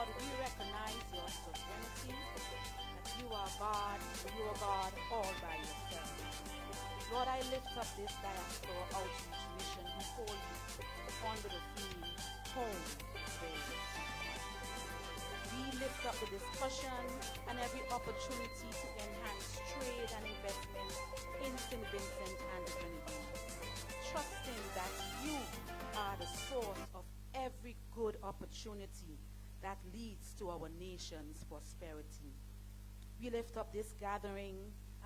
Lord, we recognize your sovereignty, that you are God, you are God all by yourself. Lord, I lift up this Diaspora Outreach Mission before you under the theme, Home Base. We lift up the discussion and every opportunity to enhance trade and investment in St. Vincent and the Grenadines, trusting that you are the source of every good opportunity that leads to our nation's prosperity. We lift up this gathering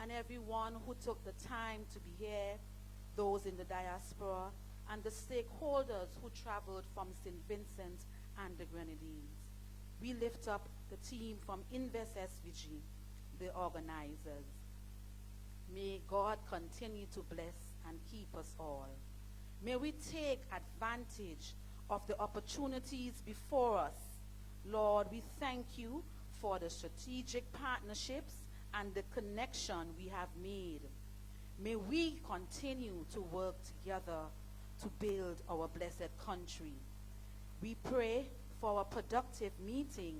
and everyone who took the time to be here, those in the diaspora, and the stakeholders who traveled from St. Vincent and the Grenadines. We lift up the team from Invest SVG, the organizers. May God continue to bless and keep us all. May we take advantage of the opportunities before us. Lord, we thank you for the strategic partnerships and the connection we have made. May we continue to work together to build our blessed country. We pray for a productive meeting,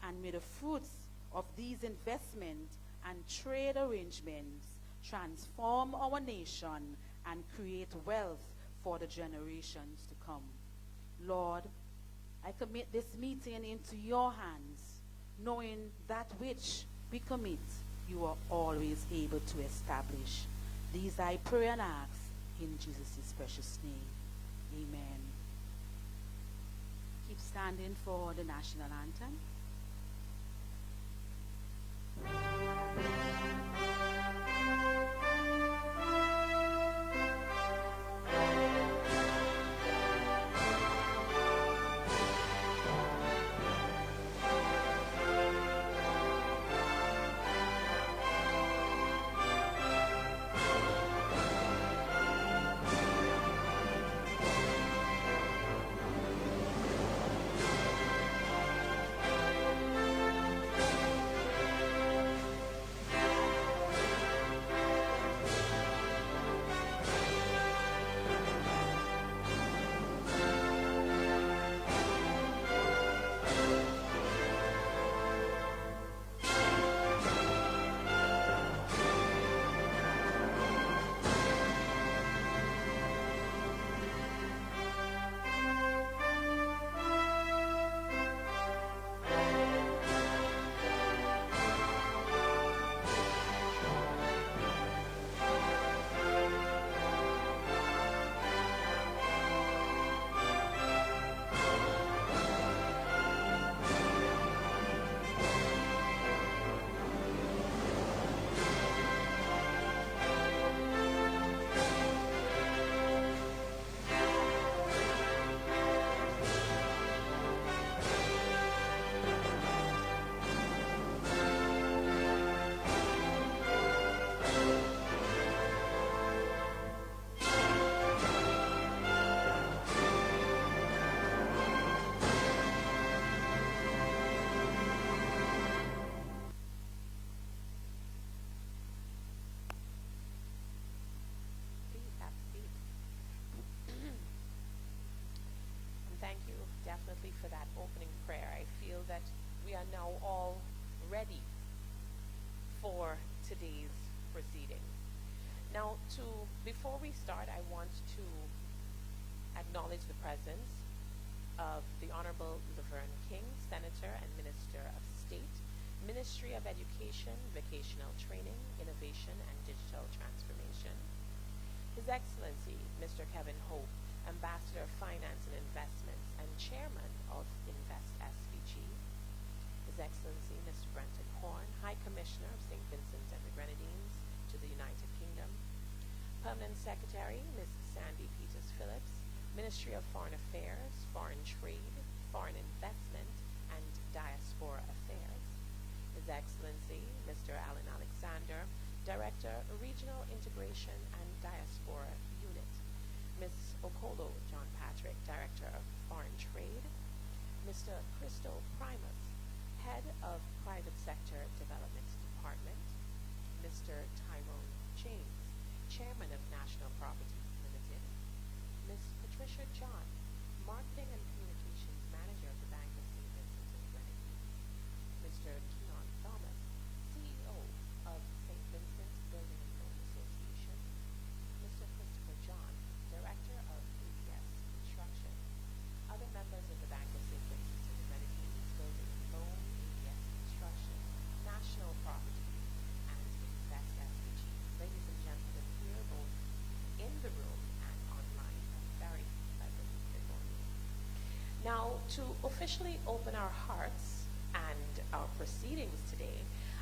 and may the fruits of these investment and trade arrangements transform our nation and create wealth for the generations to come. Lord, I commit this meeting into your hands, knowing that which we commit, you are always able to establish. These I pray and ask in Jesus' precious name. Amen. Keep standing for the national anthem. Thank you definitely for that opening prayer. I feel that we are now all ready for today's proceedings. Now, before we start, I want to acknowledge the presence of the Honorable Laverne King, Senator and Minister of State, Ministry of Education, Vocational Training, Innovation, and Digital Transformation. His Excellency, Mr. Kevin Hope, Ambassador of Finance and Investments and Chairman of Invest SVG. His Excellency, Mr. Brenton Horn, High Commissioner of St. Vincent and the Grenadines to the United Kingdom. Permanent Secretary, Ms. Sandy Peters Phillips, Ministry of Foreign Affairs, Foreign Trade, Foreign Investment, and Diaspora Affairs. His Excellency, Mr. Alan Alexander, Director, Regional Integration and Diaspora Unit. Ms. Okolo John Patrick, Director of Foreign Trade. Mr. Christo Primus, Head of Private Sector Development Department. Mr. Tyrone James, Chairman of National Properties Limited. Ms. Patricia John, Marketing and Communications Manager of the Bank of St. Vincent and Grenadines. to officially open our hearts and our proceedings today,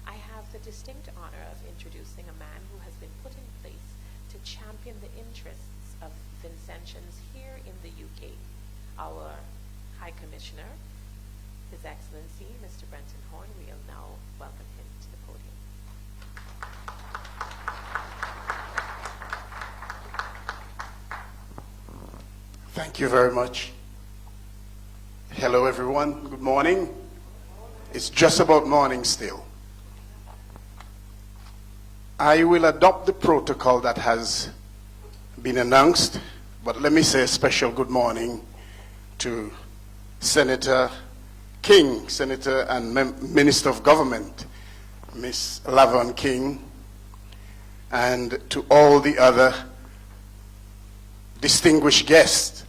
I have the distinct honor of introducing a man who has been put in place to champion the interests of Vincentians here in the UK, our High Commissioner, His Excellency, Mr. Brenton Horn. We'll now welcome him to the podium. Thank you very much. Hello, everyone. Good morning. It's just about morning still. I will adopt the protocol that has been announced, but let me say a special good morning to Senator King, Senator and Minister of Government, Miss Lavon King, and to all the other distinguished guests,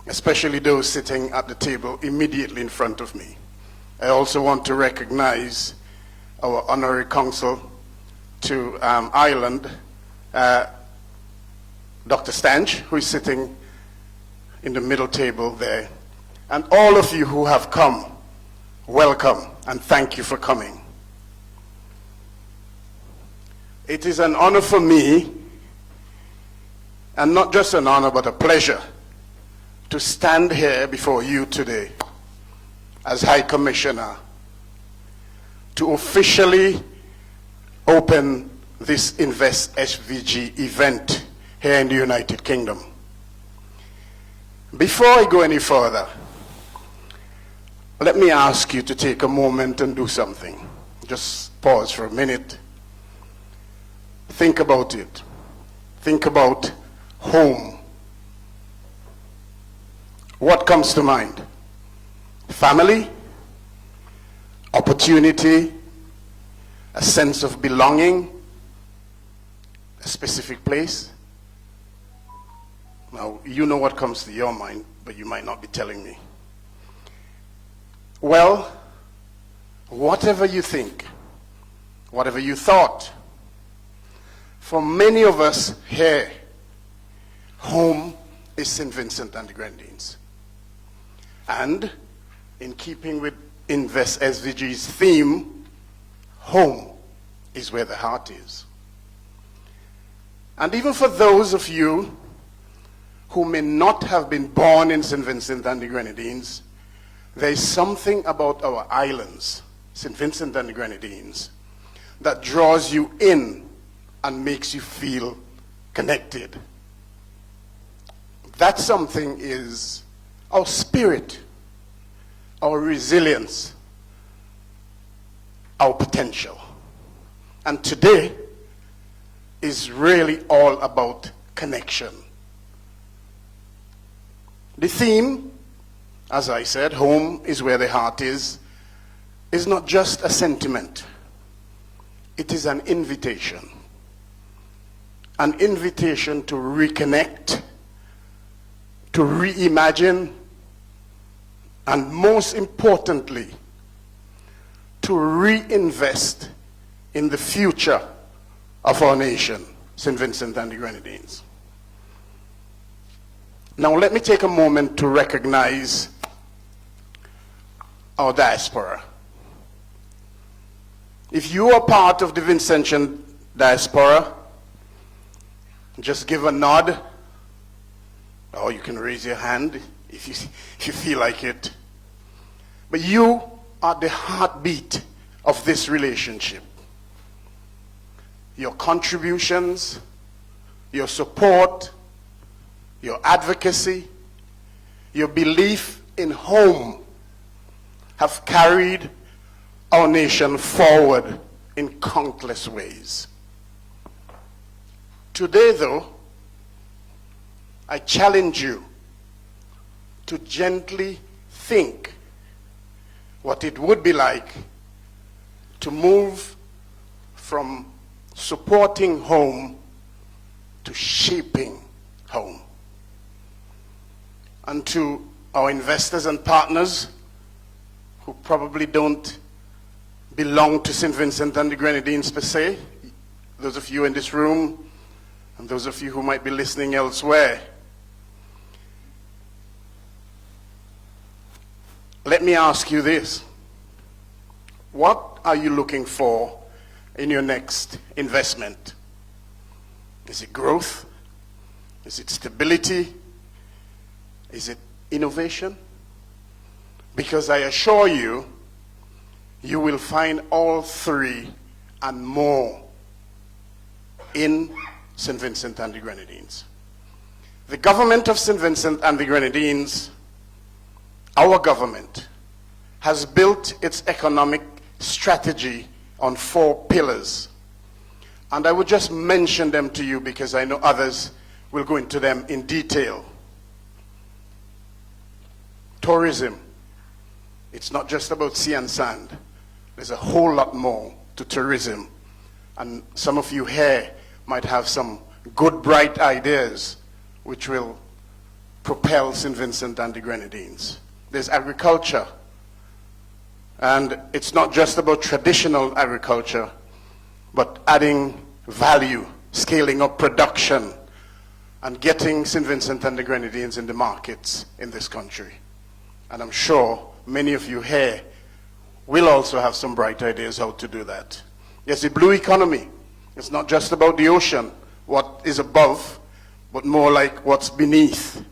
especially those sitting at the table immediately in front of me. I also want to recognize our honorary consul to Ireland, Dr. Stange, who is sitting in the middle table there, and all of you who have come, welcome and thank you for coming. It is an honor for me, and not just an honor but a pleasure, to stand here before you today as High Commissioner to officially open this Invest SVG event here in the United Kingdom. Before I go any further, let me ask you to take a moment and do something. Just pause for a minute. Think about it. Think about home. What comes to mind? Family, opportunity, a sense of belonging, a specific place. Now, you know what comes to your mind, but you might not be telling me. Well, whatever you think, whatever you thought, for many of us here, home is St. Vincent and the Grenadines. And in keeping with Invest SVG's theme, home is where the heart is. And even for those of you who may not have been born in St. Vincent and the Grenadines, there is something about our islands, St. Vincent and the Grenadines, that draws you in and makes you feel connected. That something is our spirit, our resilience, our potential. And today is really all about connection. The theme, as I said, home is where the heart is not just a sentiment. It is an invitation. An invitation to reconnect, to reimagine, and most importantly, to reinvest in the future of our nation, St. Vincent and the Grenadines. Now let me take a moment to recognize our diaspora. If you are part of the Vincentian diaspora, just give a nod, or you can raise your hand if you feel like it. But you are the heartbeat of this relationship. Your contributions, your support, your advocacy, your belief in home have carried our nation forward in countless ways. Today, though, I challenge you to gently think what it would be like to move from supporting home to shaping home. And to our investors and partners who probably don't belong to St. Vincent and the Grenadines per se, those of you in this room and those of you who might be listening elsewhere, let me ask you this. What are you looking for in your next investment? Is it growth? Is it stability? Is it innovation? Because I assure you, you will find all three and more in St. Vincent and the Grenadines. The government of St. Vincent and the Grenadines, our government, has built its economic strategy on 4 pillars. And I would just mention them to you because I know others will go into them in detail. Tourism. It's not just about sea and sand. There's a whole lot more to tourism. And some of you here might have some good, bright ideas which will propel St. Vincent and the Grenadines. There's agriculture. And it's not just about traditional agriculture, but adding value, scaling up production, and getting St. Vincent and the Grenadines in the markets in this country. And I'm sure many of you here will also have some bright ideas how to do that. Yes, the blue economy. It's not just about the ocean, what is above, but more like what's beneath.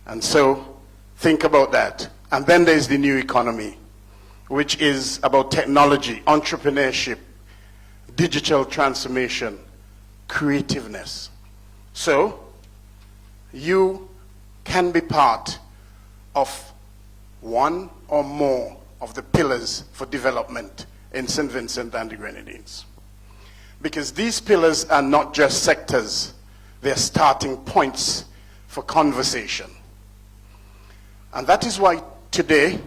And so think about that. And then there's the new economy, which is about technology, entrepreneurship, digital transformation, creativeness. So you can be part of one or more of the pillars for development in St. Vincent and the Grenadines. Because these pillars are not just sectors, they're starting points for conversation. And that is why today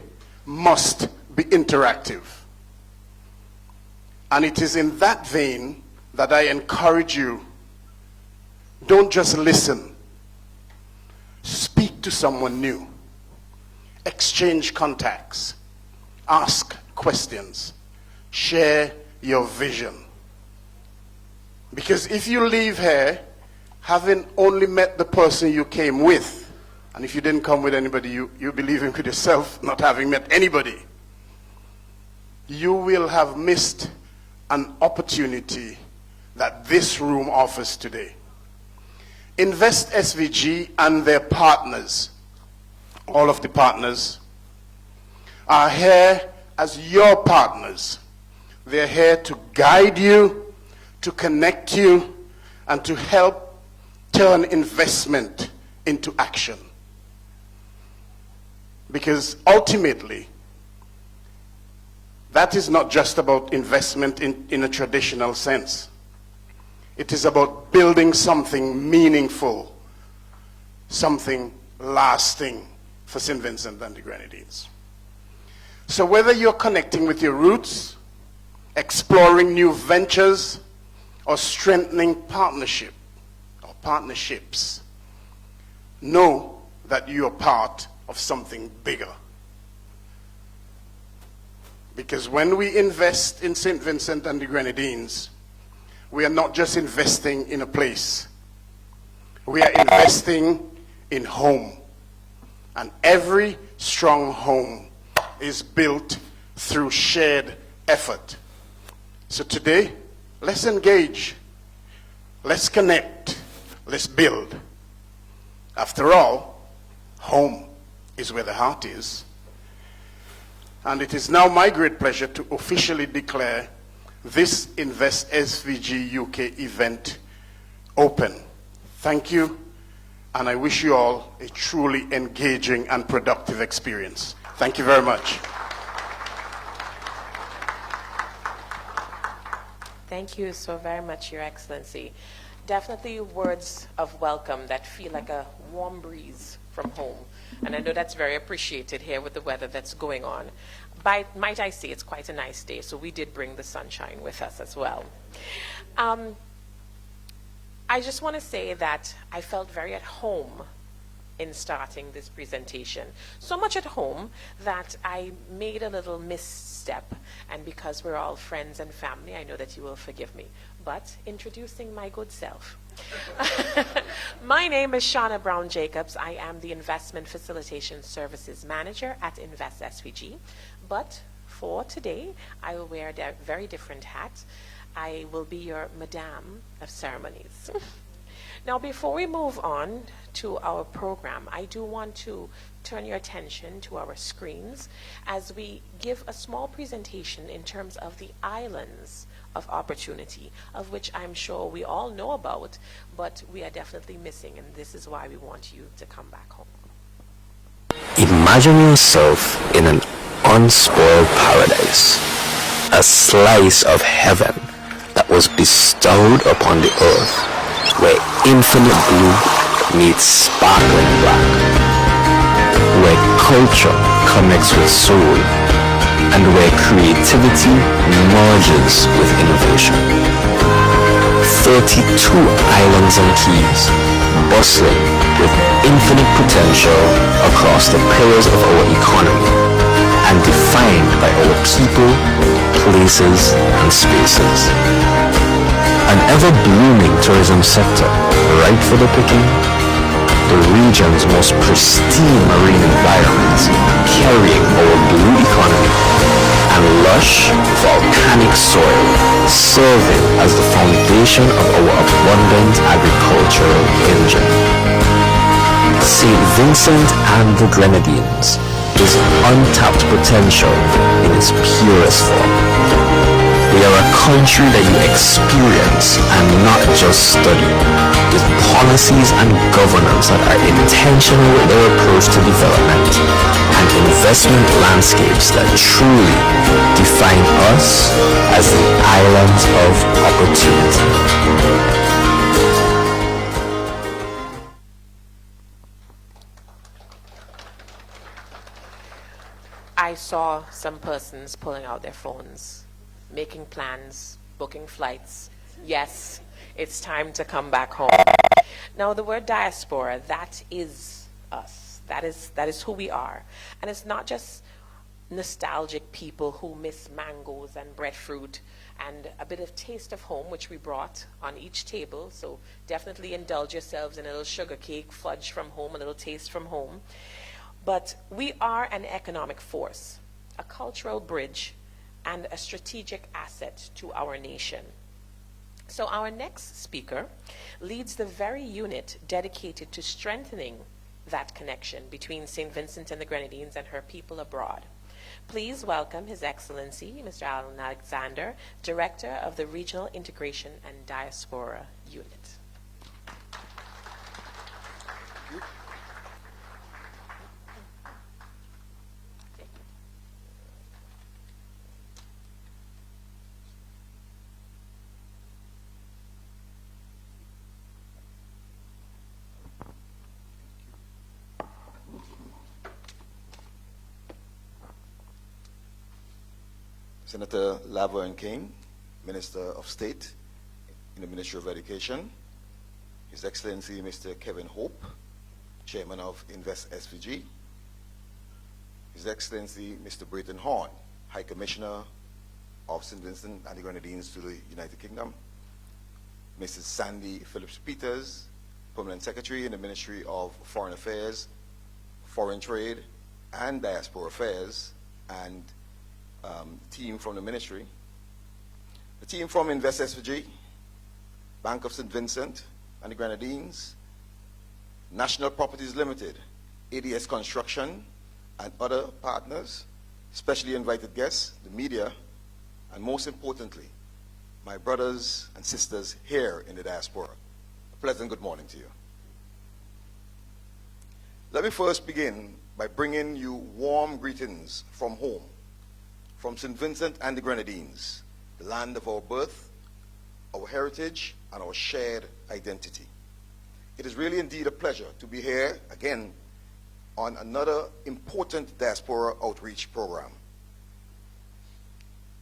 must be interactive. And it is in that vein that I encourage you, don't just listen. Speak to someone new. Exchange contacts. Ask questions. Share your vision. Because if you leave here having only met the person you came with, and if you didn't come with anybody, you'll be leaving with yourself not having met anybody, you will have missed an opportunity that this room offers today. Invest SVG and their partners, all of the partners, are here as your partners. They're here to guide you, to connect you, and to help turn investment into action. Because ultimately, that is not just about investment in a traditional sense. It is about building something meaningful, something lasting for St. Vincent and the Grenadines. So whether you're connecting with your roots, exploring new ventures, or strengthening partnership or partnerships, know that you are part of something bigger. Because when we invest in St. Vincent and the Grenadines, we are not just investing in a place. We are investing in home. And every strong home is built through shared effort. So today, let's engage. Let's connect. Let's build. After all, home is where the heart is. And it is now my great pleasure to officially declare this Invest SVG UK event open. Thank you, and I wish you all a truly engaging and productive experience. Thank you very much. Thank you so very much, Your Excellency. Definitely words of welcome that feel like a warm breeze from home. And I know that's very appreciated here with the weather that's going on. Might I say, it's quite a nice day, so we did bring the sunshine with us as well. I just want to say that I felt very at home in starting this presentation. So much at home that I made a little misstep, and because we're all friends and family, I know that you will forgive me. But introducing my good self, My name is Shauna Brown Jacobs. I am the Investment Facilitation Services Manager at Invest SVG. But for today, I will wear a very different hat. I will be your Madame of Ceremonies. Now, before we move on to our program, I do want to turn your attention to our screens as we give a small presentation in terms of the islands of opportunity, of which I'm sure we all know about, but we are definitely missing, and this is why we want you to come back home. Imagine yourself in an unspoiled paradise, a slice of heaven that was bestowed upon the earth, where infinite blue meets sparkling black, where culture connects with soul, and where creativity merges with innovation. 32 islands and keys, bustling with infinite potential across the pillars of our economy, and defined by our people, places, and spaces. An ever-blooming tourism sector ripe for the picking, the region's most pristine marine environments carrying our blue economy, and lush volcanic soil serving as the foundation of our abundant agricultural engine. St. Vincent and the Grenadines is untapped potential in its purest form. We are a country that you experience and not just study, with policies and governance that are intentional with their approach to development, and investment landscapes that truly define us as the islands of opportunity. I saw some persons pulling out their phones, making plans, booking flights. Yes, it's time to come back home. Now, the word diaspora, that is us. That is who we are. And it's not just nostalgic people who miss mangoes and breadfruit and a bit of taste of home, which we brought on each table. So definitely indulge yourselves in a little sugar cake, fudge from home, a little taste from home. But we are an economic force, a cultural bridge, and a strategic asset to our nation. So our next speaker leads the very unit dedicated to strengthening that connection between St. Vincent and the Grenadines and her people abroad. Please welcome His Excellency, Mr. Alan Alexander, Director of the Regional Integration and Diaspora Unit. Senator Laverne King, Minister of State in the Ministry of Education, His Excellency Mr. Kevin Hope, Chairman of Invest SVG, His Excellency Mr. Brayton Horn, High Commissioner of St. Vincent and the Grenadines to the United Kingdom, Mrs. Sandy Phillips-Peters, Permanent Secretary in the Ministry of Foreign Affairs, Foreign Trade, and Diaspora Affairs, and team from the ministry, the team from Invest SVG, Bank of St. Vincent and the Grenadines, National Properties Limited, ADS Construction, and other partners, specially invited guests, the media, and most importantly, my brothers and sisters here in the diaspora. A pleasant good morning to you. Let me first begin by bringing you warm greetings from home, from St. Vincent and the Grenadines, the land of our birth, our heritage, and our shared identity. It is really indeed a pleasure to be here again on another important diaspora outreach program.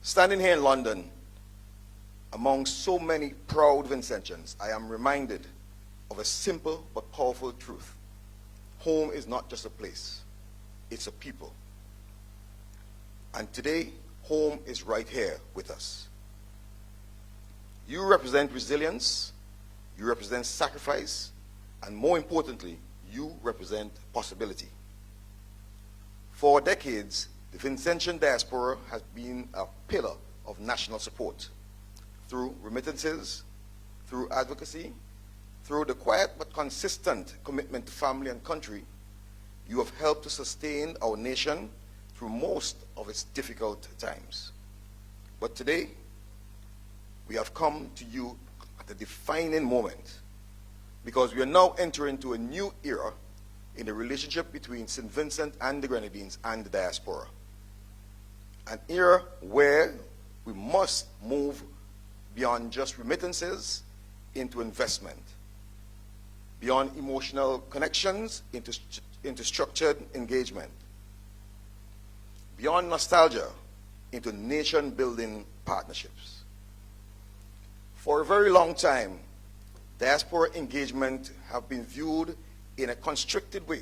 Standing here in London, among so many proud Vincentians, I am reminded of a simple but powerful truth. Home is not just a place, it's a people. And today, home is right here with us. You represent resilience, You represent sacrifice, and more importantly, you represent possibility. For decades, the Vincentian diaspora has been a pillar of national support through remittances, through advocacy, through the quiet but consistent commitment to family and country. You have helped to sustain our nation through most of its difficult times. But today, we have come to you at a defining moment, because we are now entering into a new era in the relationship between St. Vincent and the Grenadines and the diaspora. An era where we must move beyond just remittances into investment, beyond emotional connections into structured engagement, beyond nostalgia into nation-building partnerships. For a very long time, diaspora engagement have been viewed in a constricted way.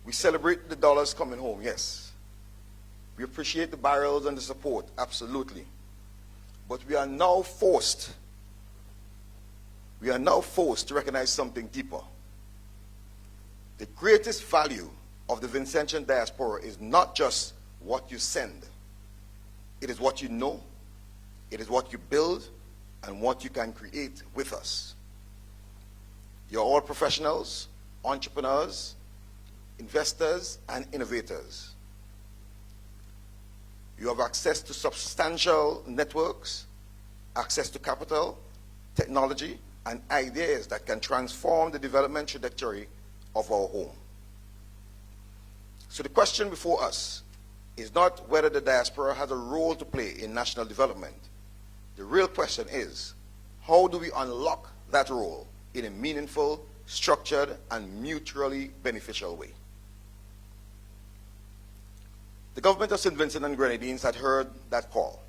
We celebrate the dollars coming home, yes. We appreciate the barrels and the support, absolutely. But we are now forced to recognize something deeper. The greatest value of the Vincentian diaspora is not just what you send. It is what you know, it is what you build, and what you can create with us. You're all professionals, entrepreneurs, investors, and innovators. You have access to substantial networks, access to capital, technology, and ideas that can transform the development trajectory of our home. So the question before us is not whether the diaspora has a role to play in national development. The real question is, how do we unlock that role in a meaningful, structured, and mutually beneficial way? The government of St. Vincent and Grenadines had heard that call.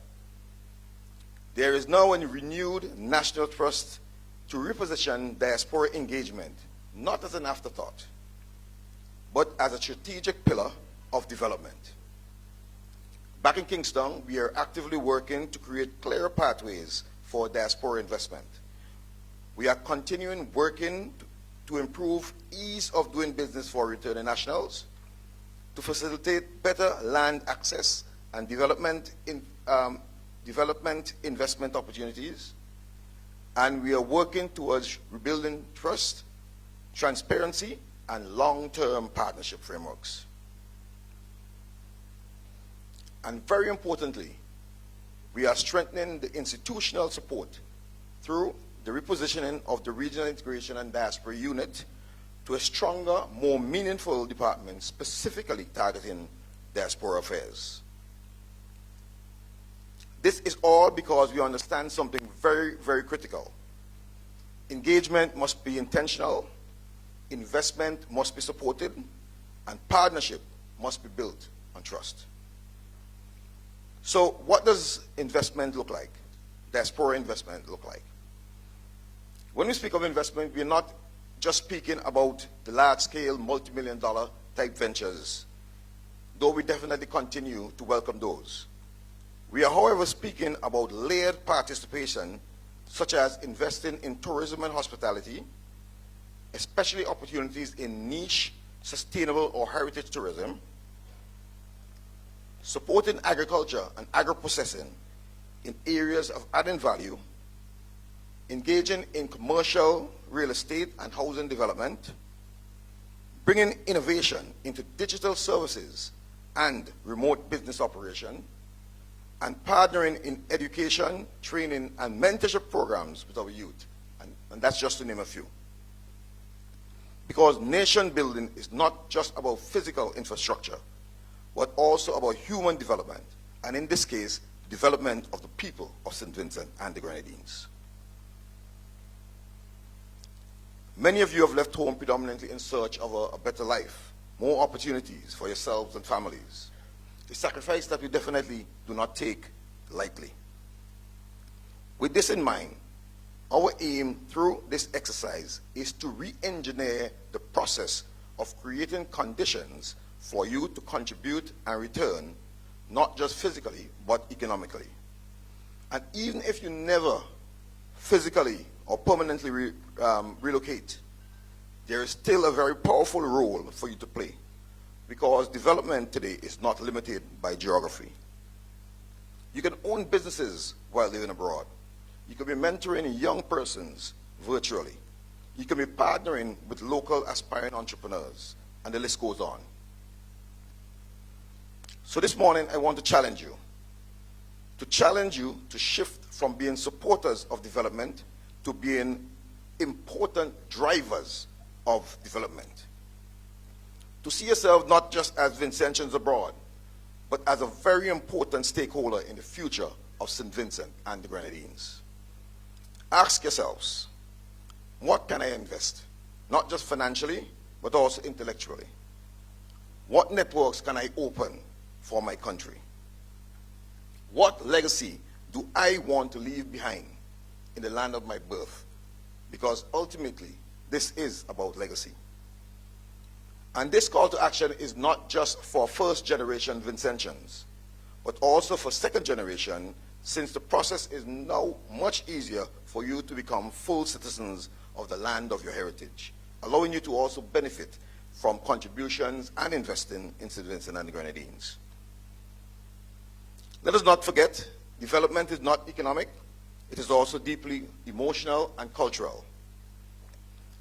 There is now a renewed national thrust to reposition diaspora engagement, not as an afterthought, but as a strategic pillar of development. Back in Kingston, we are actively working to create clearer pathways for diaspora investment. We are continuing working to improve ease of doing business for returning nationals, to facilitate better land access and development investment opportunities, and we are working towards rebuilding trust, transparency, and long-term partnership frameworks. And very importantly, we are strengthening the institutional support through the repositioning of the Regional Integration and Diaspora Unit to a stronger, more meaningful department specifically targeting diaspora affairs. This is all because we understand something very, very critical. Engagement must be intentional, investment must be supported, and partnership must be built on trust. So what does investment look like? Diaspora investment look like? When we speak of investment, we're not just speaking about the large-scale, multi-million-dollar type ventures, though we definitely continue to welcome those. We are, however, speaking about layered participation, such as investing in tourism and hospitality, especially opportunities in niche, sustainable, or heritage tourism, supporting agriculture and agro-processing in areas of added value, engaging in commercial real estate and housing development, bringing innovation into digital services and remote business operation, and partnering in education, training, and mentorship programs with our youth. And that's just to name a few. Because nation building is not just about physical infrastructure, but also about human development, and in this case, development of the people of St. Vincent and the Grenadines. Many of you have left home predominantly in search of a better life, more opportunities for yourselves and families. A sacrifice that we definitely do not take lightly. With this in mind, our aim through this exercise is to re-engineer the process of creating conditions for you to contribute and return, not just physically, but economically. And even if you never physically or permanently relocate, there is still a very powerful role for you to play, because development today is not limited by geography. You can own businesses while living abroad. You can be mentoring young persons virtually. You can be partnering with local aspiring entrepreneurs, and the list goes on. So this morning, I want to challenge you to shift from being supporters of development to being important drivers of development. To see yourself not just as Vincentians abroad, but as a very important stakeholder in the future of St. Vincent and the Grenadines. Ask yourselves, what can I invest? Not just financially, but also intellectually. What networks can I open for my country? What legacy do I want to leave behind in the land of my birth? Because ultimately, this is about legacy. And this call to action is not just for first generation Vincentians, but also for second generation, since the process is now much easier for you to become full citizens of the land of your heritage, allowing you to also benefit from contributions and investing in St. Vincent and the Grenadines. Let us not forget, development is not economic, it is also deeply emotional and cultural.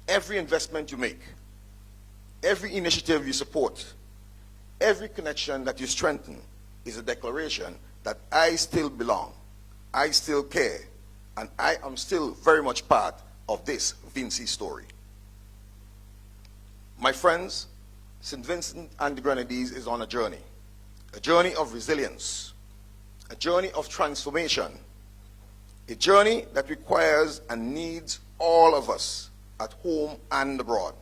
Every investment you make, every initiative you support, every connection that you strengthen is a declaration that I still belong, I still care, and I am still very much part of this Vinci story. My friends, St. Vincent and the Grenadines is on a journey of resilience, a journey of transformation, a journey that requires and needs all of us at home and abroad.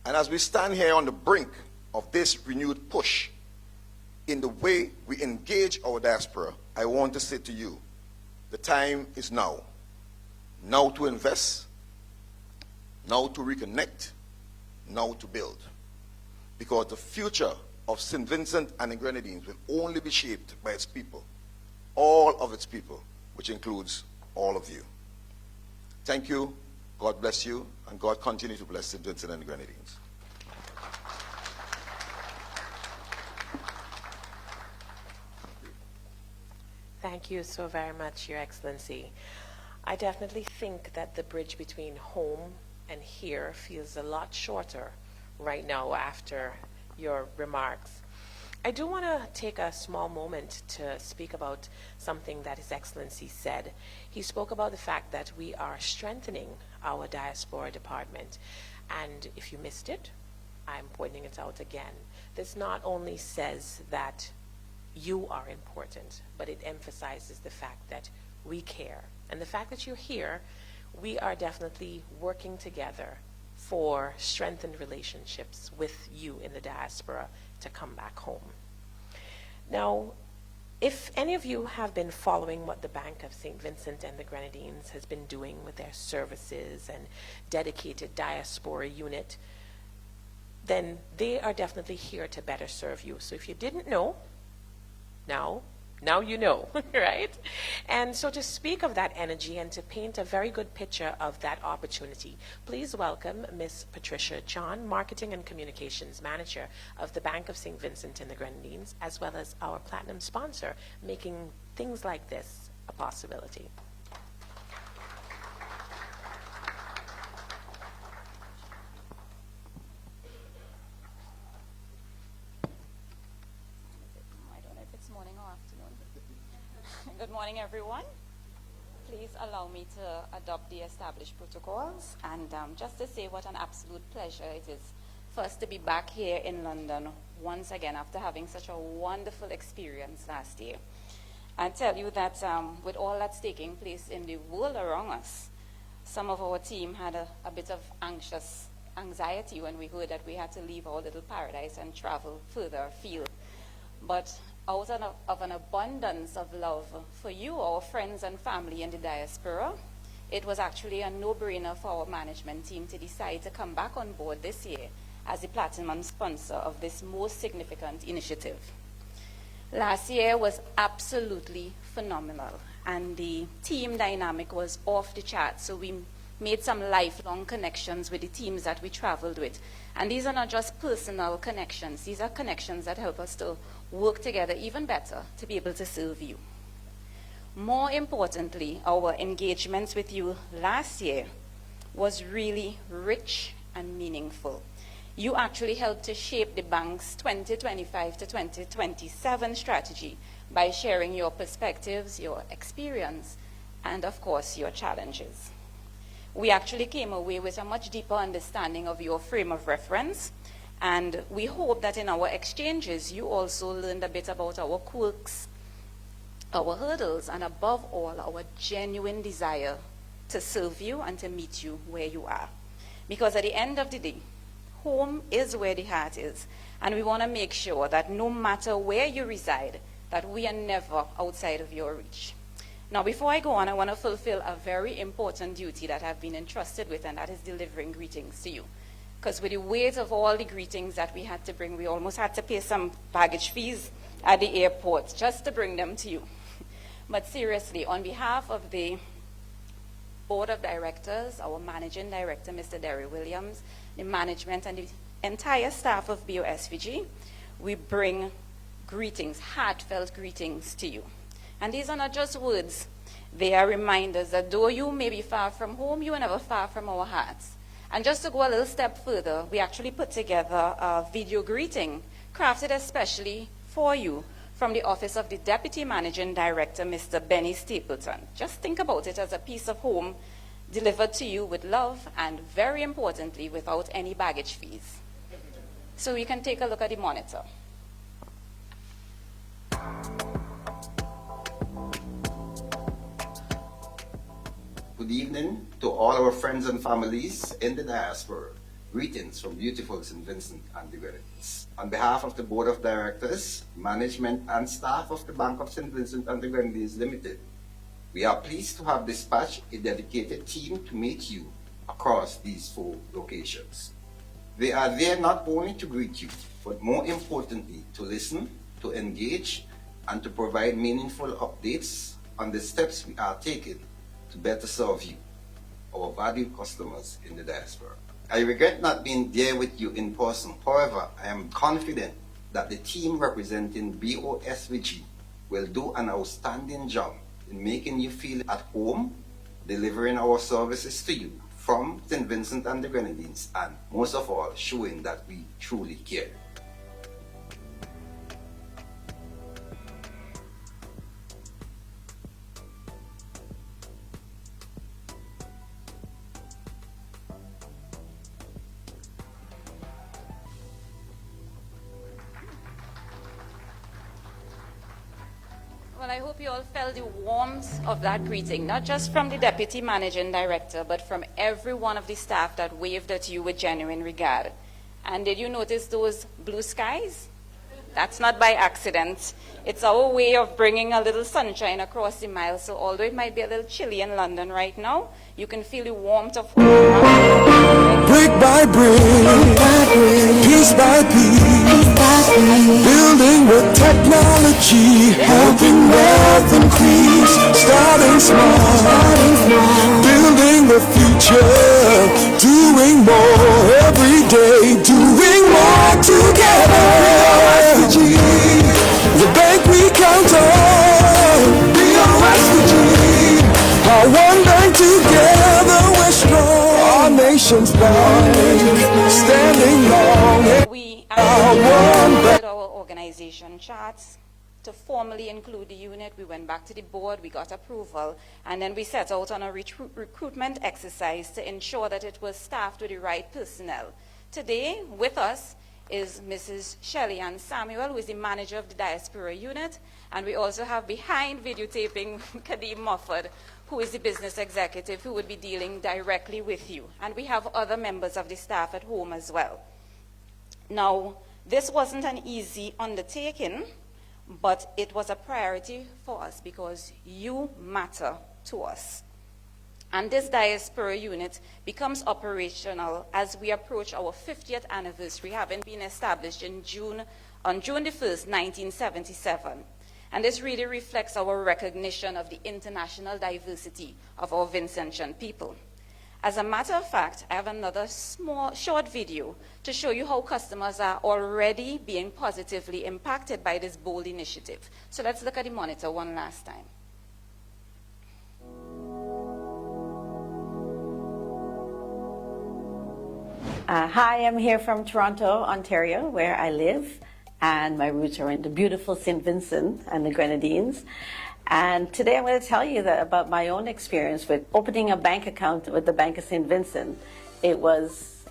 And as we stand here on the brink of this renewed push in the way we engage our diaspora, I want to say to you, the time is now. Now to invest, now to reconnect, now to build. Because the future of St. Vincent and the Grenadines will only be shaped by its people, all of its people, which includes all of you. Thank you. God bless you, and God continue to bless St. Vincent and the Grenadines. Thank you so very much, Your Excellency. I definitely think that the bridge between home and here feels a lot shorter right now after your remarks. I do want to take a small moment to speak about something that His Excellency said. He spoke about the fact that we are strengthening our diaspora department. And if you missed it, I'm pointing it out again. This not only says that you are important, but it emphasizes the fact that we care. And the fact that you're here, we are definitely working together for strengthened relationships with you in the diaspora to come back home. Now, if any of you have been following what the Bank of St. Vincent and the Grenadines has been doing with their services and dedicated diaspora unit, then they are definitely here to better serve you. So if you didn't know, now you know, right? And so to speak of that energy and to paint a very good picture of that opportunity, please welcome Ms. Patricia John, Marketing and Communications Manager of the Bank of St. Vincent and the Grenadines, as well as our platinum sponsor, making things like this a possibility. Good morning, everyone. Please allow me to adopt the established protocols and just to say what an absolute pleasure it is for us to be back here in London once again after having such a wonderful experience last year. I tell you that with all that's taking place in the world around us, some of our team had a bit of anxiety when we heard that we had to leave our little paradise and travel further afield. But out of an abundance of love for you, our friends and family in the diaspora, it was actually a no-brainer for our management team to decide to come back on board this year as the platinum sponsor of this most significant initiative. Last year was absolutely phenomenal, and the team dynamic was off the chart. So we made some lifelong connections with the teams that we traveled with. And these are not just personal connections. These are connections that help us to work together even better to be able to serve you. More importantly, our engagements with you last year was really rich and meaningful. You actually helped to shape the bank's 2025 to 2027 strategy by sharing your perspectives, your experience, and of course, your challenges. We actually came away with a much deeper understanding of your frame of reference, and we hope that in our exchanges, you also learned a bit about our quirks, our hurdles, and above all, our genuine desire to serve you and to meet you where you are. Because at the end of the day, home is where the heart is, and we want to make sure that no matter where you reside, that we are never outside of your reach. Now, before I go on, I want to fulfill a very important duty that I've been entrusted with, and that is delivering greetings to you. Because with the weight of all the greetings that we had to bring, we almost had to pay some baggage fees at the airport just to bring them to you. But seriously, on behalf of the Board of Directors, our Managing Director, Mr. Derry Williams, the management, and the entire staff of BOSVG, we bring greetings, heartfelt greetings to you. And these are not just words. They are reminders that though you may be far from home, you are never far from our hearts. And just to go a little step further, we actually put together a video greeting crafted especially for you from the office of the Deputy Managing Director, Mr. Benny Stapleton. Just think about it as a piece of home delivered to you with love and, very importantly, without any baggage fees. So you can take a look at the monitor. Good evening to all our friends and families in the diaspora. Greetings from beautiful St. Vincent and the Grenadines. On behalf of the Board of Directors, management, and staff of the Bank of St. Vincent and the Grenadines Limited, we are pleased to have dispatched a dedicated team to meet you across these 4 locations. They are there not only to greet you, but more importantly, to listen, to engage, and to provide meaningful updates on the steps we are taking to better serve you, our valued customers in the diaspora. I regret not being there with you in person. However, I am confident that the team representing BOSVG will do an outstanding job in making you feel at home, delivering our services to you from St. Vincent and the Grenadines, and most of all, showing that we truly care. Well, I hope you all felt the warmth of that greeting, not just from the Deputy Managing Director, but from every one of the staff that waved at you with genuine regard. And did you notice those blue skies? That's not by accident. It's our way of bringing a little sunshine across the mile. So although it might be a little chilly in London right now, you can feel the warmth of home. Brick by brick, piece by piece, building with technology, helping wealth increase, starting small, building the future, doing more every day, doing more together. The bank we count on, BOSVG, our one bank together we're strong. Our nation's bank, standing long. We updated our organization charts to formally include the unit. We went back to the board, we got approval, and then we set out on a recruitment exercise to ensure that it was staffed with the right personnel. Today, with us, is Mrs. Shelley Ann Samuel, who is the manager of the Diaspora unit, and we also have behind videotaping Kadeem Mofford, who is the business executive who would be dealing directly with you. And we have other members of the staff at home as well. Now, this wasn't an easy undertaking, but it was a priority for us because you matter to us. And this Diaspora unit becomes operational as we approach our 50th anniversary, having been established in June on June the 1st, 1977. And this really reflects our recognition of the international diversity of our Vincentian people. As a matter of fact, I have another small, short video to show you how customers are already being positively impacted by this bold initiative. So let's look at the monitor one last time. Hi, I'm here from Toronto, Ontario, where I live, and my roots are in the beautiful St. Vincent and the Grenadines. And today I'm going to tell you about my own experience with opening a bank account with the Bank of St. Vincent. It was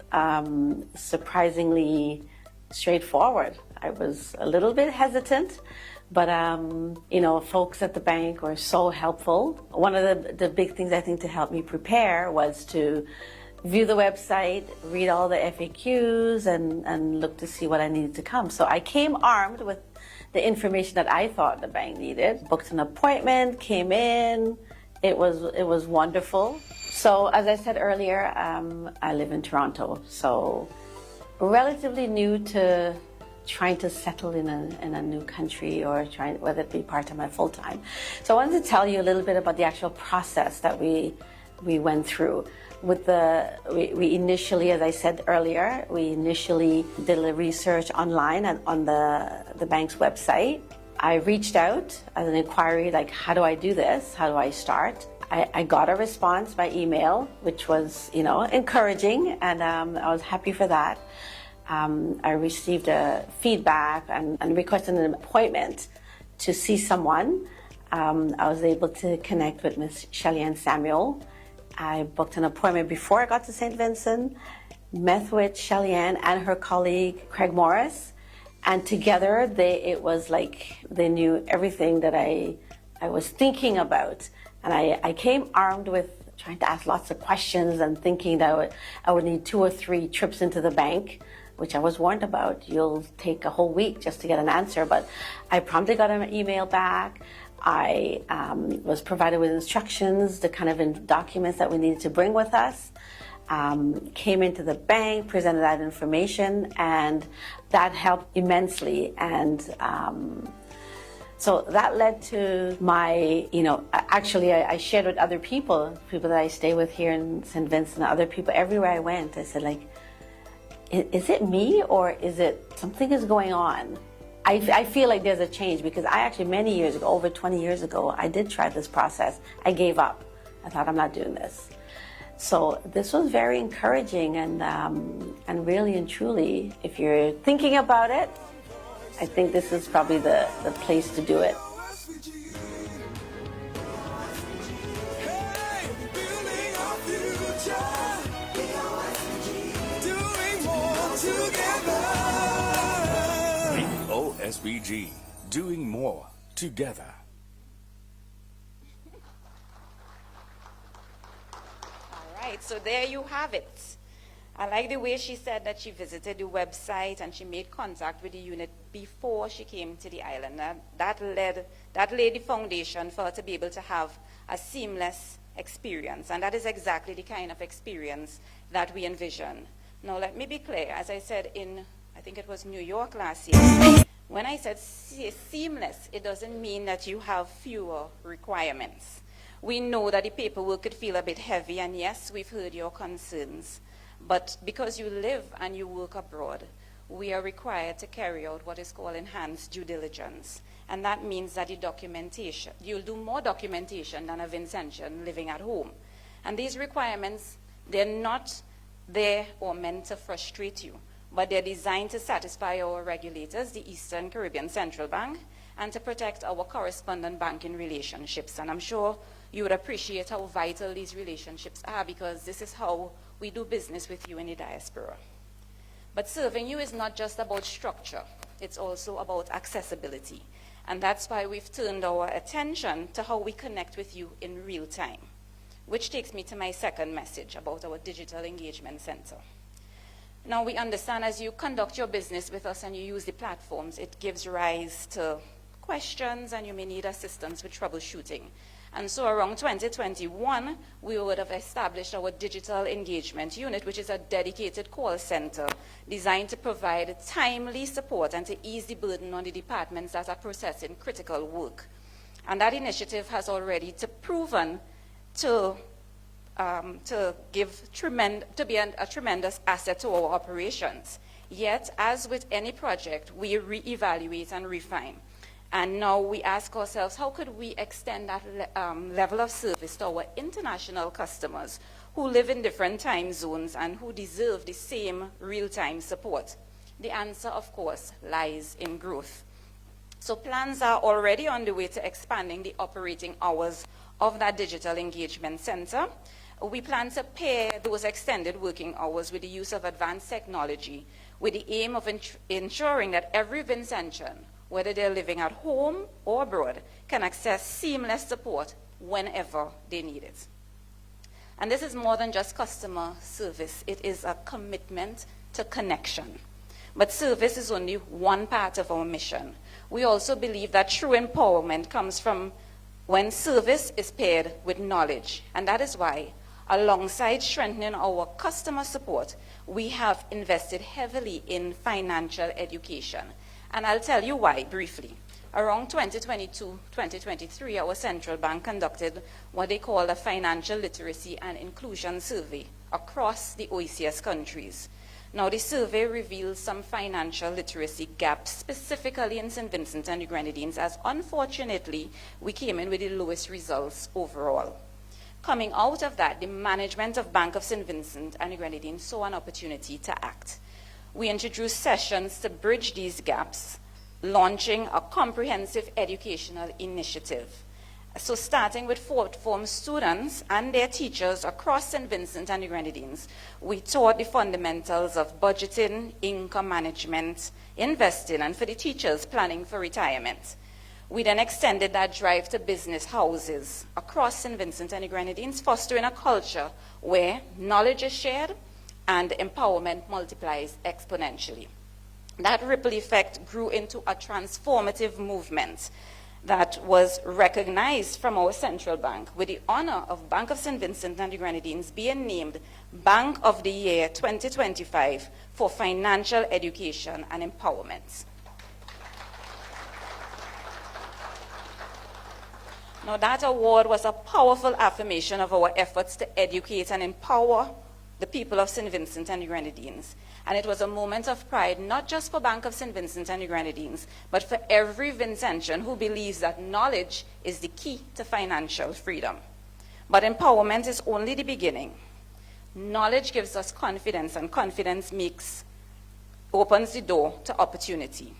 surprisingly straightforward. I was a little bit hesitant, but folks at the bank were so helpful. One of the big things I think to help me prepare was to view the website, read all the FAQs, and look to see what I needed to come. So I came armed with the information that I thought the bank needed. Booked an appointment, came in. It was wonderful. So as I said earlier, I live in Toronto, so relatively new to trying to settle in a new country, or trying, whether it be part-time or full-time. So I wanted to tell you a little bit about the actual process that we went through. We initially, as I said earlier, we initially did a research online on the bank's website. I reached out as an inquiry, like, how do I do this? How do I start? I got a response by email, which was, encouraging, and I was happy for that. I received a feedback and requested an appointment to see someone. I was able to connect with Ms. Shelly-Ann Samuel. I booked an appointment before I got to St. Vincent, met with Shelly-Ann and her colleague Craig Morris, and together it was like they knew everything that I was thinking about. And I came armed with trying to ask lots of questions and thinking that I would need 2 or 3 trips into the bank, which I was warned about. You'll take a whole week just to get an answer, but I promptly got an email back. I was provided with instructions, the kind of documents that we needed to bring with us. Came into the bank, presented that information, and that helped immensely. And so that led to my, actually I shared with other people that I stay with here in St. Vincent, other people everywhere I went. I said, like, is it me, or is it something is going on? I feel like there's a change, because I actually, many years ago, over 20 years ago, I did try this process. I gave up. I thought, I'm not doing this. So this was very encouraging, and really and truly, if you're thinking about it, I think this is probably the place to do it. SBG, doing more together. All right, so there you have it. I like the way she said that she visited the website and she made contact with the unit before she came to the island. That laid the foundation for her to be able to have a seamless experience, and that is exactly the kind of experience that we envision. Now, let me be clear. As I said I think it was New York last year, when I said seamless, it doesn't mean that you have fewer requirements. We know that the paperwork could feel a bit heavy, and yes, we've heard your concerns. But because you live and you work abroad, we are required to carry out what is called enhanced due diligence. And that means that the documentation, you'll do more documentation than a Vincentian living at home. And these requirements, they're not there or meant to frustrate you, but they're designed to satisfy our regulators, the Eastern Caribbean Central Bank, and to protect our correspondent banking relationships. And I'm sure you would appreciate how vital these relationships are, because this is how we do business with you in the diaspora. But serving you is not just about structure, it's also about accessibility. And that's why we've turned our attention to how we connect with you in real time, which takes me to my second message about our Digital Engagement Center. Now, we understand as you conduct your business with us and you use the platforms, it gives rise to questions and you may need assistance with troubleshooting. And so around 2021, we would have established our digital engagement unit, which is a dedicated call center designed to provide timely support and to ease the burden on the departments that are processing critical work. And that initiative has already proven to be a tremendous asset to our operations. Yet, as with any project, we reevaluate and refine. And now we ask ourselves, how could we extend that level of service to our international customers who live in different time zones and who deserve the same real-time support? The answer, of course, lies in growth. So plans are already on the way to expanding the operating hours of that digital engagement center. We plan to pair those extended working hours with the use of advanced technology with the aim of ensuring that every Vincentian, whether they're living at home or abroad, can access seamless support whenever they need it. And this is more than just customer service. It is a commitment to connection. But service is only one part of our mission. We also believe that true empowerment comes from when service is paired with knowledge. And that is why, alongside strengthening our customer support, we have invested heavily in financial education. And I'll tell you why briefly. Around 2022-2023, our central bank conducted what they call a financial literacy and inclusion survey across the OECS countries. Now, the survey reveals some financial literacy gaps, specifically in St. Vincent and the Grenadines, as unfortunately, we came in with the lowest results overall. Coming out of that, the management of Bank of St. Vincent and the Grenadines saw an opportunity to act. We introduced sessions to bridge these gaps, launching a comprehensive educational initiative. So starting with fourth form students and their teachers across St. Vincent and the Grenadines, we taught the fundamentals of budgeting, income management, investing, and for the teachers, planning for retirement. We then extended that drive to business houses across St. Vincent and the Grenadines, fostering a culture where knowledge is shared and empowerment multiplies exponentially. That ripple effect grew into a transformative movement that was recognized from our central bank, with the honor of Bank of St. Vincent and the Grenadines being named Bank of the Year 2025 for financial education and empowerment. Now, that award was a powerful affirmation of our efforts to educate and empower the people of St. Vincent and the Grenadines. And it was a moment of pride, not just for Bank of St. Vincent and the Grenadines, but for every Vincentian who believes that knowledge is the key to financial freedom. But empowerment is only the beginning. Knowledge gives us confidence, and confidence opens the door to opportunity.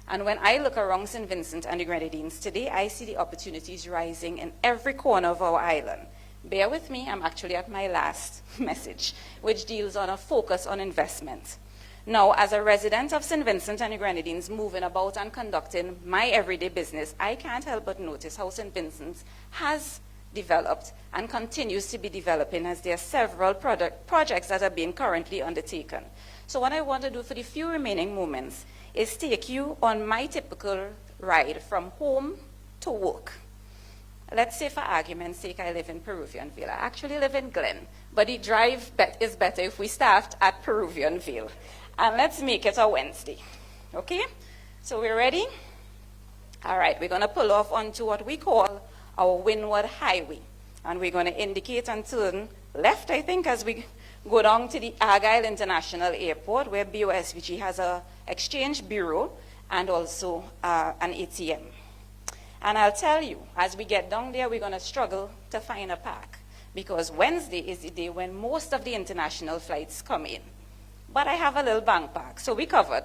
And when I look around St. Vincent and the Grenadines today, I see the opportunities rising in every corner of our island. Bear with me, I'm actually at my last message, which deals on a focus on investment. Now, as a resident of St. Vincent and the Grenadines, moving about and conducting my everyday business, I can't help but notice how St. Vincent's has developed and continues to be developing, as there are several projects that are being currently undertaken. So what I want to do for the few remaining moments is take you on my typical ride from home to work. Let's say, for argument's sake, I live in Peruvianville. I actually live in Glen, but the drive is better if we start at Peruvianville. And let's make it a Wednesday, okay? So we're ready? All right, we're going to pull off onto what we call our Windward Highway. And we're going to indicate and turn left, I think, as we go down to the Argyle International Airport, where BOSVG has an exchange bureau and also an ATM. And I'll tell you, as we get down there, we're going to struggle to find a park, because Wednesday is the day when most of the international flights come in. But I have a little bank park, so we covered.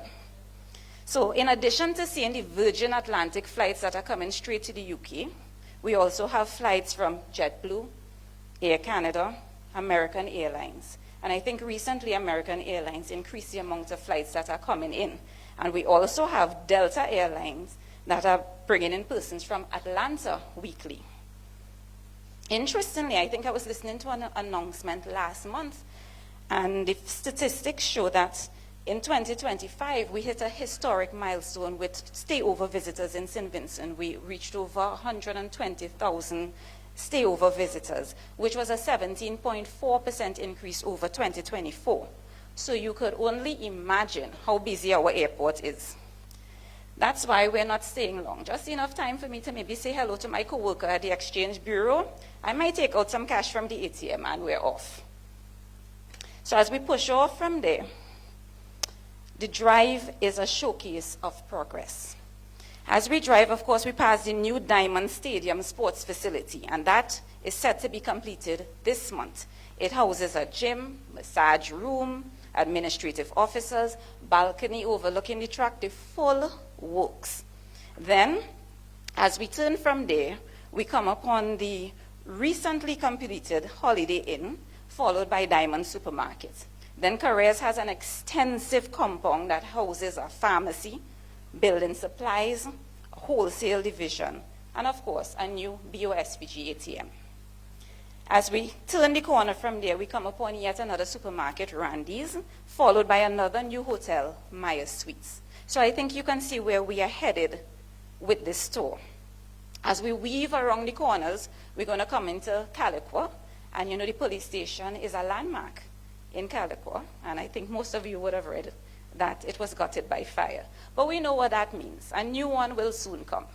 So in addition to seeing the Virgin Atlantic flights that are coming straight to the UK, we also have flights from JetBlue, Air Canada, American Airlines. And I think recently American Airlines increased the amount of flights that are coming in. And we also have Delta Airlines that are bringing in persons from Atlanta weekly. Interestingly, I think I was listening to an announcement last month, and the statistics show that In 2025, we hit a historic milestone with stayover visitors in St. Vincent. We reached over 120,000 stayover visitors, which was a 17.4% increase over 2024. So you could only imagine how busy our airport is. That's why we're not staying long. Just enough time for me to maybe say hello to my coworker at the Exchange Bureau. I might take out some cash from the ATM and we're off. So as we push off from there, the drive is a showcase of progress. As we drive, of course, we pass the new Diamond Stadium sports facility, and that is set to be completed this month. It houses a gym, massage room, administrative officers, balcony overlooking the track, the full works. Then, as we turn from there, we come upon the recently completed Holiday Inn, followed by Diamond Supermarket. Then Carreras has an extensive compound that houses a pharmacy, building supplies, a wholesale division, and of course, a new BOSPG ATM. As we turn the corner from there, we come upon yet another supermarket, Randy's, followed by another new hotel, Myers Suites. So I think you can see where we are headed with this store. As we weave around the corners, we're going to come into Calico, and you know the police station is a landmark in Calico, and I think most of you would have read that it was gutted by fire. But we know what that means. A new one will soon come.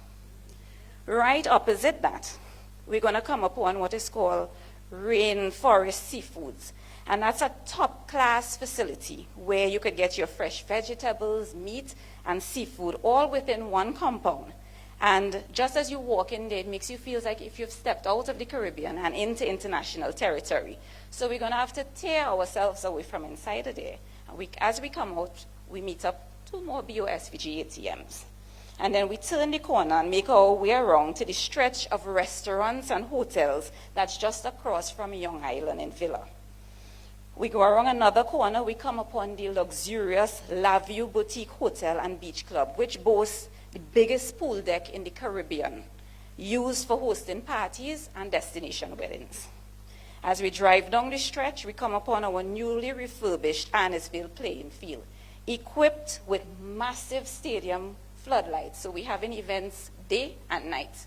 Right opposite that, we're going to come upon what is called Rainforest Seafoods. And that's a top-class facility where you could get your fresh vegetables, meat, and seafood all within one compound. And just as you walk in there, it makes you feel like if you've stepped out of the Caribbean and into international territory. So we're going to have to tear ourselves away from inside of there. And as we come out, we meet up 2 more BOSVG ATMs. And then we turn the corner and make our way around to the stretch of restaurants and hotels that's just across from Young Island in Villa. We go around another corner, we come upon the luxurious La View Boutique Hotel and Beach Club, which boasts the biggest pool deck in the Caribbean, used for hosting parties and destination weddings. As we drive down the stretch, we come upon our newly refurbished Annisville playing field, equipped with massive stadium floodlights, so we have events day and night.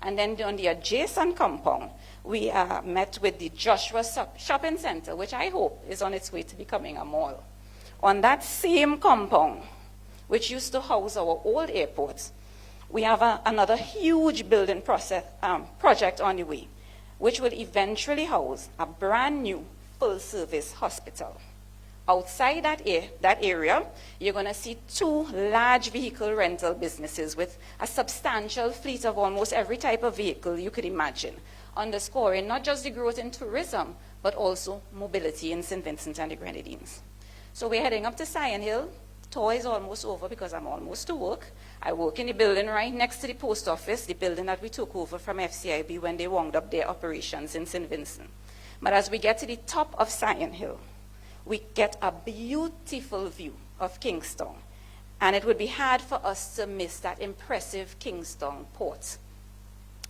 And then on the adjacent compound, we are met with the Joshua Shopping Center, which I hope is on its way to becoming a mall. On that same compound, which used to house our old airports, we have another huge building project on the way, which will eventually house a brand new full-service hospital. Outside that area, you're going to see 2 large vehicle rental businesses with a substantial fleet of almost every type of vehicle you could imagine, underscoring not just the growth in tourism, but also mobility in St. Vincent and the Grenadines. So we're heading up to Sion Hill. Tour is almost over because I'm almost to work. I work in the building right next to the post office, the building that we took over from FCIB when they wound up their operations in St. Vincent. But as we get to the top of Sion Hill, we get a beautiful view of Kingston. And it would be hard for us to miss that impressive Kingston port.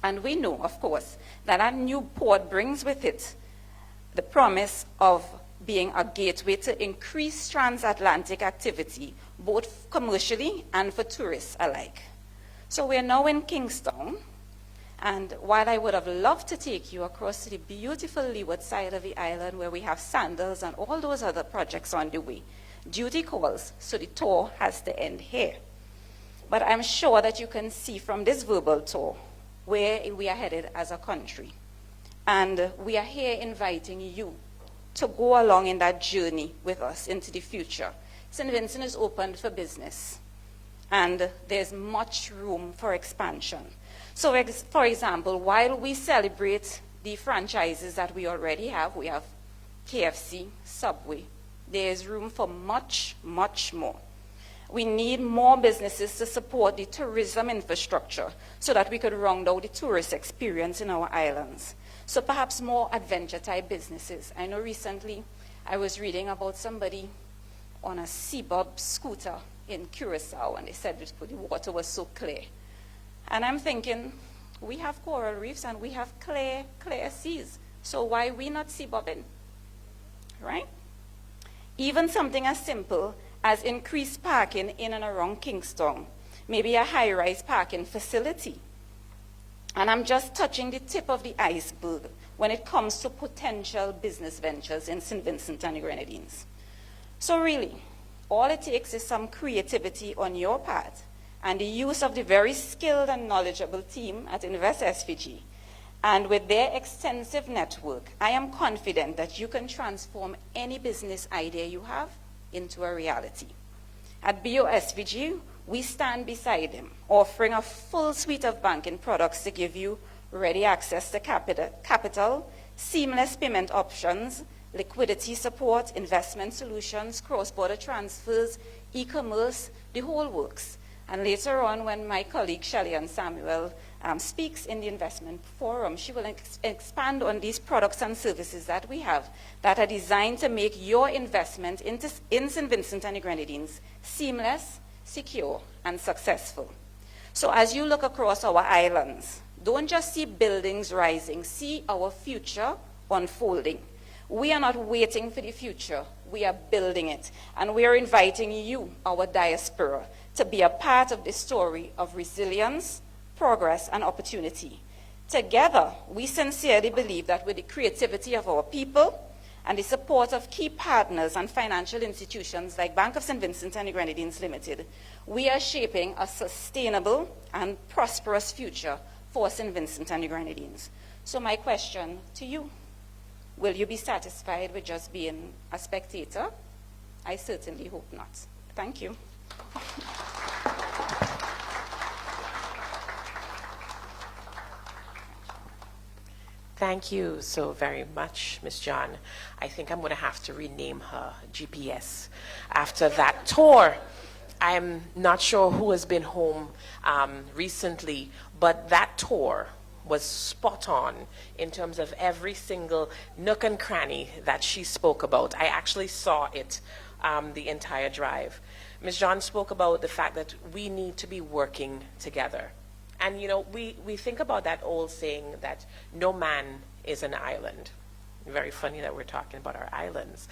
And we know, of course, that a new port brings with it the promise of being a gateway to increase transatlantic activity, both commercially and for tourists alike. So we're now in Kingston, and while I would have loved to take you across to the beautiful leeward side of the island where we have Sandals and all those other projects on the way, duty calls, so the tour has to end here. But I'm sure that you can see from this verbal tour where we are headed as a country. And we are here inviting you to go along in that journey with us into the future. St. Vincent is open for business, and there's much room for expansion. So, for example, while we celebrate the franchises that we already have, we have KFC, Subway, there's room for much, much more. We need more businesses to support the tourism infrastructure so that we could round out the tourist experience in our islands. So perhaps more adventure-type businesses. I know recently I was reading about somebody on a Seabob scooter in Curacao, and they said the water was so clear. And I'm thinking, we have coral reefs and we have clear seas. So why we not seabobbing, right? Even something as simple as increased parking in and around Kingston, maybe a high-rise parking facility. And I'm just touching the tip of the iceberg when it comes to potential business ventures in St. Vincent and the Grenadines. So really, all it takes is some creativity on your part and the use of the very skilled and knowledgeable team at Invest SVG. And with their extensive network, I am confident that you can transform any business idea you have into a reality. At BOSVG, we stand beside them, offering a full suite of banking products to give you ready access to capital, seamless payment options, liquidity support, investment solutions, cross-border transfers, e-commerce, the whole works. And later on, when my colleague Shelley and Samuel speaks in the investment forum, she will expand on these products and services that we have that are designed to make your investment in St. Vincent and the Grenadines seamless, secure, and successful. So as you look across our islands, don't just see buildings rising, see our future unfolding. We are not waiting for the future, we are building it. And we are inviting you, our diaspora, to be a part of this story of resilience, progress, and opportunity. Together, we sincerely believe that with the creativity of our people and the support of key partners and financial institutions like Bank of St. Vincent and the Grenadines Limited, we are shaping a sustainable and prosperous future for St. Vincent and the Grenadines. So my question to you, will you be satisfied with just being a spectator? I certainly hope not. Thank you. Thank you so very much, Ms. John. I think I'm going to have to rename her GPS after that tour. I'm not sure who has been home recently, but that tour was spot on in terms of every single nook and cranny that she spoke about. I actually saw it the entire drive. Ms. John spoke about the fact that we need to be working together. And, you know, we think about that old saying that no man is an island. Very funny that we're talking about our islands.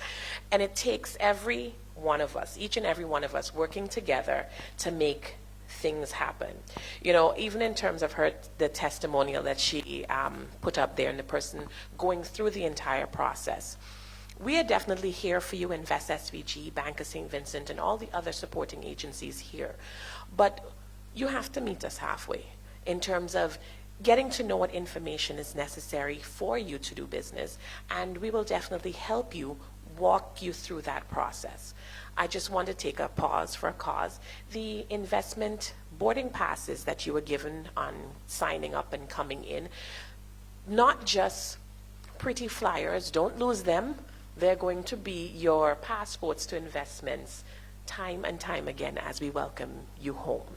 And it takes every one of us, each and every one of us, working together to make things happen. You know, even in terms of the testimonial that she put up there and the person going through the entire process. We are definitely here for you, Invest SVG, Bank of St. Vincent, and all the other supporting agencies here. But you have to meet us halfway in terms of getting to know what information is necessary for you to do business, and we will definitely help you, walk you through that process. I just want to take a pause for a cause. The investment boarding passes that you were given on signing up and coming in, not just pretty flyers, don't lose them. They're going to be your passports to investments time and time again as we welcome you home.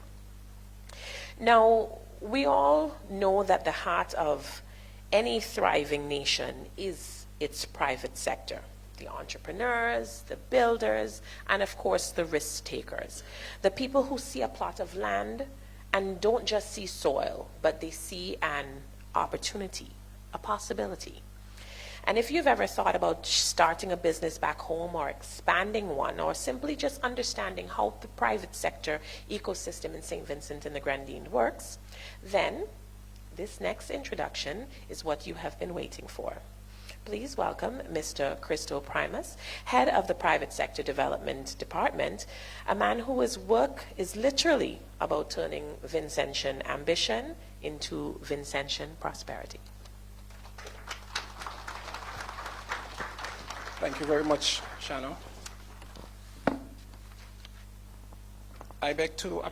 Now, we all know that the heart of any thriving nation is its private sector. The entrepreneurs, the builders, and of course the risk takers. The people who see a plot of land and don't just see soil, but they see an opportunity, a possibility. And if you've ever thought about starting a business back home or expanding one, or simply just understanding how the private sector ecosystem in St. Vincent and the Grenadines works, then this next introduction is what you have been waiting for. Please welcome Mr. Christo Primus, head of the Private Sector Development Department, a man whose work is literally about turning Vincentian ambition into Vincentian prosperity. Thank you very much, Shano. I beg to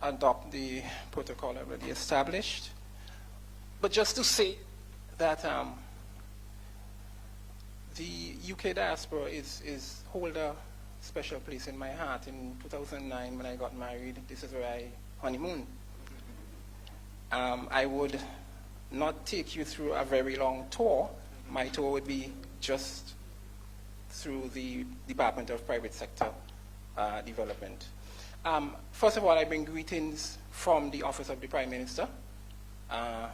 adopt the protocol already established, but just to say that the UK diaspora hold a special place in my heart. In 2009, when I got married, this is where I honeymooned. I would not take you through a very long tour. My tour would be just through the Department of Private Sector Development. First of all, I bring greetings from the Office of the Prime Minister. I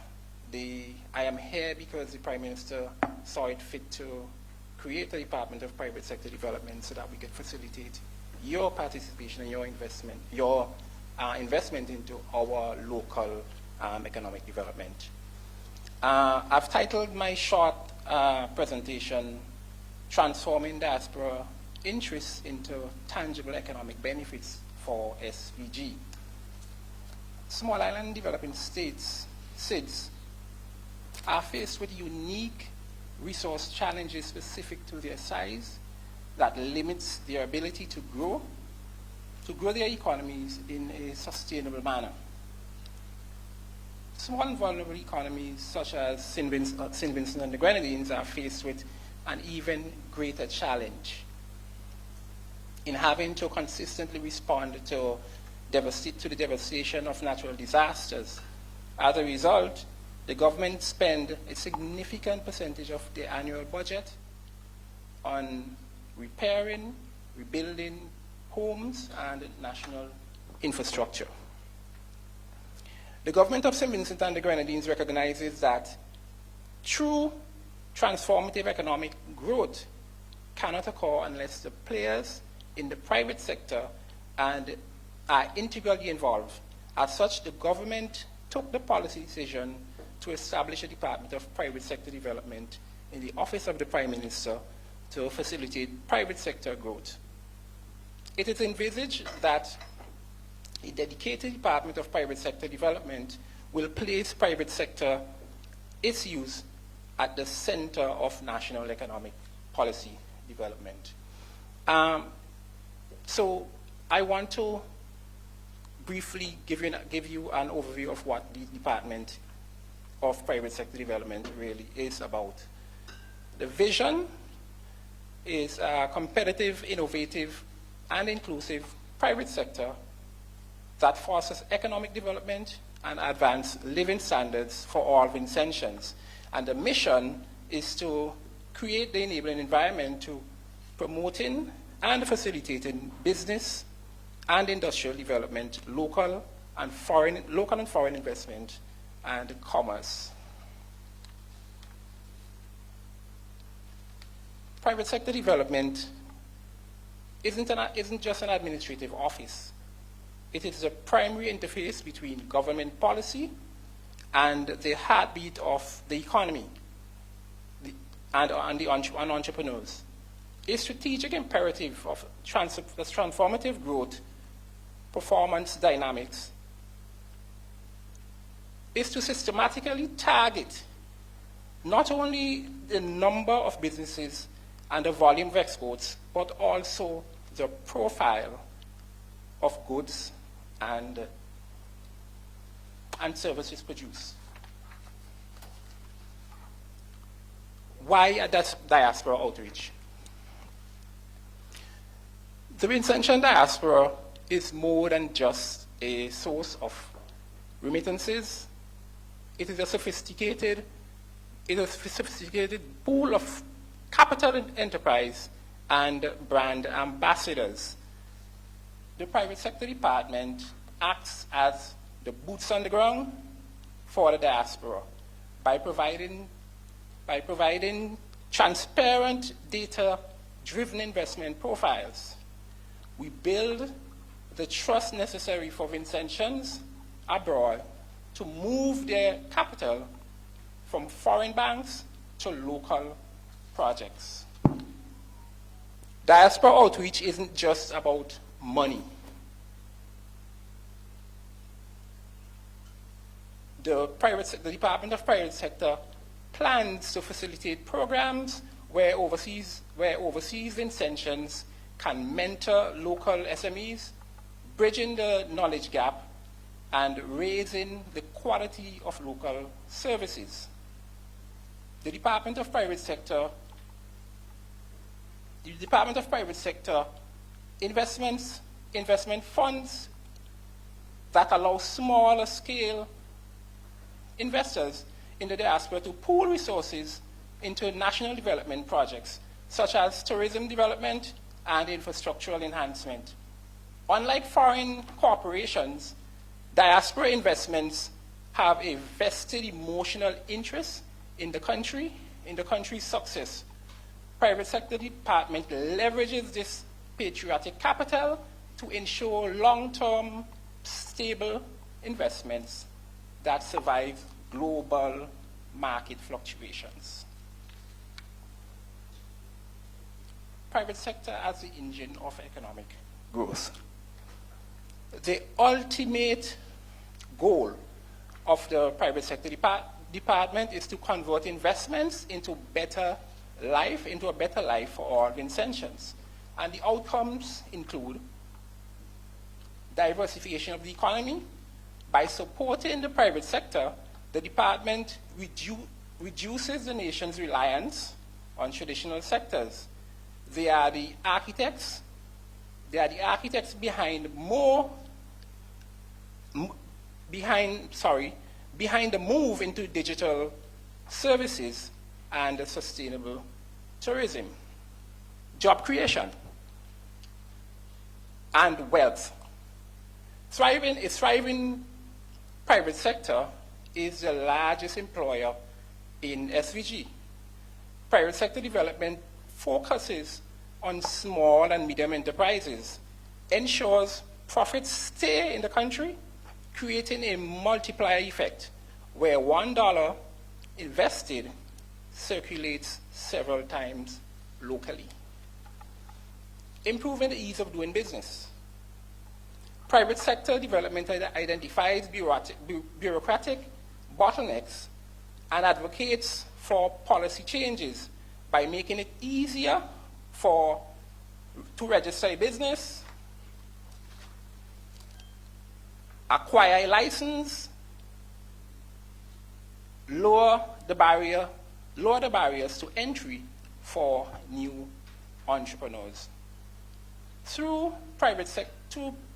am here because the Prime Minister saw it fit to create a Department of Private Sector Development so that we could facilitate your participation and your investment into our local economic development. I've titled my short presentation, Transforming Diaspora Interests into Tangible Economic Benefits for SVG. Small island developing states, SIDS, are faced with unique resource challenges specific to their size that limits their ability to grow their economies in a sustainable manner. Small and vulnerable economies such as St. Vincent and the Grenadines are faced with an even greater challenge in having to consistently respond to the devastation of natural disasters. As a result, the government spend a significant percentage of the annual budget on repairing, rebuilding homes and national infrastructure. The government of St. Vincent and the Grenadines recognizes that true transformative economic growth cannot occur unless the players in the private sector and are integrally involved. As such, the government took the policy decision to establish a Department of Private Sector Development in the Office of the Prime Minister to facilitate private sector growth. It is envisaged that a dedicated Department of Private Sector Development will place private sector issues at the center of national economic policy development. So I want to briefly give you an overview of what the Department of Private Sector Development really is about. The vision is a competitive, innovative, and inclusive private sector that fosters economic development and advance living standards for all Vincentians. And the mission is to create the enabling environment to promoting and facilitating business and industrial development, local and foreign investment and commerce. Private sector development isn't just an administrative office. It is a primary interface between government policy and the heartbeat of the economy and entrepreneurs. A strategic imperative of transformative growth, performance dynamics, is to systematically target not only the number of businesses and the volume of exports, but also the profile of goods and services produced. Why a diaspora outreach? The Vincentian diaspora is more than just a source of remittances. It is a sophisticated pool of capital enterprise and brand ambassadors. The private sector department acts as the boots on the ground for the diaspora by providing transparent, data-driven investment profiles. We build the trust necessary for Vincentians abroad to move their capital from foreign banks to local projects. Diaspora outreach isn't just about money. The Department of Private Sector plans to facilitate programs where overseas Vincentians can mentor local SMEs, bridging the knowledge gap and raising the quality of local services. The Department of Private Sector investment funds that allow smaller scale investors in the diaspora to pool resources into national development projects such as tourism development and infrastructural enhancement. Unlike foreign corporations, diaspora investments have a vested emotional interest in the country's success. Private sector department leverages this patriotic capital to ensure long-term, stable investments that survive global market fluctuations. Private sector as the engine of economic growth. The ultimate goal of the private sector department is to convert investments into a better life for all Vincentians. And the outcomes include diversification of the economy. By supporting the private sector, the department reduces the nation's reliance on traditional sectors. They are the architects behind the move into digital services and sustainable tourism, job creation, and wealth. A thriving private sector is the largest employer in SVG. Private sector development focuses on small and medium enterprises, ensures profits stay in the country, creating a multiplier effect where $1 invested circulates several times locally. Improving the ease of doing business. Private sector development identifies bureaucratic bottlenecks and advocates for policy changes by making it easier to register a business, acquire a license, lower the barriers to entry for new entrepreneurs. Through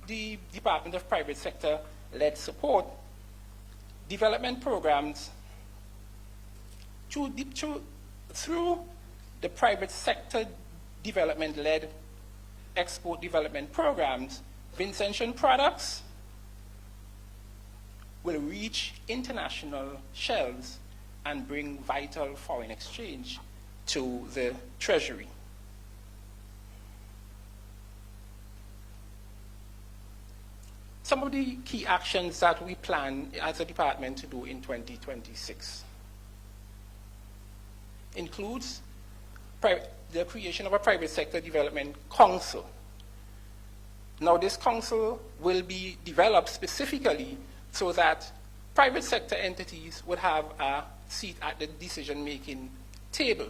the Department of Private Sector-led support, development programs, through the private sector development-led export development programs, Vincentian products will reach international shelves and bring vital foreign exchange to the Treasury. Some of the key actions that we plan as a department to do in 2026 includes the creation of a private sector development council. Now, this council will be developed specifically so that private sector entities would have a seat at the decision-making table.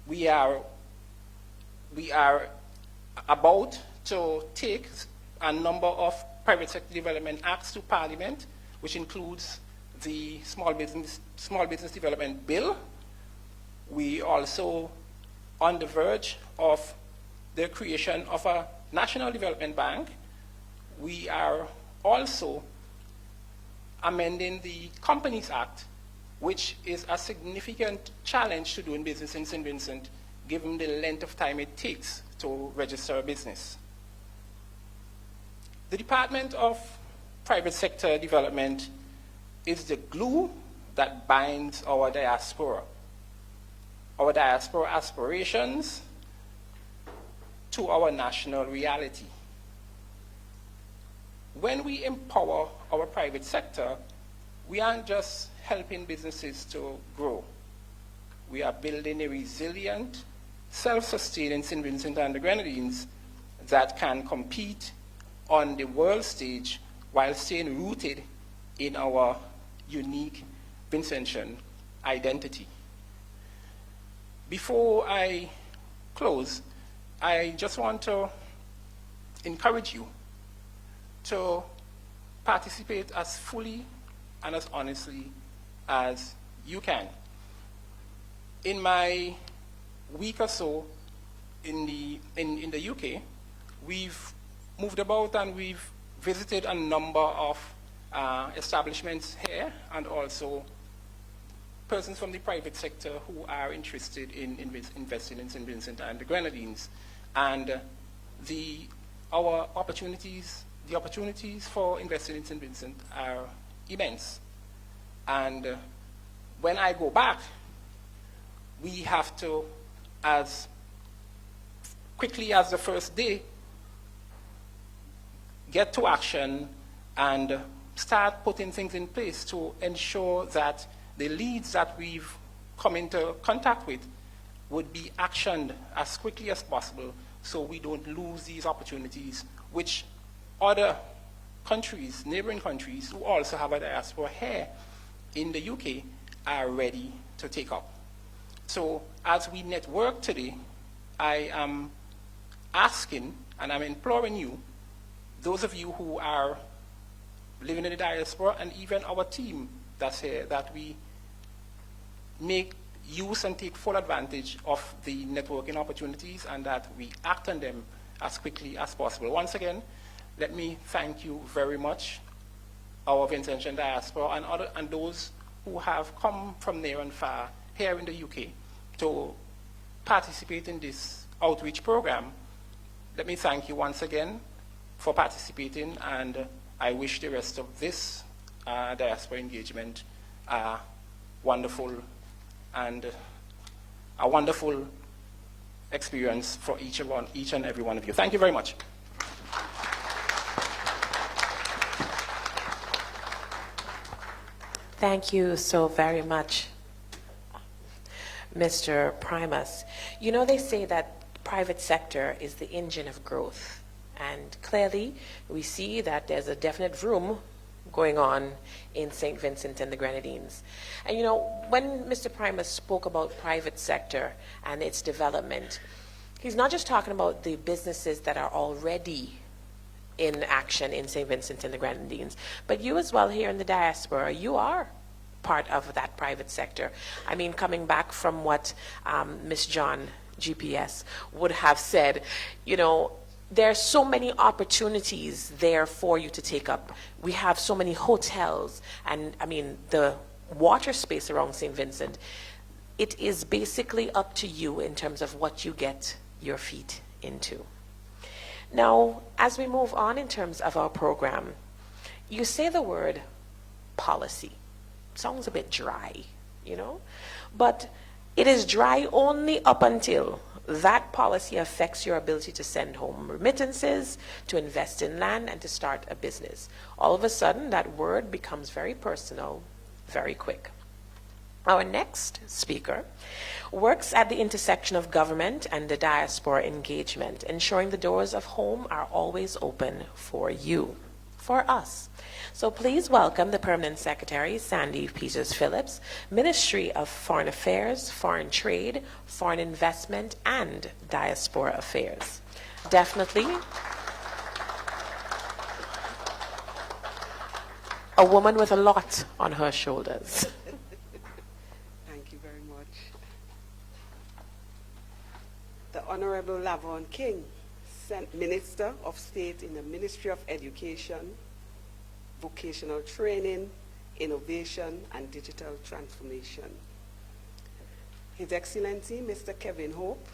We are about to take a number of private sector development acts to Parliament, which includes the Small Business Development Bill. We also on the verge of the creation of a National Development Bank. We are also amending the Companies Act, which is a significant challenge to doing business in St. Vincent, given the length of time it takes to register a business. The Department of Private Sector Development is the glue that binds our diaspora aspirations to our national reality. When we empower our private sector, we aren't just helping businesses to grow. We are building a resilient, self-sustaining St. Vincent and the Grenadines that can compete on the world stage while staying rooted in our unique Vincentian identity. Before I close, I just want to encourage you to participate as fully and as honestly as you can. In my week or so in the UK, we've moved about and we've visited a number of establishments here and also persons from the private sector who are interested in investing in St. Vincent and the Grenadines. And the opportunities for investing in St. Vincent are immense. And when I go back, we have to, as quickly as the first day, get to action and start putting things in place to ensure that the leads that we've come into contact with would be actioned as quickly as possible so we don't lose these opportunities, which other countries, neighboring countries, who also have a diaspora here in the UK are ready to take up. So as we network today, I am asking and I'm imploring you, those of you who are living in the diaspora and even our team that's here, that we make use and take full advantage of the networking opportunities and that we act on them as quickly as possible. Once again, let me thank you very much, our Vincentian diaspora and those who have come from near and far here in the UK to participate in this outreach program. Let me thank you once again for participating, and I wish the rest of this diaspora engagement wonderful and a wonderful experience for each and every one of you. Thank you very much. Thank you so very much, Mr. Primus. You know, they say that private sector is the engine of growth. And clearly, we see that there's a definite room going on in St. Vincent and the Grenadines. And you know, when Mr. Primus spoke about private sector and its development, he's not just talking about the businesses that are already in action in St. Vincent and the Grenadines, but you as well here in the diaspora, you are part of that private sector. I mean, coming back from what Ms. John GPS would have said, you know, there are so many opportunities there for you to take up. We have so many hotels, and I mean, the water space around St. Vincent. It is basically up to you in terms of what you get your feet into. Now, as we move on in terms of our program, you say the word policy. Sounds a bit dry, you know, but it is dry only up until that policy affects your ability to send home remittances, to invest in land, and to start a business. All of a sudden, that word becomes very personal, very quick. Our next speaker works at the intersection of government and the diaspora engagement, ensuring the doors of home are always open for you, for us. So please welcome the Permanent Secretary, Sandy Peters-Phillips, Ministry of Foreign Affairs, Foreign Trade, Foreign Investment, and Diaspora Affairs. Definitely a woman with a lot on her shoulders. Thank you very much. The Honorable Lavon King, Minister of State in the Ministry of Education, Vocational Training, Innovation, and Digital Transformation. His Excellency, Mr. Kevin Hope,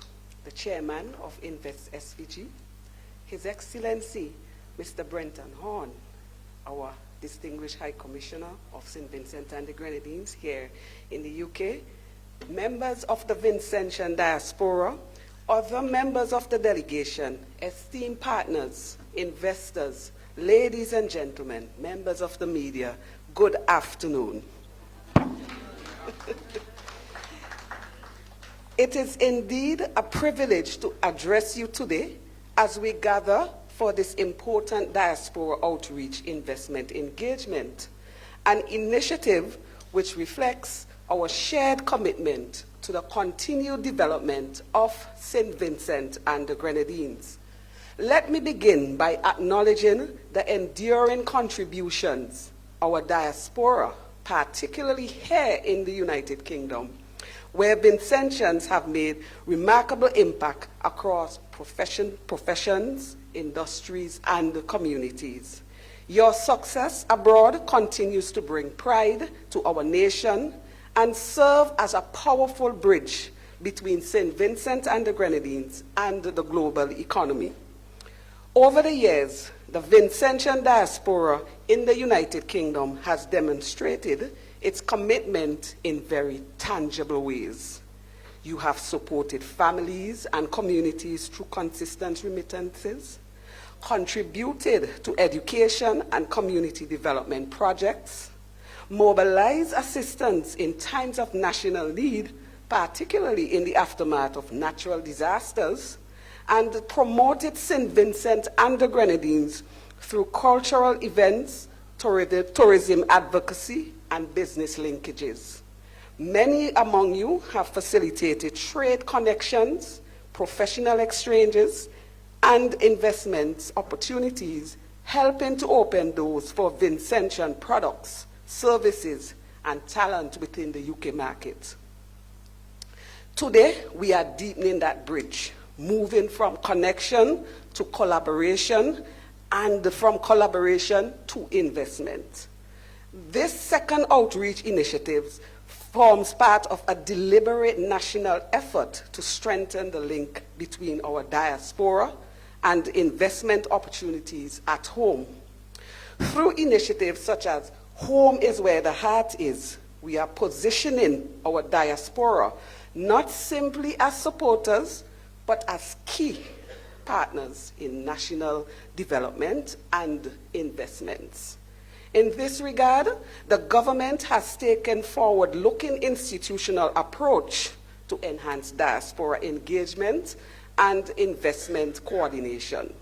the Chairman of Invest SVG. His Excellency, Mr. Brenton Horn, our Distinguished High Commissioner of St. Vincent and the Grenadines here in the UK, members of the Vincentian Diaspora, other members of the delegation, esteemed partners, investors, ladies and gentlemen, members of the media, good afternoon. It is indeed a privilege to address you today as we gather for this important diaspora outreach investment engagement, an initiative which reflects our shared commitment to the continued development of St. Vincent and the Grenadines. Let me begin by acknowledging the enduring contributions our diaspora, particularly here in the United Kingdom, where Vincentians have made remarkable impact across professions, industries, and communities. Your success abroad continues to bring pride to our nation and serve as a powerful bridge between St. Vincent and the Grenadines and the global economy. Over the years, the Vincentian diaspora in the United Kingdom has demonstrated its commitment in very tangible ways. You have supported families and communities through consistent remittances, contributed to education and community development projects, mobilized assistance in times of national need, particularly in the aftermath of natural disasters, and promoted St. Vincent and the Grenadines through cultural events, tourism advocacy, and business linkages. Many among you have facilitated trade connections, professional exchanges, and investment opportunities, helping to open doors for Vincentian products, services, and talent within the UK market. Today, we are deepening that bridge, moving from connection to collaboration, and from collaboration to investment. This second outreach initiative forms part of a deliberate national effort to strengthen the link between our diaspora and investment opportunities at home. Through initiatives such as Home is Where the Heart Is, we are positioning our diaspora not simply as supporters, but as key partners in national development and investments. In this regard, the government has taken forward-looking institutional approach to enhance diaspora engagement and investment coordination.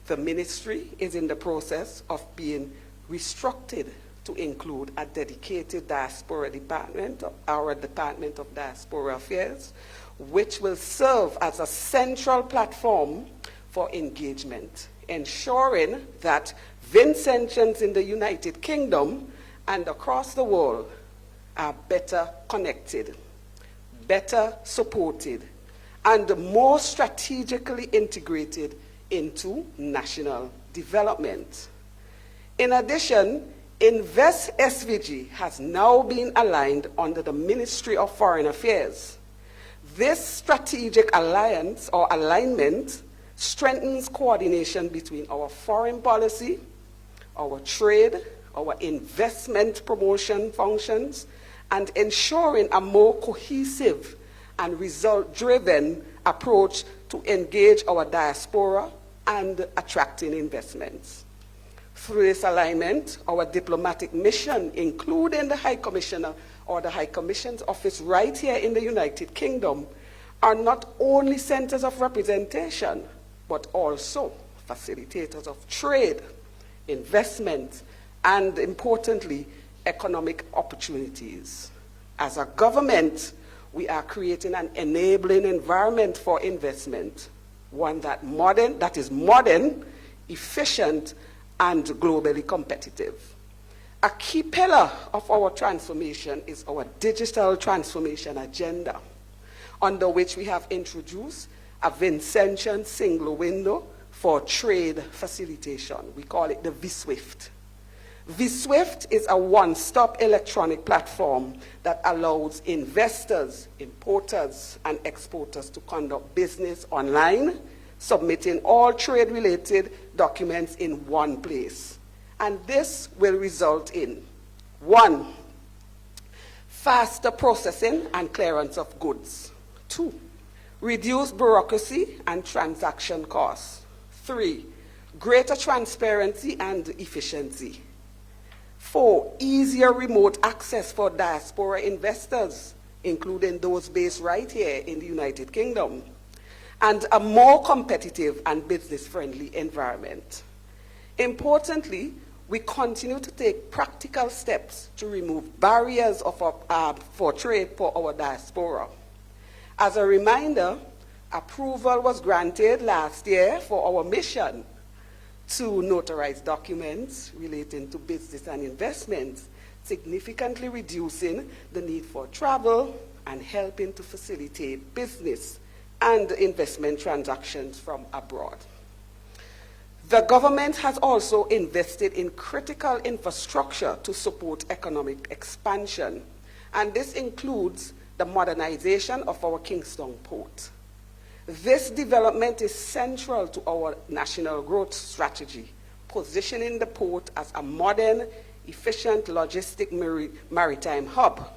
The ministry is in the process of being restructured to include a dedicated diaspora department, our Department of Diaspora Affairs, which will serve as a central platform for engagement, ensuring that Vincentians in the United Kingdom and across the world are better connected, better supported, and more strategically integrated into national development. In addition, Invest SVG has now been aligned under the Ministry of Foreign Affairs. This strategic alliance or alignment strengthens coordination between our foreign policy, our trade, our investment promotion functions, and ensuring a more cohesive and result-driven approach to engage our diaspora and attracting investments. Through this alignment, our diplomatic mission, including the High Commissioner or the High Commission's office right here in the United Kingdom, are not only centers of representation, but also facilitators of trade, investment, and importantly, economic opportunities. As a government, we are creating an enabling environment for investment, one that is modern, efficient, and globally competitive. A key pillar of our transformation is our digital transformation agenda, under which we have introduced a Vincentian single window for trade facilitation. We call it the vSwift. vSwift is a one-stop electronic platform that allows investors, importers, and exporters to conduct business online, submitting all trade-related documents in one place. And this will result in 1, faster processing and clearance of goods. 2, reduced bureaucracy and transaction costs. 3, greater transparency and efficiency. 4, easier remote access for diaspora investors, including those based right here in the United Kingdom, and a more competitive and business-friendly environment. Importantly, we continue to take practical steps to remove barriers for trade for our diaspora. As a reminder, approval was granted last year for our mission to notarize documents relating to business and investments, significantly reducing the need for travel and helping to facilitate business and investment transactions from abroad. The government has also invested in critical infrastructure to support economic expansion, and this includes the modernization of our Kingston port. This development is central to our national growth strategy, positioning the port as a modern, efficient logistic maritime hub,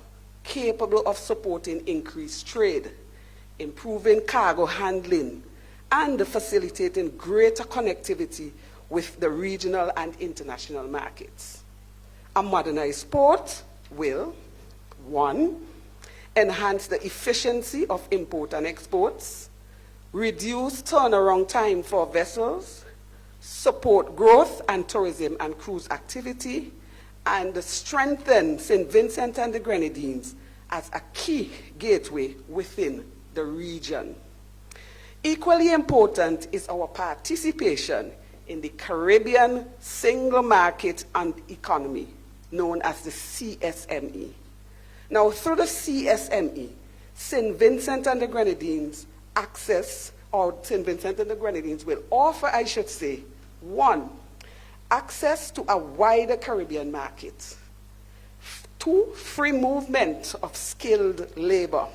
capable of supporting increased trade, improving cargo handling, and facilitating greater connectivity with the regional and international markets. A modernized port will, 1, enhance the efficiency of import and exports, reduce turnaround time for vessels, support growth and tourism and cruise activity, and strengthen St. Vincent and the Grenadines as a key gateway within the region. Equally important is our participation in the Caribbean Single Market and Economy, known as the CSME. Now, through the CSME, St. Vincent and the Grenadines will offer, I should say, 1, access to a wider Caribbean market. 2, free movement of skilled labor.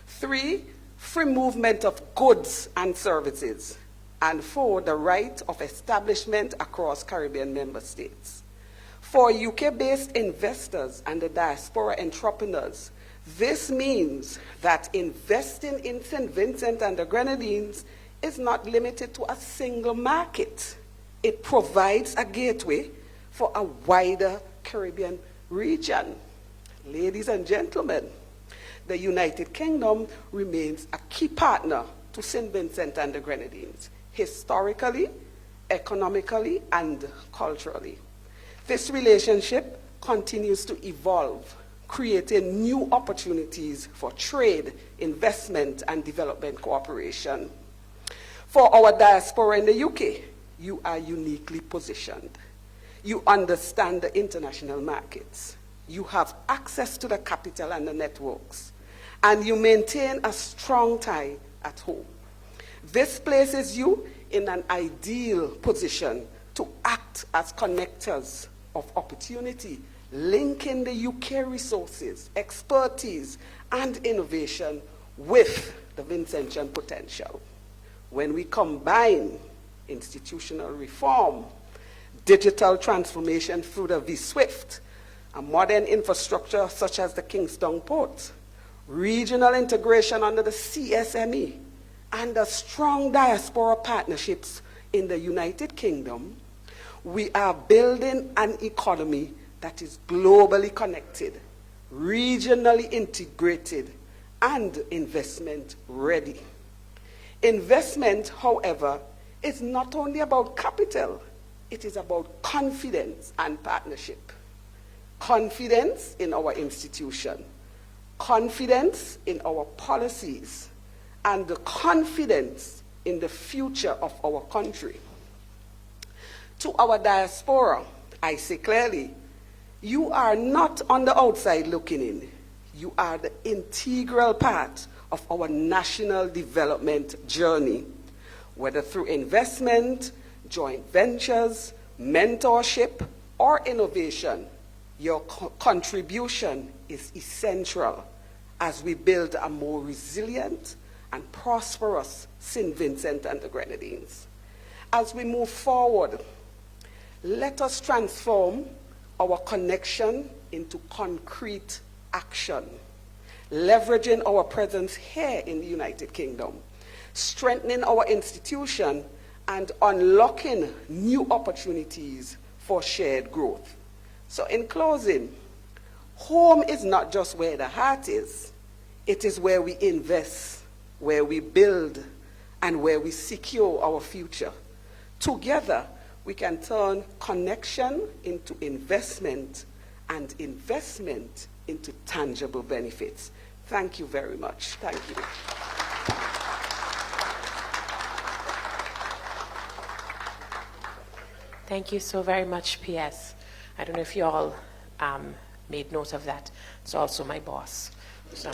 3, free movement of goods and services. And 4, the right of establishment across Caribbean member states. For UK-based investors and the diaspora entrepreneurs, this means that investing in St. Vincent and the Grenadines is not limited to a single market. It provides a gateway for a wider Caribbean region. Ladies and gentlemen, the United Kingdom remains a key partner to St. Vincent and the Grenadines, historically, economically, and culturally. This relationship continues to evolve, creating new opportunities for trade, investment, and development cooperation. For our diaspora in the UK, you are uniquely positioned. You understand the international markets. You have access to the capital and the networks. And you maintain a strong tie at home. This places you in an ideal position to act as connectors of opportunity, linking the UK resources, expertise, and innovation with the Vincentian potential. When we combine institutional reform, digital transformation through the V-Swift, a modern infrastructure such as the Kingston Port, regional integration under the CSME, and the strong diaspora partnerships in the United Kingdom, we are building an economy that is globally connected, regionally integrated, and investment ready. Investment, however, is not only about capital, it is about confidence and partnership. Confidence in our institution, confidence in our policies, and the confidence in the future of our country. To our diaspora, I say clearly, you are not on the outside looking in. You are the integral part of our national development journey, whether through investment, joint ventures, mentorship, or innovation. Your contribution is essential as we build a more resilient and prosperous St. Vincent and the Grenadines. As we move forward, let us transform our connection into concrete action, leveraging our presence here in the United Kingdom, strengthening our institution, and unlocking new opportunities for shared growth. So in closing, home is not just where the heart is, it is where we invest, where we build, and where we secure our future. Together, we can turn connection into investment and investment into tangible benefits. Thank you very much. Thank you. Thank you so very much, PS. I don't know if you all made note of that. It's also my boss. So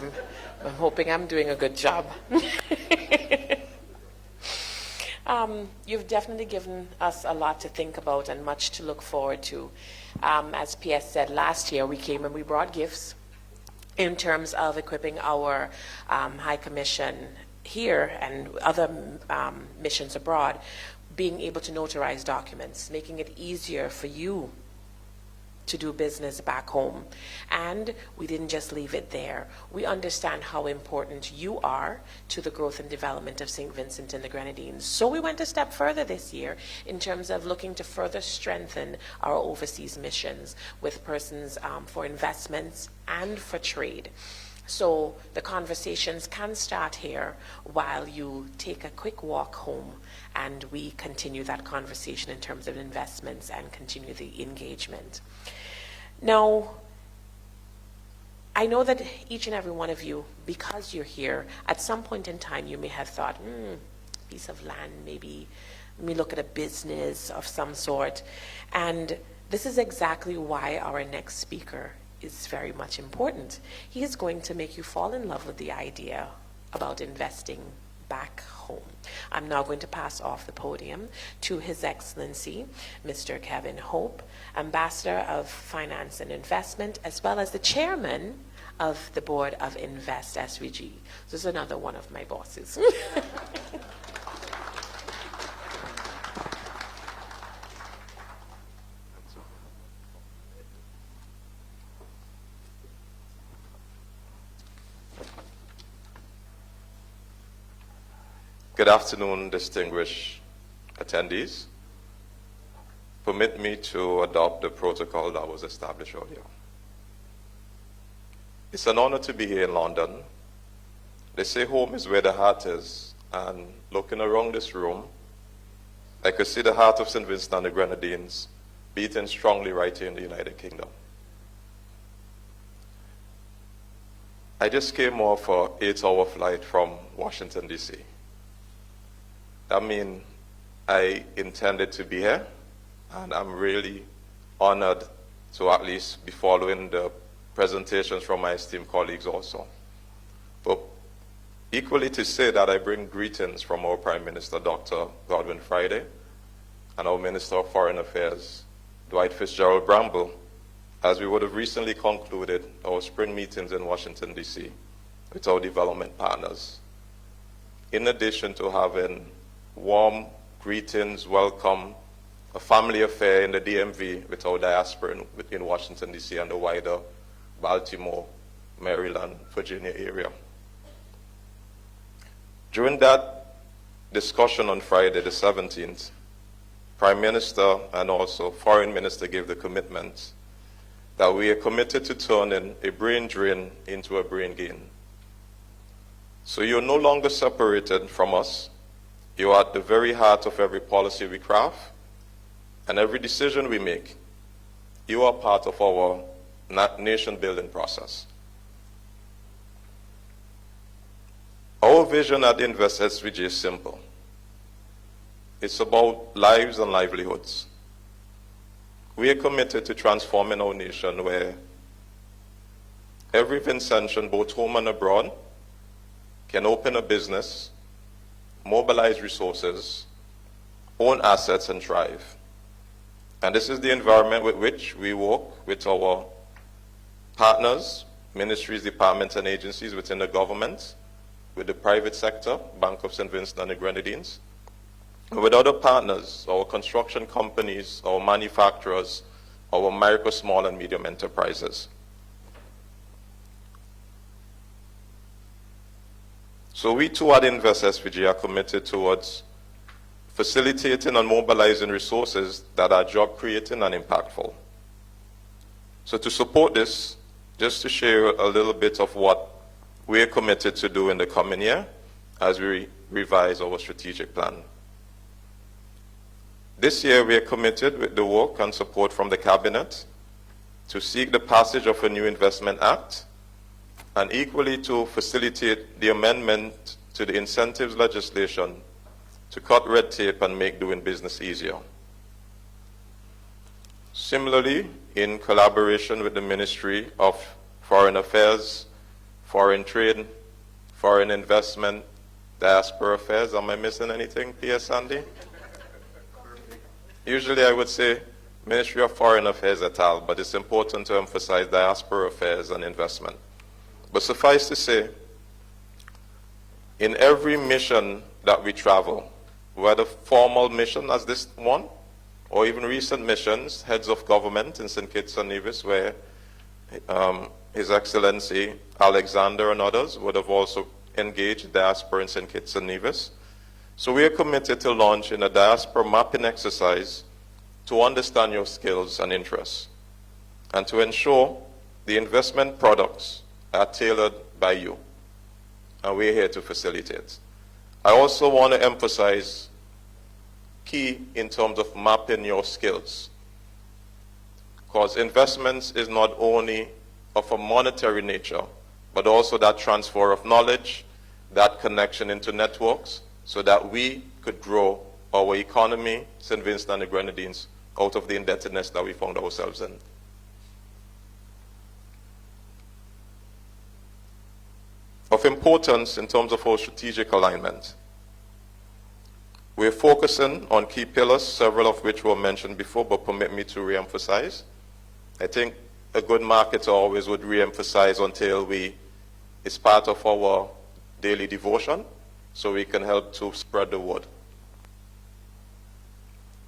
I'm hoping I'm doing a good job. You've definitely given us a lot to think about and much to look forward to. As PS said, last year we came and we brought gifts in terms of equipping our High Commission here and other missions abroad, being able to notarize documents, making it easier for you to do business back home. And we didn't just leave it there. We understand how important you are to the growth and development of St. Vincent and the Grenadines. So we went a step further this year in terms of looking to further strengthen our overseas missions with persons for investments and for trade. So the conversations can start here while you take a quick walk home, and we continue that conversation in terms of investments and continue the engagement. Now, I know that each and every one of you, because you're here, at some point in time you may have thought, piece of land, maybe let me look at a business of some sort. And this is exactly why our next speaker is very much important. He is going to make you fall in love with the idea about investing back home. I'm now going to pass off the podium to His Excellency, Mr. Kevin Hope, Ambassador of Finance and Investment, as well as the Chairman of the Board of Invest SVG. This is another one of my bosses. Good afternoon, distinguished attendees. Permit me to adopt the protocol that was established earlier. It's an honor to be here in London. They say home is where the heart is, and looking around this room, I could see the heart of St. Vincent and the Grenadines beating strongly right here in the United Kingdom. I just came off an 8-hour flight from Washington, D.C. I mean, I intended to be here, and I'm really honored to at least be following the presentations from my esteemed colleagues also. But equally to say that I bring greetings from our Prime Minister, Dr. Godwin Friday, and our Minister of Foreign Affairs, Dwight Fitzgerald Bramble, as we would have recently concluded our spring meetings in Washington, D.C. with our development partners. In addition to having warm greetings, welcome, a family affair in the DMV with our diaspora in Washington, D.C. and the wider Baltimore, Maryland, Virginia area. During that discussion on Friday the 17th, Prime Minister and also Foreign Minister gave the commitment that we are committed to turning a brain drain into a brain gain. So you're no longer separated from us. You are at the very heart of every policy we craft and every decision we make. You are part of our nation-building process. Our vision at Invest SVG is simple. It's about lives and livelihoods. We are committed to transforming our nation where every Vincentian, both home and abroad, can open a business, mobilize resources, own assets, and thrive. And this is the environment with which we work with our partners, ministries, departments, and agencies within the government, with the private sector, Bank of St. Vincent and the Grenadines, and with other partners, our construction companies, our manufacturers, our micro, small, and medium enterprises. So we too at Invest SVG are committed towards facilitating and mobilizing resources that are job creating and impactful. So to support this, just to share a little bit of what we are committed to do in the coming year as we revise our strategic plan. This year we are committed with the work and support from the Cabinet to seek the passage of a new Investment Act and equally to facilitate the amendment to the incentives legislation to cut red tape and make doing business easier. Similarly, in collaboration with the Ministry of Foreign Affairs, Foreign Trade, Foreign Investment, Diaspora Affairs, am I missing anything, P.S. Sandy? Usually I would say Ministry of Foreign Affairs et al., but it's important to emphasize Diaspora Affairs and Investment. But suffice to say, in every mission that we travel, whether formal mission as this one, or even recent missions, heads of government in St. Kitts and Nevis, where His Excellency Alexander and others would have also engaged Diaspora in St. Kitts and Nevis. So we are committed to launching a Diaspora mapping exercise to understand your skills and interests, and to ensure the investment products are tailored by you. And we're here to facilitate. I also want to emphasize key in terms of mapping your skills, because investments is not only of a monetary nature, but also that transfer of knowledge, that connection into networks, so that we could grow our economy, St. Vincent and the Grenadines, out of the indebtedness that we found ourselves in. Of importance in terms of our strategic alignment, we're focusing on key pillars, several of which were mentioned before, but permit me to re-emphasize. I think a good marketer always would re-emphasize until it's part of our daily devotion, so we can help to spread the word.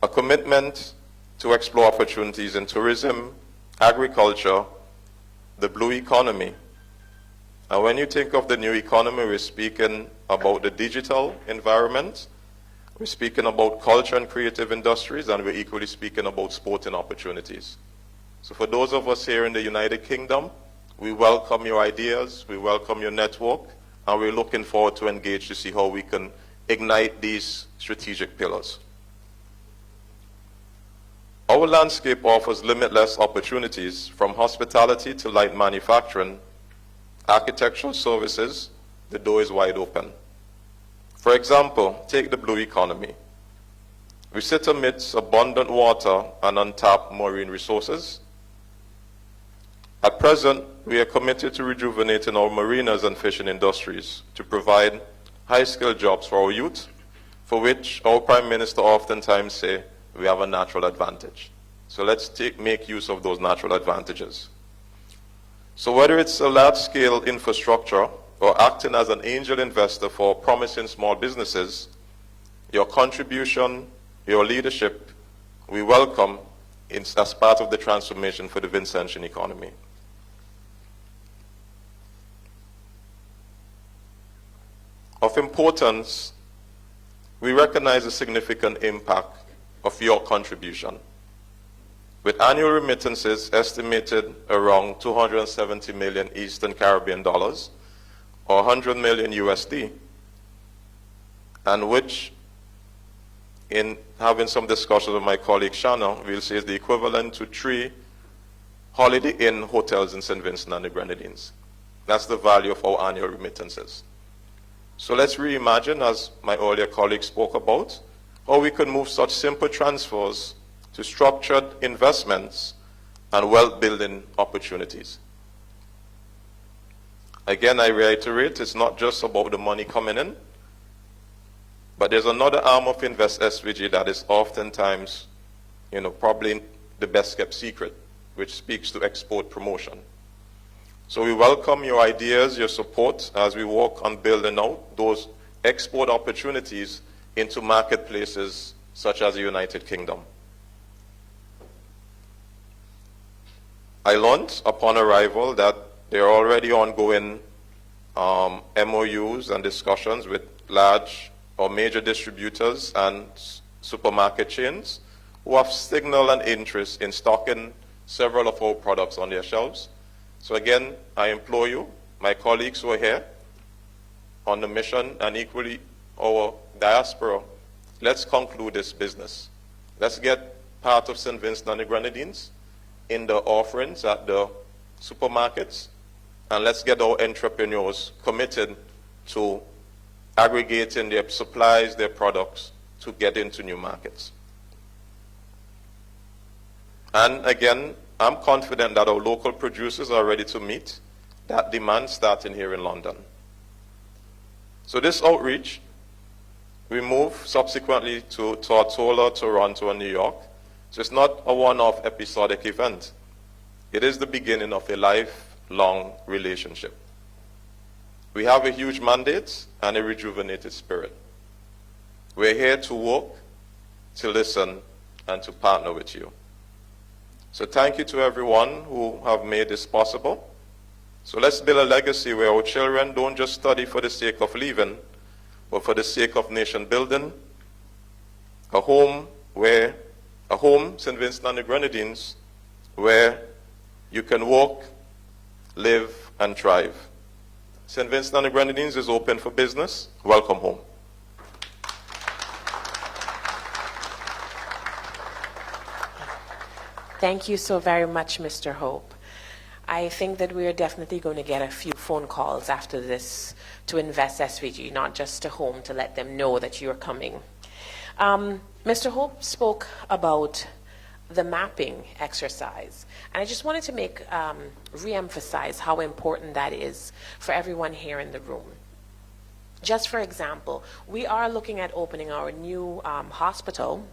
A commitment to explore opportunities in tourism, agriculture, the blue economy. And when you think of the new economy, we're speaking about the digital environment, we're speaking about culture and creative industries, and we're equally speaking about sporting opportunities. So for those of us here in the United Kingdom, we welcome your ideas, we welcome your network, and we're looking forward to engage to see how we can ignite these strategic pillars. Our landscape offers limitless opportunities, from hospitality to light manufacturing, architectural services. The door is wide open. For example, take the blue economy. We sit amidst abundant water and untapped marine resources. At present, we are committed to rejuvenating our marinas and fishing industries to provide high-skilled jobs for our youth, for which our Prime Minister oftentimes say we have a natural advantage. So let's make use of those natural advantages. So whether it's a large-scale infrastructure or acting as an angel investor for promising small businesses, your contribution, your leadership, we welcome as part of the transformation for the Vincentian economy. Of importance, we recognize the significant impact of your contribution. With annual remittances estimated around 270 million Eastern Caribbean dollars, or 100 million USD, and which, in having some discussions with my colleague Shanna, we'll say is the equivalent to 3 Holiday Inn hotels in St. Vincent and the Grenadines. That's the value of our annual remittances. So let's reimagine, as my earlier colleague spoke about, how we can move such simple transfers to structured investments and wealth-building opportunities. Again, I reiterate, it's not just about the money coming in, but there's another arm of Invest SVG that is oftentimes, probably the best kept secret, which speaks to export promotion. So we welcome your ideas, your support as we work on building out those export opportunities into marketplaces such as the United Kingdom. I learned upon arrival that there are already ongoing MOUs and discussions with large or major distributors and supermarket chains who have signaled an interest in stocking several of our products on their shelves. So again, I implore you, my colleagues who are here on the mission, and equally our diaspora, let's conclude this business. Let's get part of St. Vincent and the Grenadines in the offerings at the supermarkets, and let's get our entrepreneurs committed to aggregating their supplies, their products, to get into new markets. And again, I'm confident that our local producers are ready to meet that demand starting here in London. So this outreach, we move subsequently to Tortola, Toronto, and New York. So it's not a one-off episodic event. It is the beginning of a lifelong relationship. We have a huge mandate and a rejuvenated spirit. We're here to work, to listen, and to partner with you. So thank you to everyone who have made this possible. So let's build a legacy where our children don't just study for the sake of living, but for the sake of nation building. A home, St. Vincent and the Grenadines, where you can walk, live, and thrive. St. Vincent and the Grenadines is open for business. Welcome home. Thank you so very much, Mr. Hope. I think that we are definitely going to get a few phone calls after this to Invest SVG, not just to home, to let them know that you're coming. Mr. Hope spoke about the mapping exercise, and I just wanted to re-emphasize how important that is for everyone here in the room. Just for example, we are looking at opening our new hospital,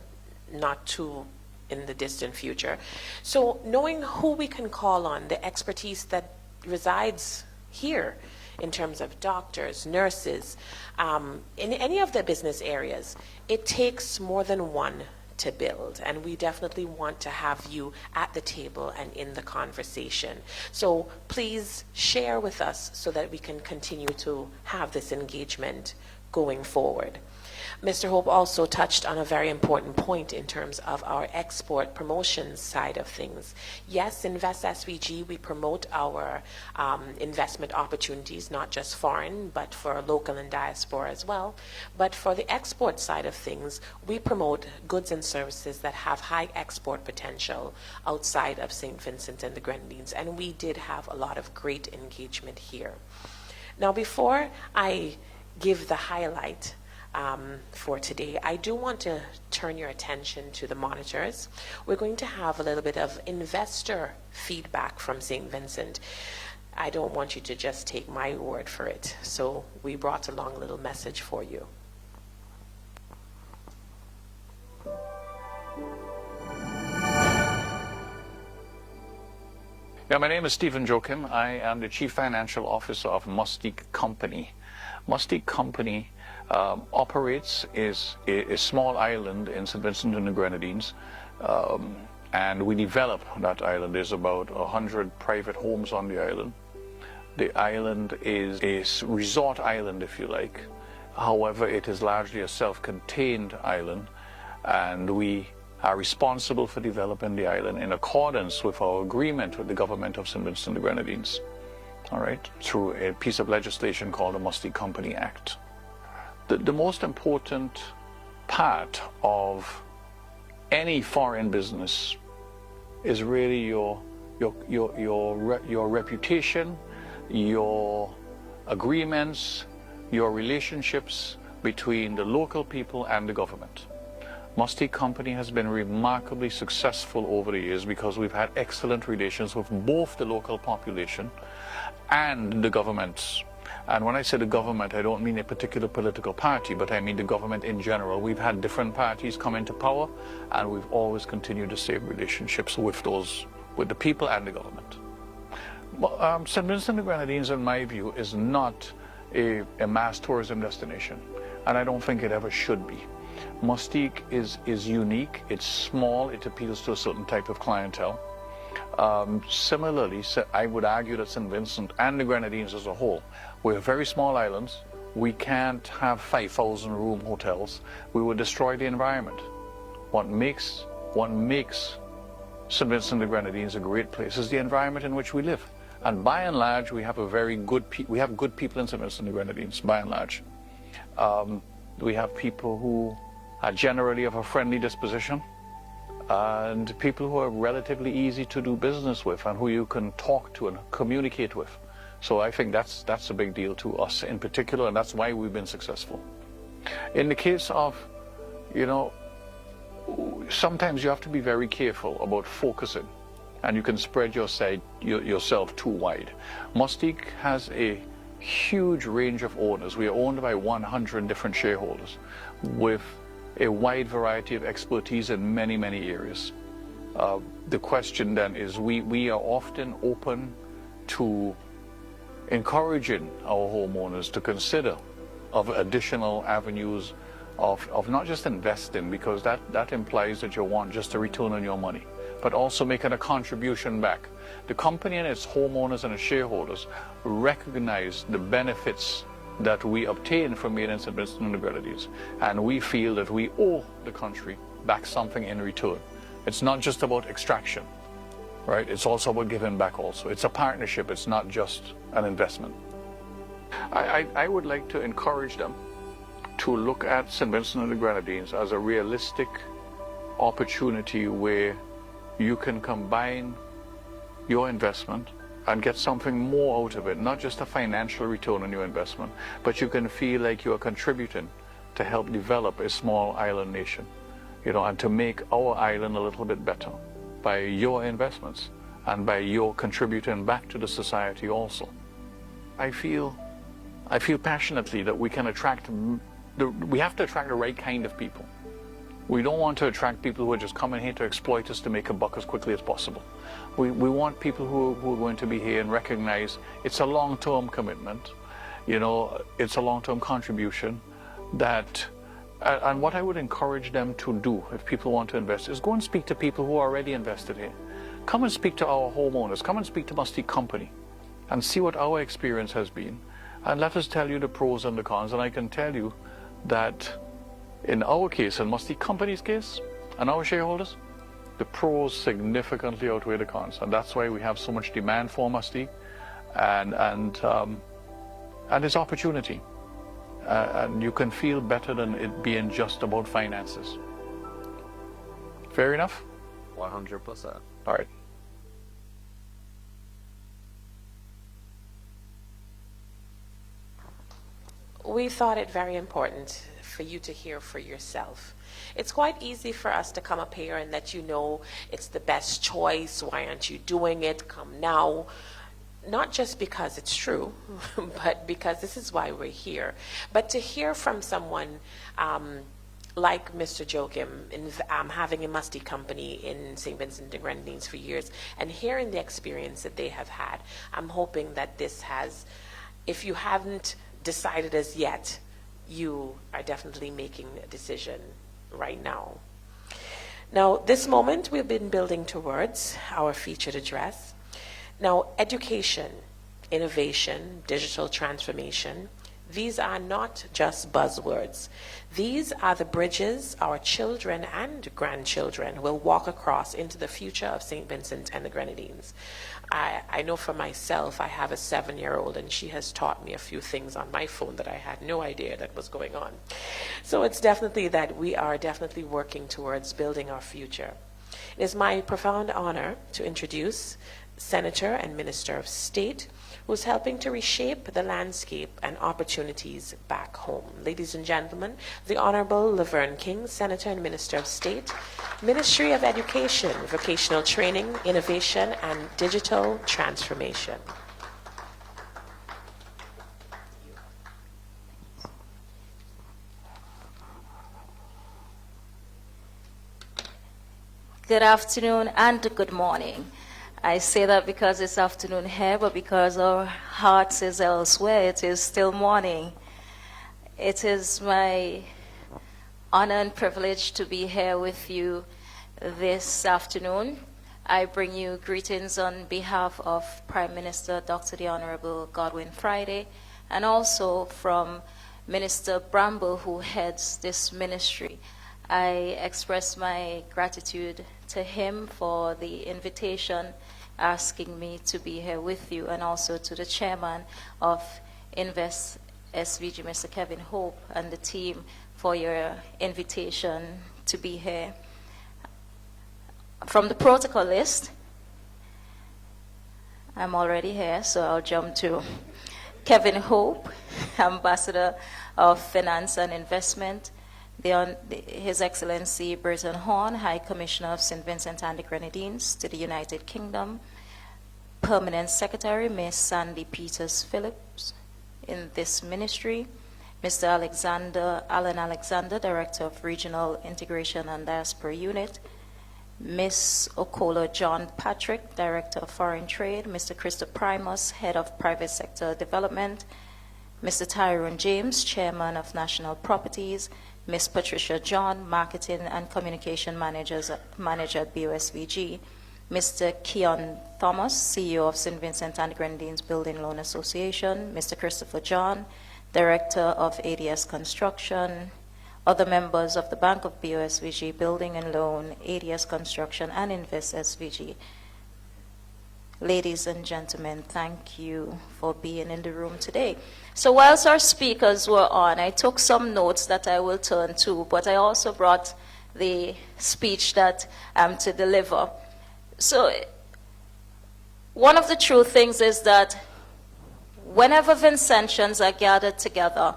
not too in the distant future. So knowing who we can call on, the expertise that resides here in terms of doctors, nurses, in any of the business areas, it takes more than one to build, and we definitely want to have you at the table and in the conversation. So please share with us so that we can continue to have this engagement going forward. Mr. Hope also touched on a very important point in terms of our export promotions side of things. Yes, Invest SVG, we promote our investment opportunities, not just foreign, but for local and diaspora as well. But for the export side of things, we promote goods and services that have high export potential outside of St. Vincent and the Grenadines, and we did have a lot of great engagement here. Now, before I give the highlight for today, I do want to turn your attention to the monitors. We're going to have a little bit of investor feedback from St. Vincent. I don't want you to just take my word for it, so we brought along a little message for you. Yeah, my name is Stephen Joachim. I am the Chief Financial Officer of Mustique Company. Mustique Company operates is a small island in St. Vincent and the Grenadines, and we develop that island. There's about 100 private homes on the island. The island is a resort island, if you like. However, it is largely a self-contained island, and we are responsible for developing the island in accordance with our agreement with the government of St. Vincent and the Grenadines, all right, through a piece of legislation called the Mustique Company Act. The most important part of any foreign business is really your reputation, your agreements, your relationships between the local people and the government. Mustique Company has been remarkably successful over the years because we've had excellent relations with both the local population and the governments. And when I say the government, I don't mean a particular political party, but I mean the government in general. We've had different parties come into power, and we've always continued to save relationships with the people and the government. St. Vincent and the Grenadines, in my view, is not a mass tourism destination, and I don't think it ever should be. Mustique is unique, it's small, it appeals to a certain type of clientele. Similarly, I would argue that St. Vincent and the Grenadines as a whole, we're very small islands. We can't have 5,000 room hotels. We would destroy the environment. What makes St. Vincent and the Grenadines a great place is the environment in which we live. And by and large, we have good people in St. Vincent and the Grenadines, by and large. We have people who are generally of a friendly disposition, and people who are relatively easy to do business with and who you can talk to and communicate with. So I think that's a big deal to us in particular, and that's why we've been successful. In the case of, sometimes you have to be very careful about focusing, and you can spread yourself too wide. Mustique has a huge range of owners. We are owned by 100 different shareholders with a wide variety of expertise in many, many areas. The question then is, we are often open to encouraging our homeowners to consider of additional avenues of not just investing, because that implies that you want just a return on your money, but also making a contribution back. The company and its homeowners and its shareholders recognize the benefits that we obtain from made in St. Vincent and the Grenadines, and we feel that we owe the country back something in return. It's not just about extraction, right? It's also about giving back also. It's a partnership, it's not just an investment. I would like to encourage them to look at St. Vincent and the Grenadines as a realistic opportunity where you can combine your investment and get something more out of it, not just a financial return on your investment, but you can feel like you are contributing to help develop a small island nation, you know, and to make our island a little bit better by your investments and by your contributing back to the society also. I feel passionately that we can attract, we have to attract the right kind of people. We don't want to attract people who are just coming here to exploit us to make a buck as quickly as possible. We want people who are going to be here and recognize it's a long-term commitment, you know, it's a long-term contribution that, and what I would encourage them to do if people want to invest is go and speak to people who are already invested here. Come and speak to our homeowners, come and speak to Musty Company and see what our experience has been. And let us tell you the pros and the cons. And I can tell you that in our case, in Musty Company's case, and our shareholders, the pros significantly outweigh the cons. And that's why we have so much demand for Musty and its opportunity. And you can feel better than it being just about finances. Fair enough? 100%. All right. We thought it very important for you to hear for yourself. It's quite easy for us to come up here and let you know it's the best choice. Why aren't you doing it? Come now. Not just because it's true, but because this is why we're here. But to hear from someone like Mr. Joachim, having a Musty Company in St. Vincent and the Grenadines for years, and hearing the experience that they have had, I'm hoping that this has, if you haven't decided as yet, you are definitely making a decision right now. Now, this moment we've been building towards our featured address. Now, education, innovation, digital transformation, these are not just buzzwords. These are the bridges our children and grandchildren will walk across into the future of St. Vincent and the Grenadines. I know for myself, I have a 7-year-old, and she has taught me a few things on my phone that I had no idea that was going on. So it's definitely that we are definitely working towards building our future. It is my profound honor to introduce Senator and Minister of State, who's helping to reshape the landscape and opportunities back home. Ladies and gentlemen, the Honorable Laverne King, Senator and Minister of State, Ministry of Education, Vocational Training, Innovation, and Digital Transformation. Good afternoon and good morning. I say that because it's afternoon here, but because our hearts is elsewhere, it is still morning. It is my honor and privilege to be here with you this afternoon. I bring you greetings on behalf of Prime Minister Dr. the Honorable Godwin Friday, and also from Minister Bramble, who heads this ministry. I express my gratitude to him for the invitation, asking me to be here with you, and also to the chairman of Invest SVG, Mr. Kevin Hope, and the team for your invitation to be here. From the protocol list, I'm already here, so I'll jump to Kevin Hope, Ambassador of Finance and Investment, His Excellency Burton Horn, High Commissioner of St. Vincent and the Grenadines to the United Kingdom, Permanent Secretary Ms. Sandy Peters Phillips in this ministry, Mr. Alan Alexander, Director of Regional Integration and Diaspora Unit, Ms. Okola John Patrick, Director of Foreign Trade, Mr. Christopher Primus, Head of Private Sector Development, Mr. Tyrone James, Chairman of National Properties, Ms. Patricia John, Marketing and Communication Manager at BOSVG, Mr. Keon Thomas, CEO of St. Vincent and Grenadines Building Loan Association, Mr. Christopher John, Director of ADS Construction, other members of the Bank of BOSVG, Building and Loan, ADS Construction, and Invest SVG. Ladies and gentlemen, thank you for being in the room today. So whilst our speakers were on, I took some notes that I will turn to, but I also brought the speech that I'm to deliver. So one of the true things is that whenever Vincentians are gathered together,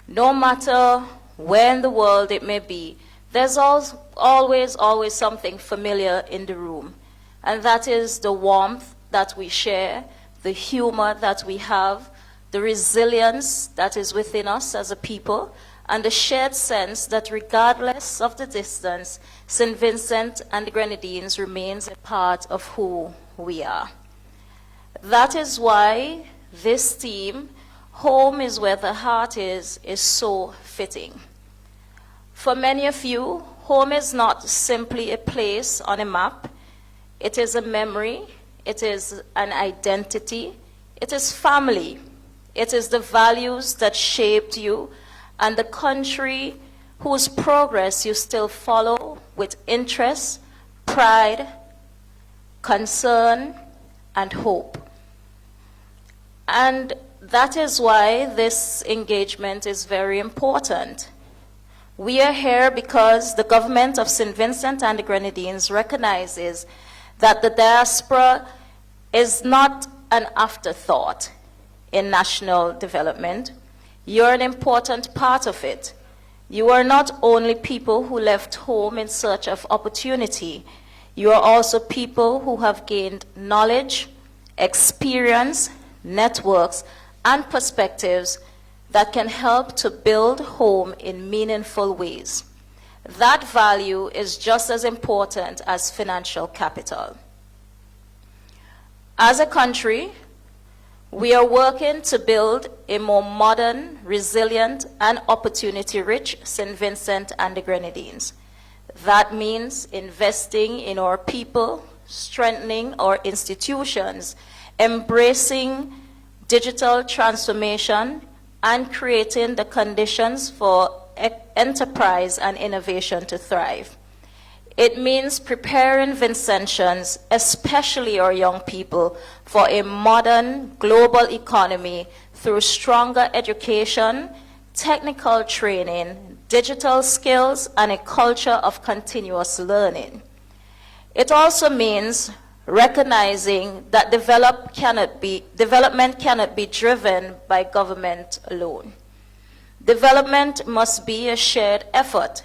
no matter where in the world it may be, there's always something familiar in the room. And that is the warmth that we share, the humor that we have, the resilience that is within us as a people, and the shared sense that regardless of the distance, St. Vincent and the Grenadines remains a part of who we are. That is why this theme, Home is Where the Heart is so fitting. For many of you, home is not simply a place on a map. It is a memory. It is an identity. It is family. It is the values that shaped you and the country whose progress you still follow with interest, pride, concern, and hope. And that is why this engagement is very important. We are here because the government of St. Vincent and the Grenadines recognizes that the diaspora is not an afterthought in national development. You're an important part of it. You are not only people who left home in search of opportunity, you are also people who have gained knowledge, experience, networks, and perspectives that can help to build home in meaningful ways. That value is just as important as financial capital. As a country, we are working to build a more modern, resilient, and opportunity-rich St. Vincent and the Grenadines. That means investing in our people, strengthening our institutions, embracing digital transformation, and creating the conditions for enterprise and innovation to thrive. It means preparing Vincentians, especially our young people, for a modern global economy through stronger education, technical training, digital skills, and a culture of continuous learning. It also means recognizing that development cannot be driven by government alone. Development must be a shared effort.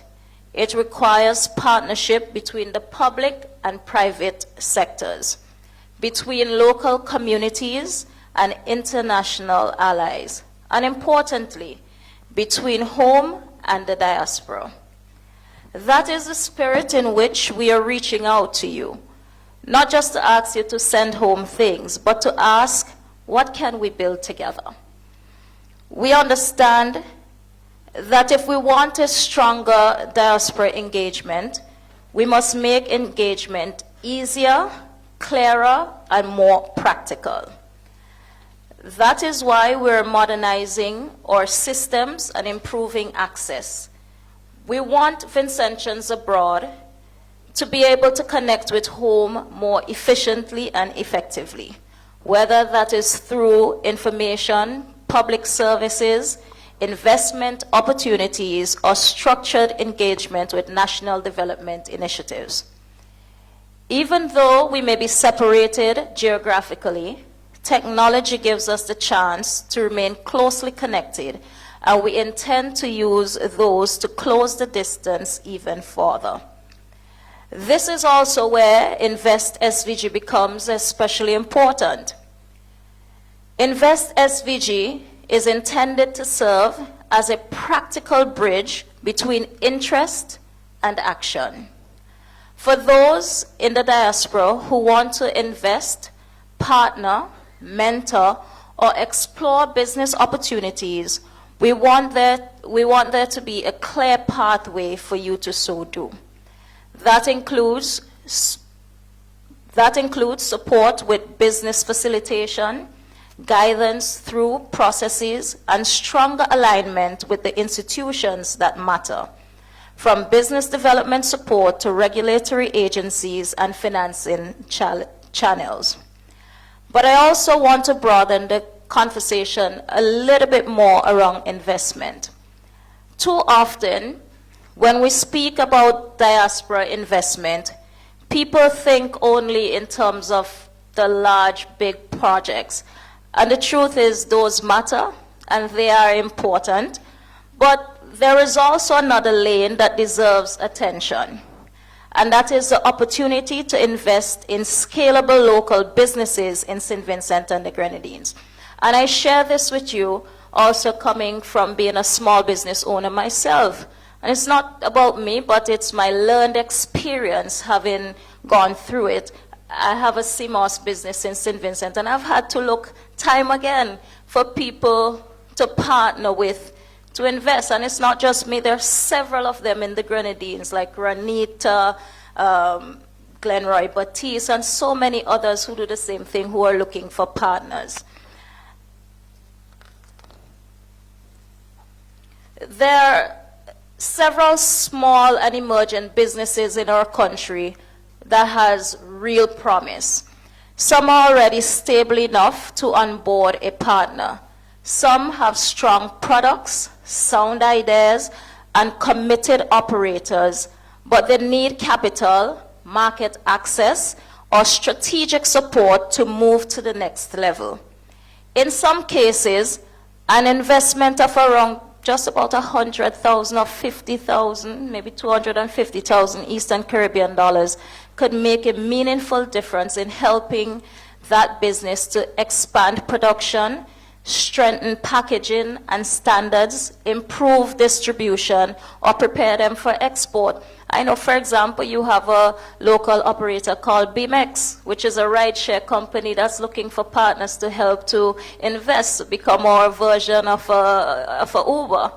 It requires partnership between the public and private sectors, between local communities and international allies, and importantly, between home and the diaspora. That is the spirit in which we are reaching out to you. Not just to ask you to send home things, but to ask, what can we build together? We understand that if we want a stronger diaspora engagement, we must make engagement easier, clearer, and more practical. That is why we're modernizing our systems and improving access. We want Vincentians abroad to be able to connect with home more efficiently and effectively, whether that is through information, public services, investment opportunities, or structured engagement with national development initiatives. Even though we may be separated geographically, technology gives us the chance to remain closely connected, and we intend to use those to close the distance even further. This is also where Invest SVG becomes especially important. Invest SVG is intended to serve as a practical bridge between interest and action. For those in the diaspora who want to invest, partner, mentor, or explore business opportunities, we want we want there to be a clear pathway for you to so do. That includes support with business facilitation, guidance through processes, and stronger alignment with the institutions that matter, from business development support to regulatory agencies and financing channels. But I also want to broaden the conversation a little bit more around investment. Too often, when we speak about diaspora investment, people think only in terms of the large, big projects. And the truth is those matter and they are important, but there is also another lane that deserves attention. And that is the opportunity to invest in scalable local businesses in St. Vincent and the Grenadines. And I share this with you also coming from being a small business owner myself. And it's not about me, but it's my learned experience having gone through it. I have a CMOS business in St. Vincent, and I've had to look time again for people to partner with to invest. And it's not just me, there are several of them in the Grenadines, like Ranita, Glenroy Batiste, and so many others who do the same thing, who are looking for partners. There are several small and emerging businesses in our country that has real promise. Some are already stable enough to onboard a partner. Some have strong products, sound ideas, and committed operators, but they need capital, market access, or strategic support to move to the next level. In some cases, an investment of around just about 100,000 or 50,000, maybe 250,000 Eastern Caribbean dollars could make a meaningful difference in helping that business to expand production, strengthen packaging and standards, improve distribution, or prepare them for export. I know, for example, you have a local operator called BMX, which is a rideshare company that's looking for partners to help to invest, become more a version of a Uber.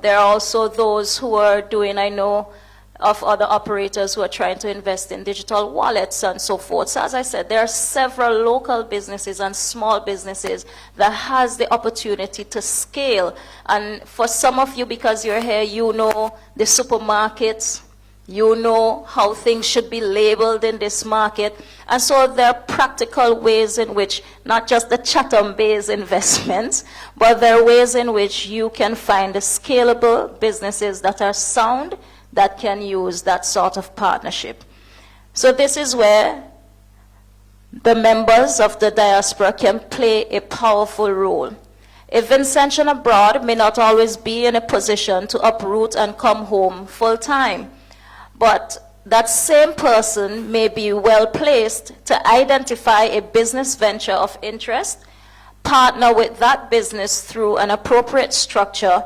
There are also those who are doing, I know, of other operators who are trying to invest in digital wallets and so forth. So as I said, there are several local businesses and small businesses that has the opportunity to scale. And for some of you, because you're here, you know the supermarkets, you know how things should be labeled in this market. And so there are practical ways in which, not just the Chatham-based investments, but there are ways in which you can find the scalable businesses that are sound, that can use that sort of partnership. So this is where the members of the diaspora can play a powerful role. A Vincentian abroad may not always be in a position to uproot and come home full time, but that same person may be well placed to identify a business venture of interest, partner with that business through an appropriate structure,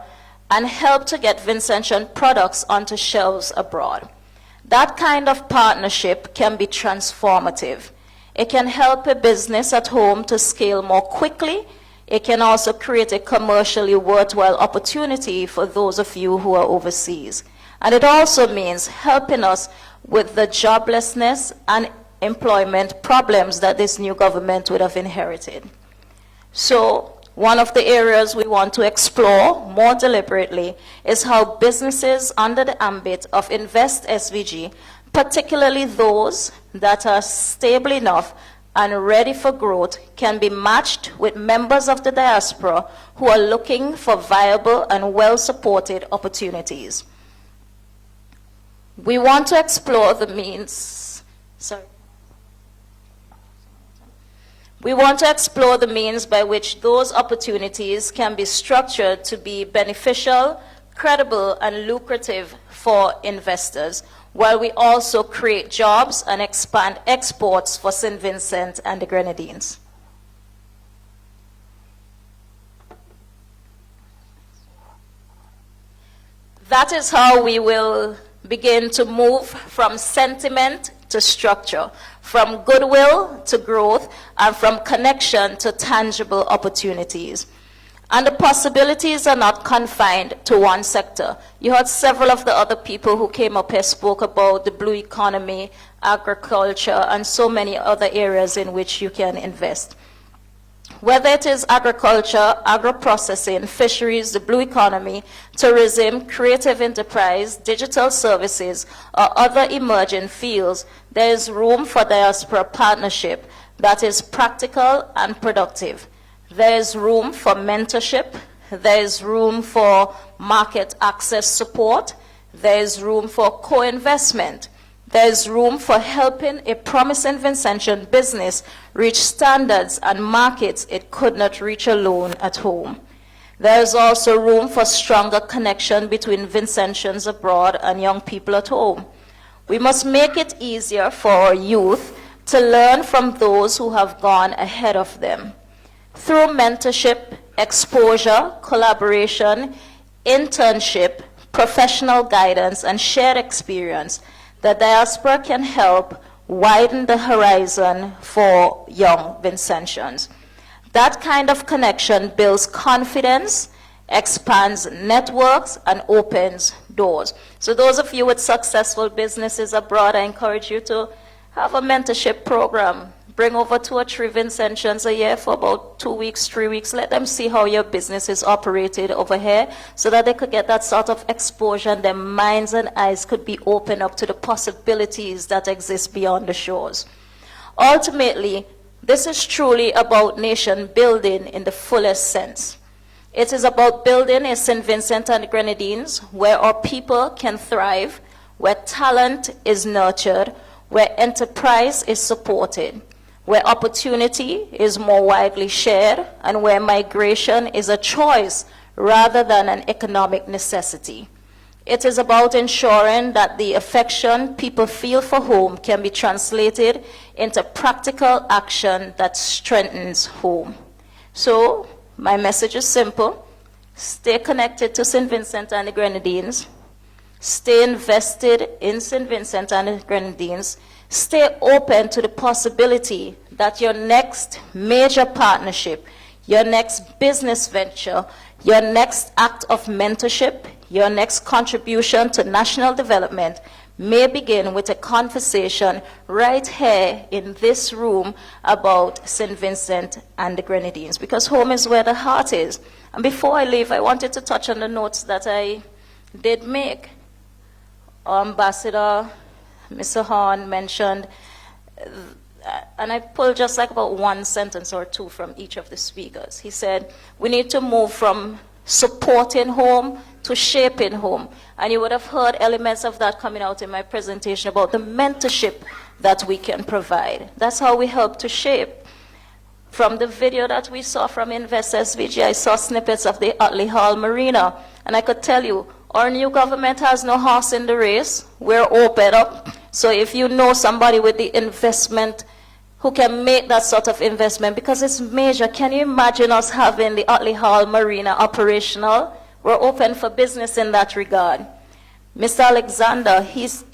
and help to get Vincentian products onto shelves abroad. That kind of partnership can be transformative. It can help a business at home to scale more quickly. It can also create a commercially worthwhile opportunity for those of you who are overseas. And it also means helping us with the joblessness and employment problems that this new government would have inherited. So, one of the areas we want to explore more deliberately is how businesses under the ambit of Invest SVG, particularly those that are stable enough and ready for growth, can be matched with members of the diaspora who are looking for viable and well-supported opportunities. We want to explore the means, We want to explore the means by which those opportunities can be structured to be beneficial, credible, and lucrative for investors, while we also create jobs and expand exports for St. Vincent and the Grenadines. That is how we will begin to move from sentiment to structure, from goodwill to growth, and from connection to tangible opportunities. And the possibilities are not confined to one sector. You heard several of the other people who came up here spoke about the blue economy, agriculture, and so many other areas in which you can invest. Whether it is agriculture, agro-processing, fisheries, the blue economy, tourism, creative enterprise, digital services, or other emerging fields, there is room for diaspora partnership that is practical and productive. There is room for mentorship. There is room for market access support. There is room for co-investment. There is room for helping a promising Vincentian business reach standards and markets it could not reach alone at home. There is also room for stronger connection between Vincentians abroad and young people at home. We must make it easier for our youth to learn from those who have gone ahead of them. Through mentorship, exposure, collaboration, internship, professional guidance, and shared experience, the diaspora can help widen the horizon for young Vincentians. That kind of connection builds confidence, expands networks, and opens doors. So those of you with successful businesses abroad, I encourage you to have a mentorship program. Bring over 2 or 3 Vincentians a year for about 2 weeks, 3 weeks. Let them see how your business is operated over here so that they could get that sort of exposure and their minds and eyes could be opened up to the possibilities that exist beyond the shores. Ultimately, this is truly about nation building in the fullest sense. It is about building a St. Vincent and the Grenadines where our people can thrive, where talent is nurtured, where enterprise is supported, where opportunity is more widely shared, and where migration is a choice rather than an economic necessity. It is about ensuring that the affection people feel for home can be translated into practical action that strengthens home. So, my message is simple. Stay connected to St. Vincent and the Grenadines. Stay invested in St. Vincent and the Grenadines. Stay open to the possibility that your next major partnership, your next business venture, your next act of mentorship, your next contribution to national development may begin with a conversation right here in this room about St. Vincent and the Grenadines, because home is where the heart is. And before I leave, I wanted to touch on the notes that I did make. Ambassador Mr. Horn mentioned, and I pulled just like about 1 sentence or 2 from each of the speakers. He said, we need to move from supporting home to shaping home. And you would have heard elements of that coming out in my presentation about the mentorship that we can provide. That's how we help to shape. From the video that we saw from Invest SVG, I saw snippets of the Utley Hall Marina, and I could tell you, our new government has no horse in the race. We're open up. So if you know somebody with the investment who can make that sort of investment, because it's major, can you imagine us having the Utley Hall Marina operational? We're open for business in that regard. Mr. Alexander, he's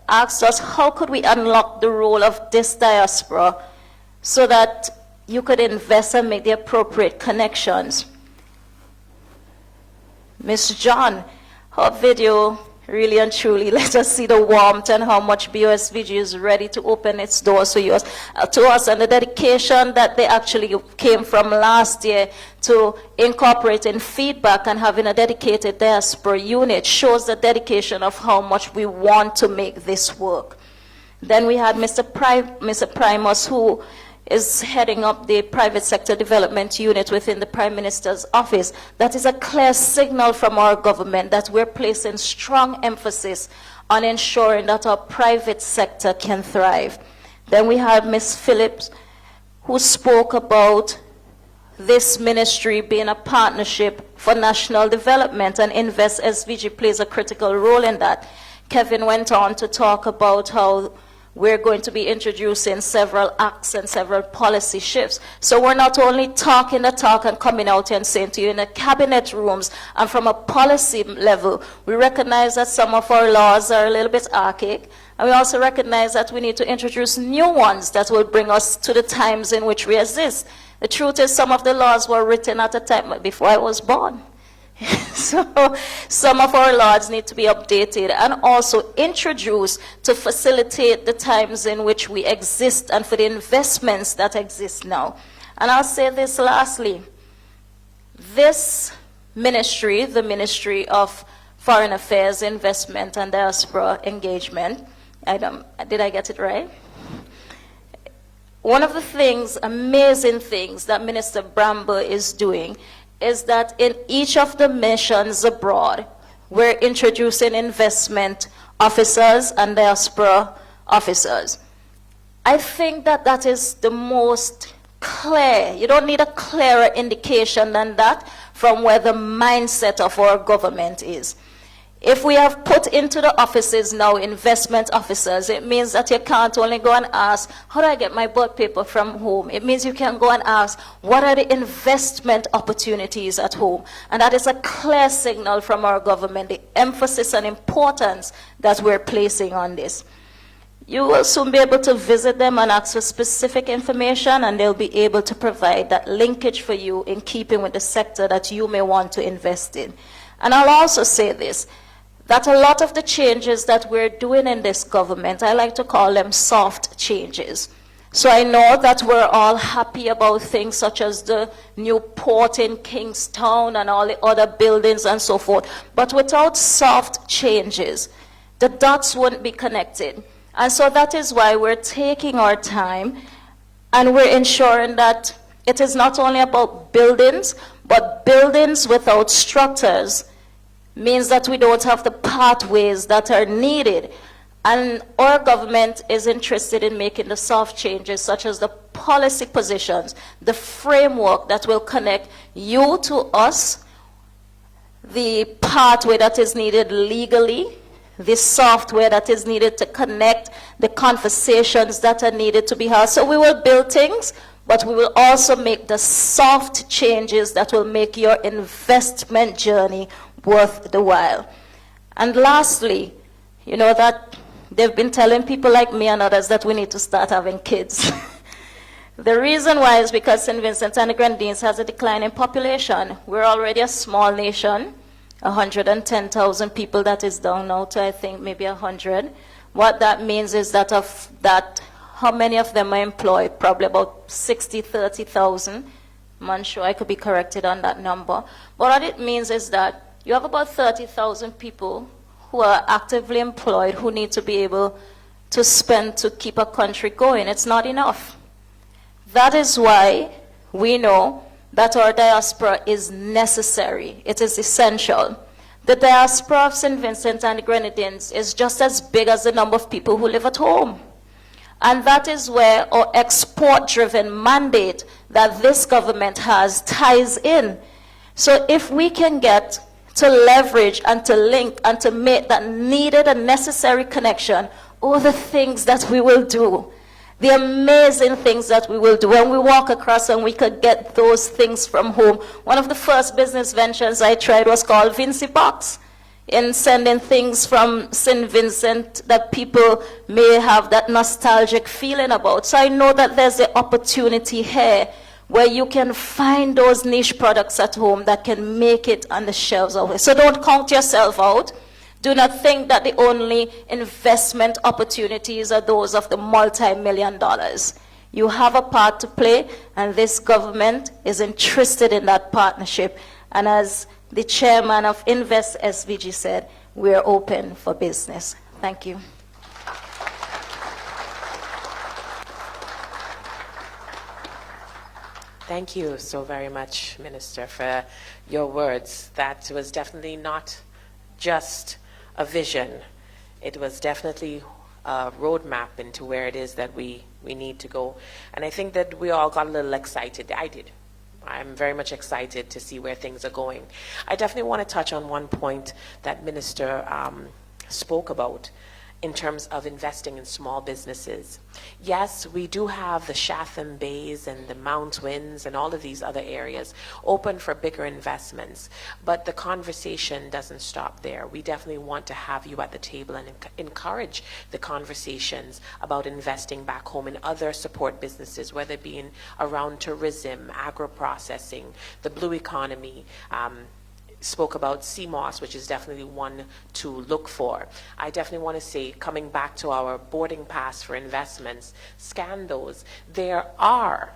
asked us, how could we unlock the role of this diaspora so that you could invest and make the appropriate connections? Ms. John, her video really and truly let us see the warmth and how much BOSVG is ready to open its doors to us, and the dedication that they actually came from last year to incorporating feedback and having a dedicated diaspora unit shows the dedication of how much we want to make this work. Then we had Mr. Primus, who is heading up the private sector development unit within the Prime Minister's office. That is a clear signal from our government that we're placing strong emphasis on ensuring that our private sector can thrive. Then we had Ms. Phillips, who spoke about this ministry being a partnership for national development, and Invest SVG plays a critical role in that. Kevin went on to talk about how we're going to be introducing several acts and several policy shifts. So we're not only talking the talk and coming out and saying to you in the cabinet rooms, and from a policy level, we recognize that some of our laws are a little bit archaic, and we also recognize that we need to introduce new ones that will bring us to the times in which we exist. The truth is, some of the laws were written at a time before I was born. So some of our laws need to be updated and also introduced to facilitate the times in which we exist and for the investments that exist now. And I'll say this lastly. This ministry, the Ministry of Foreign Affairs, Investment and Diaspora Engagement, did I get it right? One of the things, amazing things that Minister Bramble is doing is that in each of the missions abroad, we're introducing investment officers and diaspora officers. I think that that is the most clear. You don't need a clearer indication than that from where the mindset of our government is. If we have put into the offices now investment officers, it means that you can't only go and ask, how do I get my board paper from home? It means you can go and ask, what are the investment opportunities at home? And that is a clear signal from our government, the emphasis and importance that we're placing on this. You will soon be able to visit them and ask for specific information, and they'll be able to provide that linkage for you in keeping with the sector that you may want to invest in. And I'll also say this, that a lot of the changes that we're doing in this government, I like to call them soft changes. So I know that we're all happy about things such as the new port in Kingstown and all the other buildings and so forth. But without soft changes, the dots won't be connected. And so that is why we're taking our time and we're ensuring that it is not only about buildings, but buildings without structures means that we don't have the pathways that are needed. And our government is interested in making the soft changes, such as the policy positions, the framework that will connect you to us, the pathway that is needed legally, the software that is needed to connect the conversations that are needed to be had. So we will build things, but we will also make the soft changes that will make your investment journey worth the while. And lastly, you know that they've been telling people like me and others that we need to start having kids. The reason why is because St. Vincent and the Grenadines has a decline in population. We're already a small nation, 110,000 people, that is down now to I think maybe 100. What that means is that of that, how many of them are employed? Probably about 30,000. I'm unsure, I could be corrected on that number. But what it means is that you have about 30,000 people who are actively employed who need to be able to spend to keep a country going. It's not enough. That is why we know that our diaspora is necessary. It is essential. The diaspora of St. Vincent and the Grenadines is just as big as the number of people who live at home. And that is where our export-driven mandate that this government has ties in. So if we can get to leverage and to link and to make that needed and necessary connection, all the things that we will do, the amazing things that we will do when we walk across and we could get those things from home. One of the first business ventures I tried was called Vinci Box, in sending things from St. Vincent that people may have that nostalgic feeling about. So I know that there's an opportunity here where you can find those niche products at home that can make it on the shelves of it. So don't count yourself out. Do not think that the only investment opportunities are those of the multi-million dollars. You have a part to play, and this government is interested in that partnership. And as the chairman of Invest SVG said, we're open for business. Thank you. Thank you so very much, Minister, for your words. That was definitely not just a vision. It was definitely a roadmap into where it is that we need to go. And I think that we all got a little excited. I did. I'm very much excited to see where things are going. I definitely want to touch on one point that Minister spoke about, in terms of investing in small businesses. Yes, we do have the Chatham Bays and the Mount Winds and all of these other areas open for bigger investments, but the conversation doesn't stop there. We definitely want to have you at the table and encourage the conversations about investing back home in other support businesses, whether it be around tourism, agro-processing, the blue economy, spoke about CMOS, which is definitely one to look for. I definitely want to say, coming back to our boarding pass for investments, scan those. There are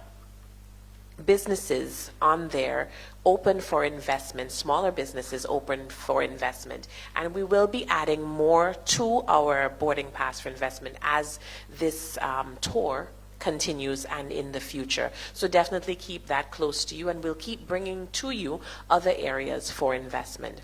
businesses on there open for investment, smaller businesses open for investment, and we will be adding more to our boarding pass for investment as this tour continues and in the future. So definitely keep that close to you, and we'll keep bringing to you other areas for investment.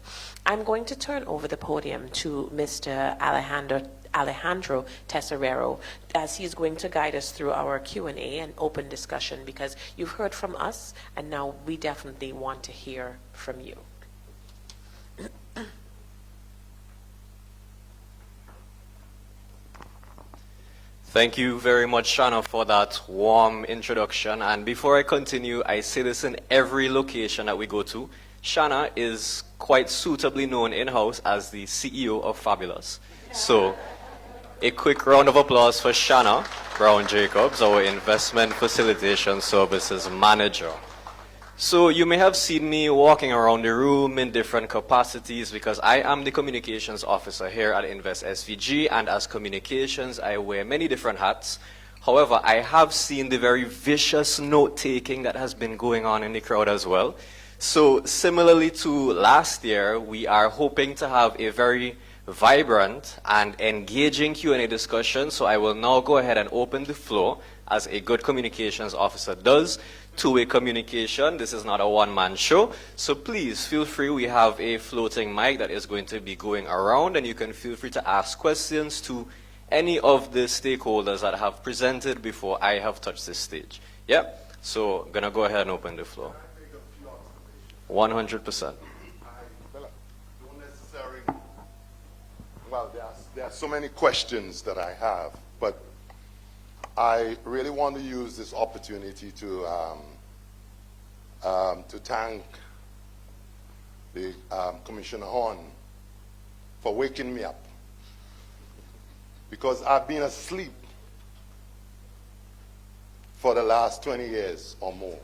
I'm going to turn over the podium to Mr. Alejandro Tesorero, as he's going to guide us through our Q&A and open discussion, because you've heard from us and now we definitely want to hear from you. Thank you very much, Shana, for that warm introduction. And before I continue, I say this in every location that we go to. Shana is quite suitably known in-house as the CEO of Fabulous. So a quick round of applause for Shana Brown-Jacobs, our Investment Facilitation Services Manager. So you may have seen me walking around the room in different capacities because I am the communications officer here at Invest SVG, and as communications I wear many different hats. However, I have seen the very vicious note-taking that has been going on in the crowd as well. So similarly to last year, we are hoping to have a very vibrant and engaging Q&A discussion. So I will now go ahead and open the floor, as a good communications officer does, two-way communication. This is not a one-man show. So please feel free. We have a floating mic that is going to be going around, and you can feel free to ask questions to any of the stakeholders that have presented before I have touched this stage. Yep. So I'm going to go ahead and open the floor. 100%. Well, there are so many questions that I have, but I really want to use this opportunity to thank the Commissioner Horn for waking me up, because I've been asleep for the last 20 years or more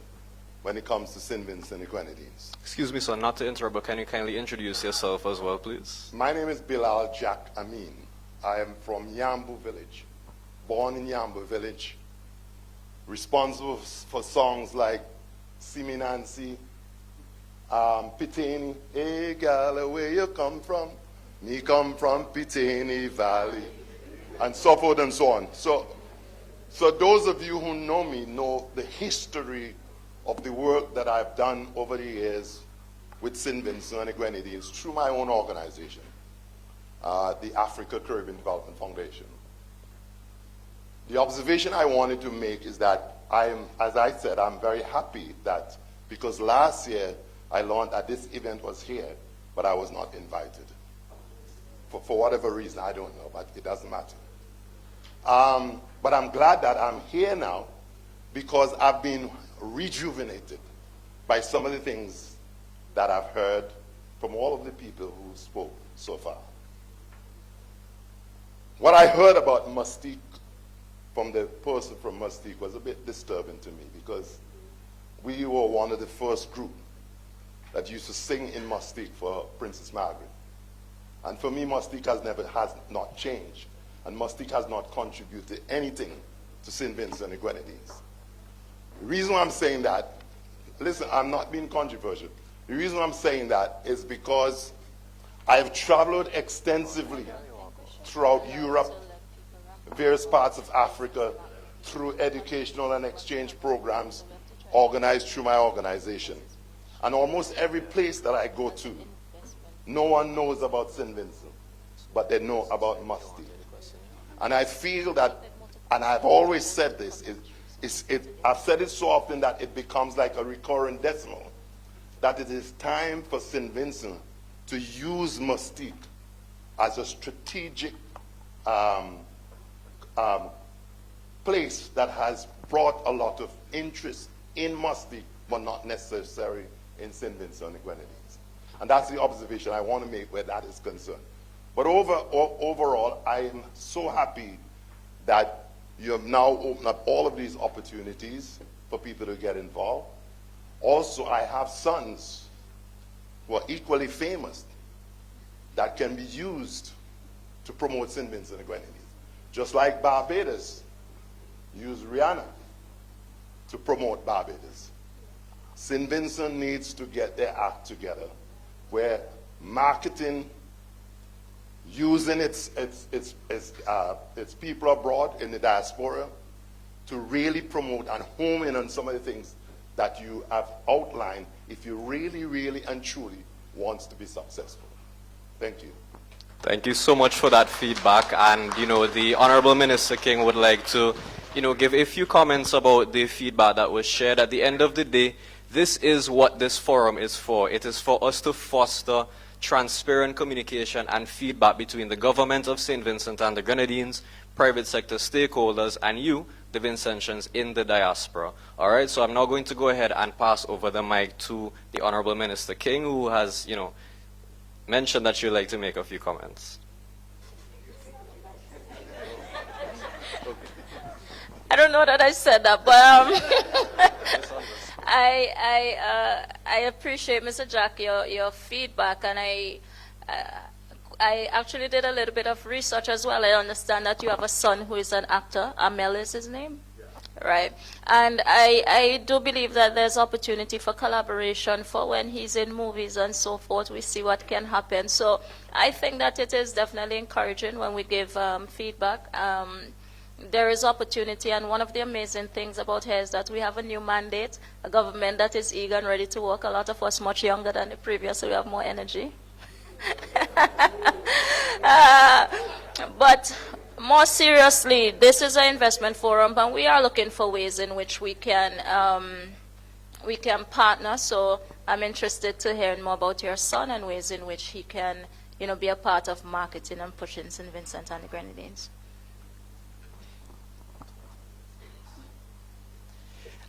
when it comes to St. Vincent and the Grenadines. Excuse me, sir, not to interrupt, but can you kindly introduce yourself as well, please? My name is Bilal Jack Amin. I am from Yambu Village, born in Yambu Village, responsible for songs like Simi Nancy, Pitani, hey gal, where you come from? Me come from Pitani Valley, and so forth and so on. So those of you who know me know the history of the work that I've done over the years with St. Vincent and the Grenadines through my own organization, the Africa Caribbean Development Foundation. The observation I wanted to make is that as I said, I'm very happy that, because last year I learned that this event was here, but I was not invited. For whatever reason, I don't know, but it doesn't matter. But I'm glad that I'm here now, because I've been rejuvenated by some of the things that I've heard from all of the people who spoke so far. What I heard about Mustique from the person from Mustique was a bit disturbing to me, because we were one of the first group that used to sing in Mustique for Princess Margaret. And for me, Mustique has not changed, and Mustique has not contributed anything to St. Vincent and the Grenadines. The reason why I'm saying that, listen, I'm not being controversial. The reason I'm saying that is because I've traveled extensively throughout Europe, various parts of Africa, through educational and exchange programs organized through my organization. And almost every place that I go to, no one knows about St. Vincent, but they know about Mustique. And I feel that, and I've always said this, I've said it so often that it becomes like a recurrent decimal, that it is time for St. Vincent to use Mustique as a strategic place that has brought a lot of interest in Musty, but not necessarily in St. Vincent and the Grenadines. And that's the observation I want to make where that is concerned. But overall, I am so happy that you have now opened up all of these opportunities for people to get involved. Also, I have sons who are equally famous that can be used to promote St. Vincent and the Grenadines. Just like Barbados used Rihanna to promote Barbados. St. Vincent needs to get their act together where marketing, using its people abroad in the diaspora to really promote and home in on some of the things that you have outlined if you really, really and truly wants to be successful. Thank you. Thank you so much for that feedback. And, the Honorable Minister King would like to, give a few comments about the feedback that was shared. At the end of the day, this is what this forum is for. It is for us to foster transparent communication and feedback between the government of St. Vincent and the Grenadines, private sector stakeholders, and you, the Vincentians in the diaspora. All right, so I'm now going to go ahead and pass over the mic to the Honorable Minister King, who has, mentioned that you'd like to make a few comments. I don't know that I said that, but I appreciate, Mr. Jack, your feedback, and I actually did a little bit of research as well. I understand that you have a son who is an actor. Amel is his name? Yeah. Right. And I do believe that there's opportunity for collaboration for when he's in movies and so forth. We see what can happen. So I think that it is definitely encouraging when we give feedback. There is opportunity, and one of the amazing things about here is that we have a new mandate, a government that is eager and ready to work. A lot of us much younger than the previous, so we have more energy. But more seriously, this is an investment forum, and we are looking for ways in which we can partner. So I'm interested to hear more about your son and ways in which he can, be a part of marketing and pushing St. Vincent and the Grenadines.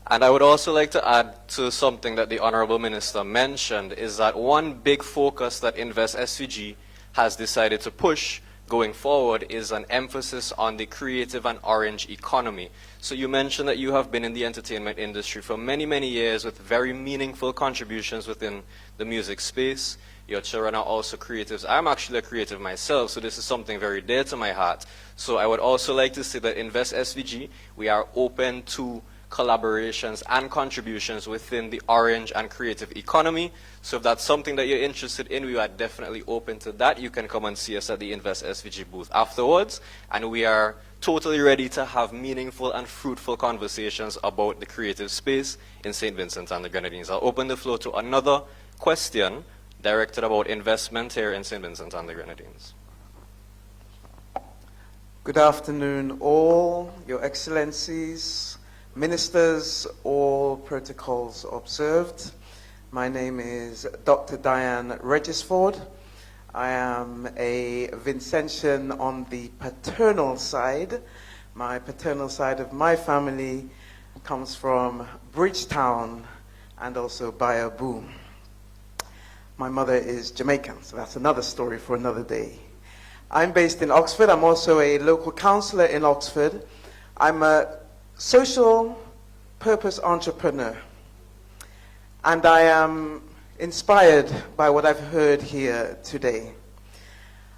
And I would also like to add to something that the Honorable Minister mentioned, is that one big focus that Invest SVG has decided to push going forward is an emphasis on the creative and orange economy. So you mentioned that you have been in the entertainment industry for many, many years with very meaningful contributions within the music space. Your children are also creatives. I'm actually a creative myself, so this is something very dear to my heart. So I would also like to say that Invest SVG, we are open to collaborations and contributions within the orange and creative economy. So if that's something that you're interested in, we are definitely open to that. You can come and see us at the Invest SVG booth afterwards, and we are totally ready to have meaningful and fruitful conversations about the creative space in St. Vincent and the Grenadines. I'll open the floor to another question directed about investment here in St. Vincent and the Grenadines. Good afternoon, all, Your Excellencies, Ministers, all protocols observed. My name is Dr. Diane Regisford. I am a Vincentian on the paternal side. My paternal side of my family comes from Bridgetown and also Bayaboo. My mother is Jamaican, so that's another story for another day. I'm based in Oxford. I'm also a local councillor in Oxford. I'm a social purpose entrepreneur, and I am inspired by what I've heard here today.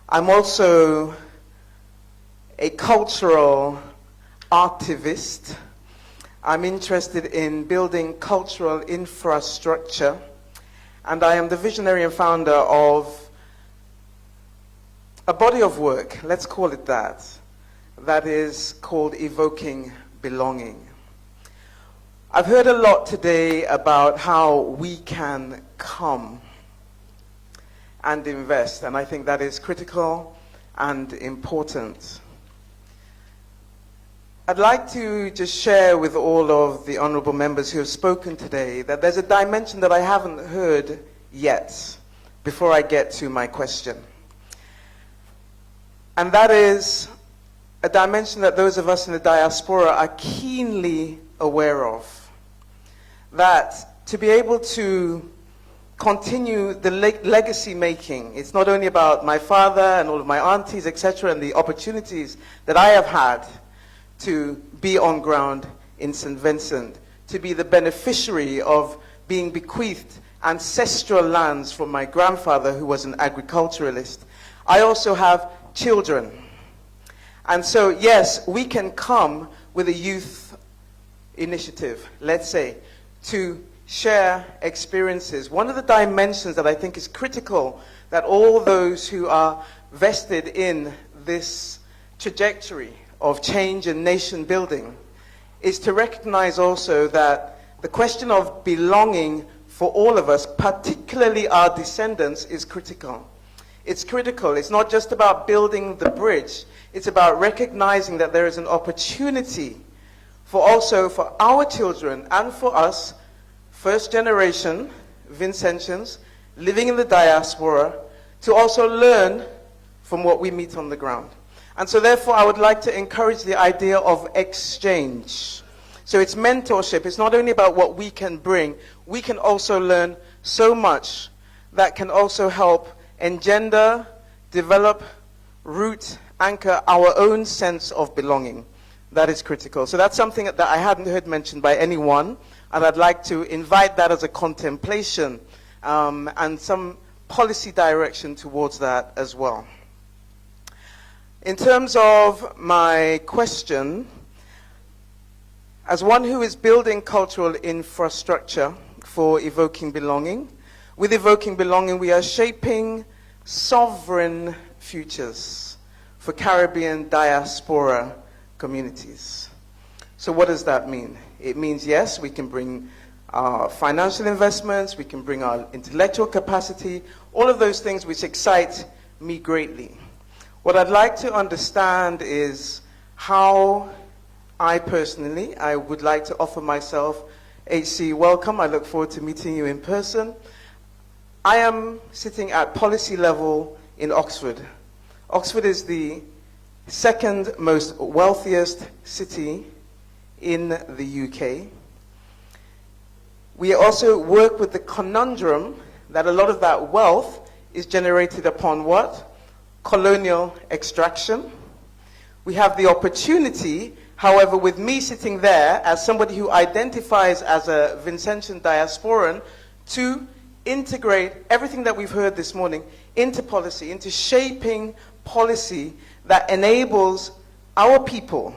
I'm also a cultural activist. I'm interested in building cultural infrastructure, and I am the visionary and founder of a body of work, let's call it that is called Evoking Belonging. I've heard a lot today about how we can come and invest, and I think that is critical and important. I'd like to just share with all of the honorable members who have spoken today that there's a dimension that I haven't heard yet before I get to my question. And that is a dimension that those of us in the diaspora are keenly aware of. That to be able to continue the legacy making, it's not only about my father and all of my aunties, etc., and the opportunities that I have had to be on ground in St. Vincent, to be the beneficiary of being bequeathed ancestral lands from my grandfather, who was an agriculturalist. I also have children. And so, yes, we can come with a youth initiative, let's say, to share experiences. One of the dimensions that I think is critical that all those who are vested in this trajectory of change and nation building is to recognize also that the question of belonging for all of us, particularly our descendants, is critical. It's critical. It's not just about building the bridge. It's about recognizing that there is an opportunity for also for our children and for us, first generation Vincentians living in the diaspora, to also learn from what we meet on the ground. And so therefore I would like to encourage the idea of exchange. So it's mentorship. It's not only about what we can bring, we can also learn so much that can also help engender, develop, root, anchor our own sense of belonging. That is critical. So that's something that I hadn't heard mentioned by anyone, and I'd like to invite that as a contemplation and some policy direction towards that as well. In terms of my question, as one who is building cultural infrastructure for evoking belonging, with evoking belonging we are shaping sovereign futures for Caribbean diaspora communities. So what does that mean? It means, yes, we can bring our financial investments, we can bring our intellectual capacity, all of those things which excite me greatly. What I'd like to understand is how I personally, I would like to offer myself, HC, welcome. I look forward to meeting you in person. I am sitting at policy level in Oxford. Oxford is the second most wealthiest city in the UK. We also work with the conundrum that a lot of that wealth is generated upon what? Colonial extraction. We have the opportunity, however, with me sitting there as somebody who identifies as a Vincentian diasporan, to integrate everything that we've heard this morning into policy, into shaping policy that enables our people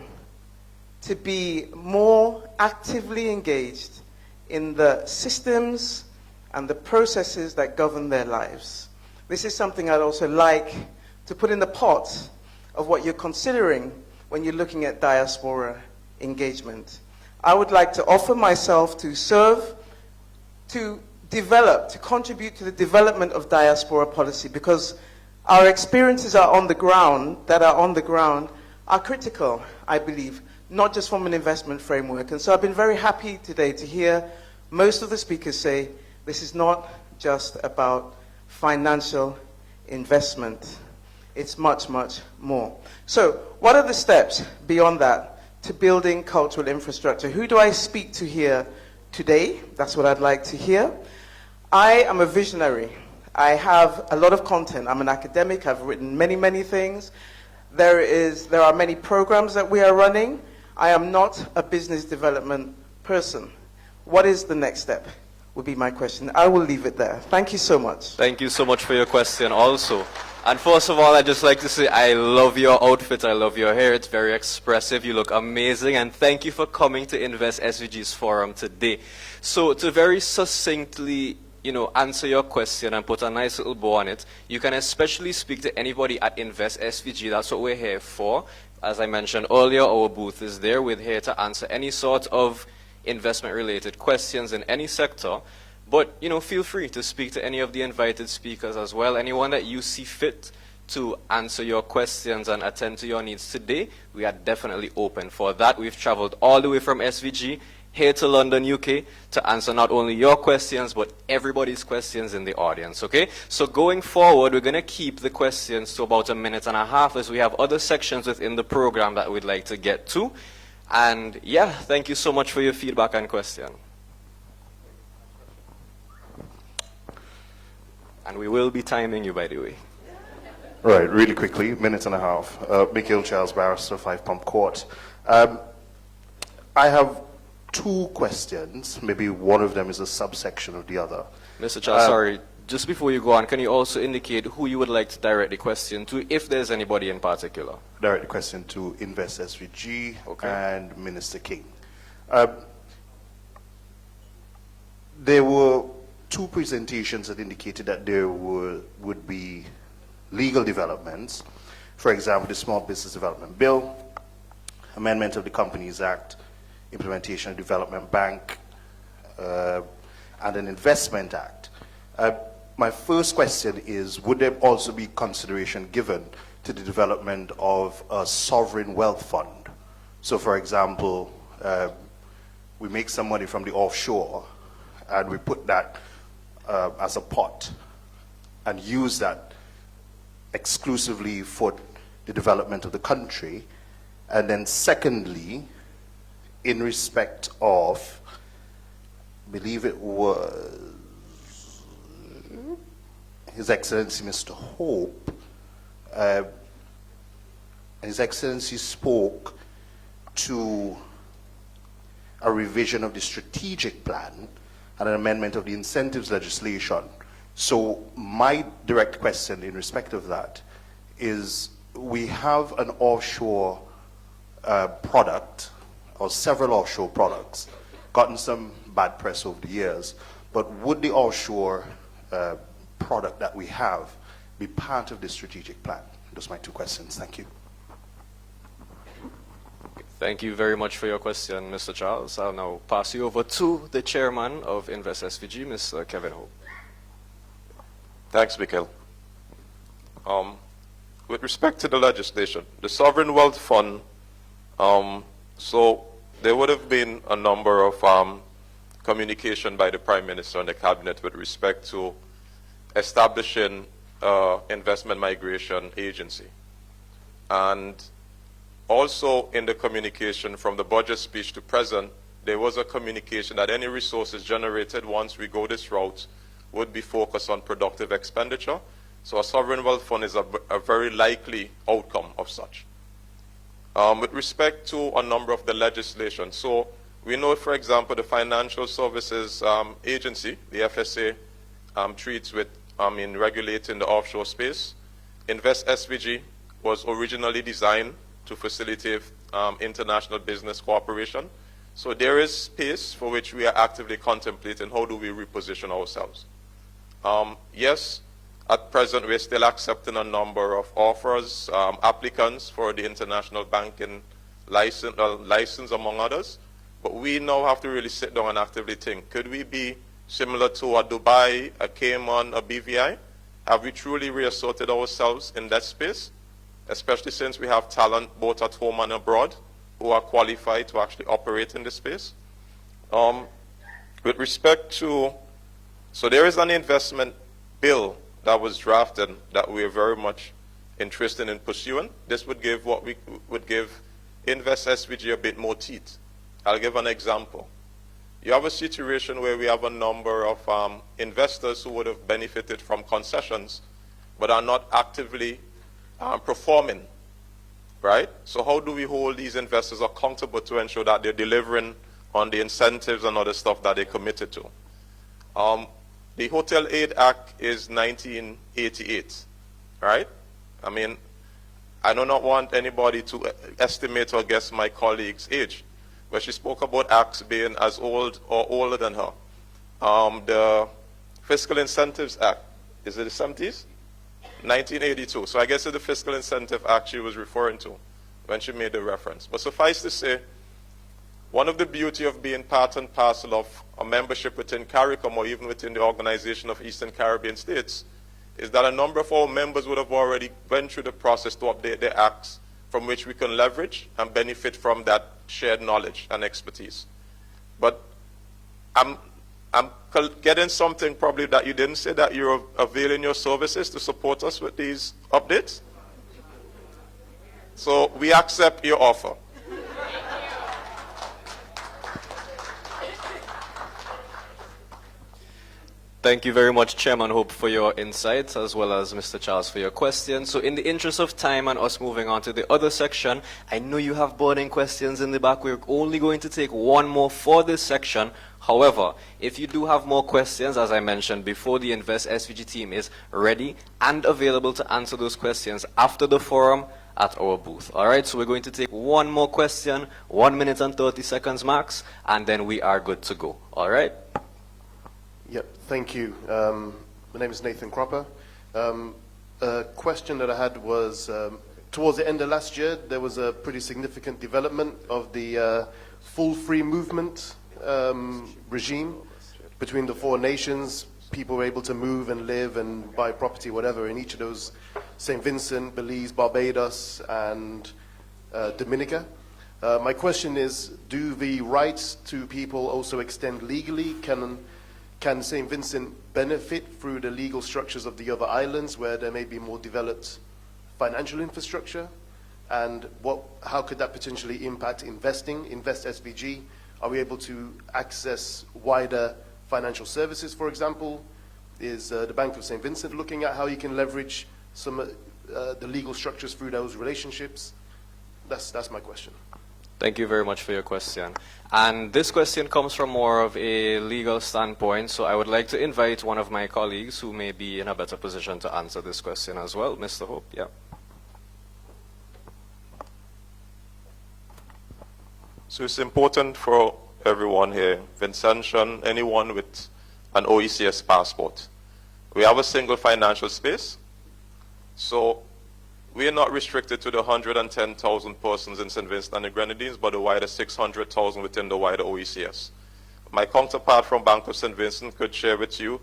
to be more actively engaged in the systems and the processes that govern their lives. This is something I'd also like to put in the pot of what you're considering when you're looking at diaspora engagement. I would like to offer myself to serve, to develop, to contribute to the development of diaspora policy, because our experiences are on the ground, are critical, I believe, not just from an investment framework. And so I've been very happy today to hear most of the speakers say this is not just about financial investment. It's much, much more. So what are the steps beyond that to building cultural infrastructure? Who do I speak to here today? That's what I'd like to hear. I am a visionary. I have a lot of content. I'm an academic. I've written many, many things. There are many programs that we are running. I am not a business development person. What is the next step? Would be my question. I will leave it there. Thank you so much. Thank you so much for your question also. And first of all, I'd just like to say I love your outfit. I love your hair. It's very expressive. You look amazing. And thank you for coming to Invest SVG's forum today. So to very succinctly answer your question and put a nice little bow on it, you can especially speak to anybody at Invest SVG. That's what we're here for. As I mentioned earlier, our booth is there. We're here to answer any sort of investment-related questions in any sector. But, feel free to speak to any of the invited speakers as well. Anyone that you see fit to answer your questions and attend to your needs today, we are definitely open for that. We've traveled all the way from SVG here to London, UK, to answer not only your questions, but everybody's questions in the audience, okay? So going forward, we're going to keep the questions to about 1.5 minutes, as we have other sections within the program that we'd like to get to. And yeah, thank you so much for your feedback and question. And we will be timing you, by the way. Right, really quickly, 1.5 minutes. Mikhail Charles, barrister, 5 Pump Court. I have 2 questions. Maybe one of them is a subsection of the other. Mr. Charles, sorry, just before you go on, can you also indicate who you would like to direct the question to, if there's anybody in particular? Direct the question to Invest SVG and Minister King. There were 2 presentations that indicated that there would be legal developments. For example, the Small Business Development Bill, amendment of the Companies Act, implementation of Development Bank, and an Investment Act. My first question is, would there also be consideration given to the development of a sovereign wealth fund? So for example, we make some money from the offshore and we put that as a pot and use that exclusively for the development of the country. And then secondly, in respect of, I believe it was His Excellency Mr. Hope, His Excellency spoke to a revision of the strategic plan and an amendment of the incentives legislation. So my direct question in respect of that is, we have an offshore product, or several offshore products, gotten some bad press over the years, but would the offshore product that we have be part of the strategic plan? Those are my 2 questions. Thank you. Thank you very much for your question, Mr. Charles. I'll now pass you over to the chairman of Invest SVG, Mr. Kevin Hope. Thanks, Mikhail. With respect to the legislation, the Sovereign Wealth Fund, so there would have been a number of communication by the Prime Minister and the Cabinet with respect to establishing investment migration agency. And also in the communication from the budget speech to present, there was a communication that any resources generated once we go this route would be focused on productive expenditure. So a sovereign wealth fund is a very likely outcome of such. With respect to a number of the legislation, so we know, for example, the Financial Services Agency, the FSA, treats with in regulating the offshore space. Invest SVG was originally designed to facilitate international business cooperation. So there is space for which we are actively contemplating how do we reposition ourselves. Yes, at present we're still accepting a number of offers, applicants for the international banking license among others, but we now have to really sit down and actively think, could we be similar to a Dubai, a Cayman, a BVI? Have we truly reasserted ourselves in that space? Especially since we have talent both at home and abroad who are qualified to actually operate in this space. With respect to, so there is an investment bill that was drafted that we are very much interested in pursuing. This would give what we would give Invest SVG a bit more teeth. I'll give an example. You have a situation where we have a number of investors who would have benefited from concessions but are not actively performing, right? So how do we hold these investors accountable to ensure that they're delivering on the incentives and other stuff that they committed to? The Hotel Aid Act is 1988, right? I mean, I do not want anybody to estimate or guess my colleague's age, but she spoke about acts being as old or older than her. The Fiscal Incentives Act, is it the 70s? 1982. So I guess it's the Fiscal Incentive Act she was referring to when she made the reference. But suffice to say, one of the beauty of being part and parcel of a membership within CARICOM or even within the Organization of Eastern Caribbean States is that a number of our members would have already went through the process to update their acts from which we can leverage and benefit from that shared knowledge and expertise. But I'm getting something probably that you didn't say, that you're availing your services to support us with these updates. So we accept your offer. Thank you very much, Chairman Hope, for your insights, as well as Mr. Charles for your questions. So in the interest of time and us moving on to the other section, I know you have burning questions in the back. We're only going to take one more for this section. However, if you do have more questions, as I mentioned before, the Invest SVG team is ready and available to answer those questions after the forum at our booth. All right, so we're going to take one more question, 1 minute and 30 seconds max, and then we are good to go. All right? Yep, thank you. My name is Nathan Cropper. A question that I had was, towards the end of last year, there was a pretty significant development of the full free movement regime between the four nations. People were able to move and live and buy property, whatever, in each of those, St. Vincent, Belize, Barbados, and Dominica. My question is, do the rights to people also extend legally? Can St. Vincent benefit through the legal structures of the other islands where there may be more developed financial infrastructure? And how could that potentially impact investing, Invest SVG? Are we able to access wider financial services, for example? Is the Bank of St. Vincent looking at how you can leverage some the legal structures through those relationships? That's my question. Thank you very much for your question. And this question comes from more of a legal standpoint, so I would like to invite one of my colleagues who may be in a better position to answer this question as well. Mr. Hope, yeah. So it's important for everyone here, Vincentian, anyone with an OECS passport. We have a single financial space, so we are not restricted to the 110,000 persons in St. Vincent and the Grenadines, but the wider 600,000 within the wider OECS. My counterpart from Bank of St. Vincent could share with you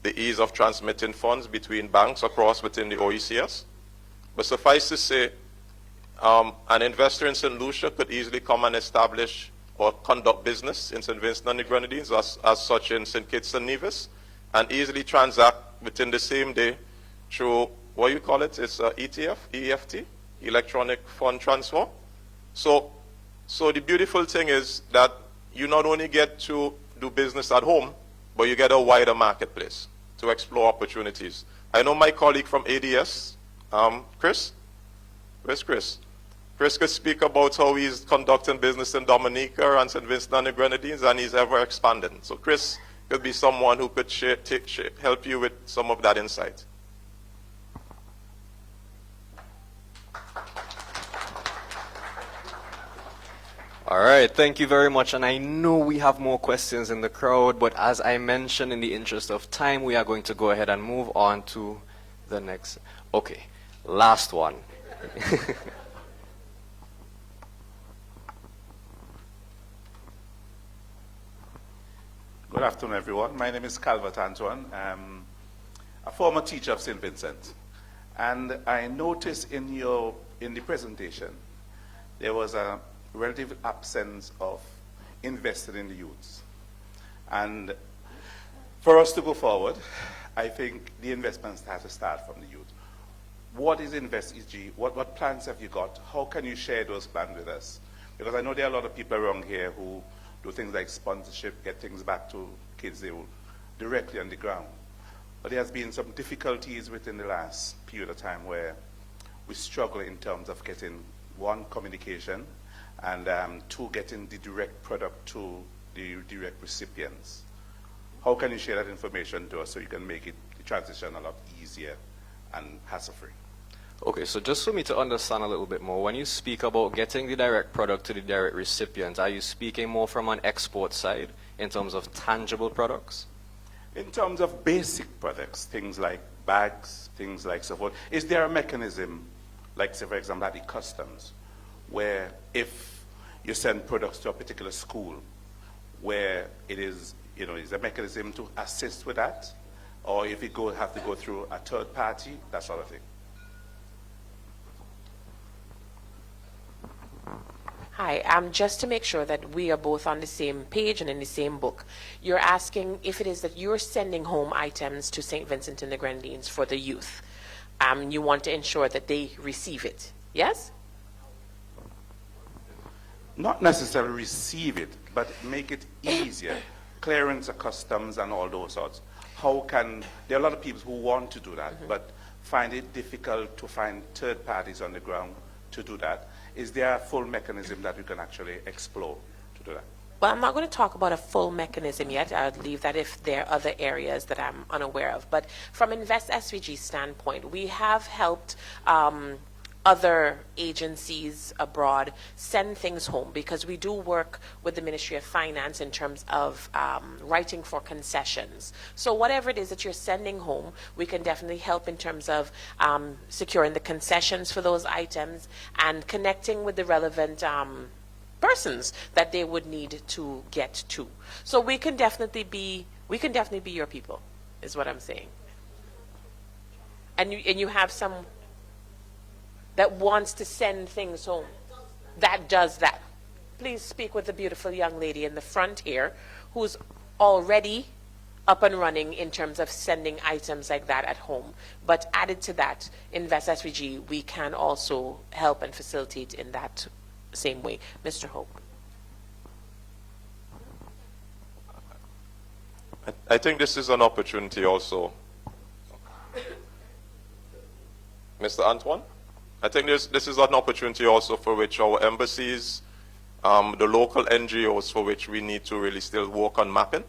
the ease of transmitting funds between banks across within the OECS. But suffice to say, an investor in St. Lucia could easily come and establish or conduct business in St. Vincent and the Grenadines, as such in St. Kitts and Nevis, and easily transact within the same day through, what you call it? It's ETF, EFT, electronic fund transfer. So the beautiful thing is that you not only get to do business at home, but you get a wider marketplace to explore opportunities. I know my colleague from ADS, Chris. Where's Chris? Chris could speak about how he's conducting business in Dominica and St. Vincent and the Grenadines, and he's ever expanding. So Chris could be someone who could help you with some of that insight. All right, thank you very much. And I know we have more questions in the crowd, but as I mentioned, in the interest of time, we are going to go ahead and move on to the next. Okay, last one. Good afternoon, everyone. My name is Calvert Antoine. I'm a former teacher of St. Vincent. And I noticed in the presentation, there was a relative absence of investing in the youths. And for us to go forward, I think the investments have to start from the youth. What is Invest EG? What plans have you got? How can you share those plans with us? Because I know there are a lot of people around here who do things like sponsorship, get things back to kids they will directly on the ground. But there has been some difficulties within the last period of time where we struggle in terms of getting, one, communication, and two, getting the direct product to the direct recipients. How can you share that information to us so you can make the transition a lot easier and hassle-free? Okay, so just for me to understand a little bit more, when you speak about getting the direct product to the direct recipient, are you speaking more from an export side in terms of tangible products? In terms of basic products, things like bags, things like so forth, is there a mechanism, like say for example at the customs, where if you send products to a particular school, where it is, is a mechanism to assist with that? Or if it have to go through a third party, that sort of thing? Hi, just to make sure that we are both on the same page and in the same book, you're asking if it is that you're sending home items to St. Vincent and the Grenadines for the youth. You want to ensure that they receive it, yes? Not necessarily receive it, but make it easier. Clearance of customs and all those sorts. There are a lot of people who want to do that, but find it difficult to find third parties on the ground to do that. Is there a full mechanism that we can actually explore to do that? Well, I'm not going to talk about a full mechanism yet. I would leave that if there are other areas that I'm unaware of. But from Invest SVG standpoint, we have helped other agencies abroad send things home because we do work with the Ministry of Finance in terms of writing for concessions. So whatever it is that you're sending home, we can definitely help in terms of securing the concessions for those items and connecting with the relevant persons that they would need to get to. So we can definitely be your people, is what I'm saying. And you have some that wants to send things home, that does that. Please speak with the beautiful young lady in the front here who's already up and running in terms of sending items like that at home. But added to that, Invest SVG, we can also help and facilitate in that same way. Mr. Hope. I think this is an opportunity also. Mr. Antoine? I think this is an opportunity also for which our embassies, the local NGOs for which we need to really still work on mapping.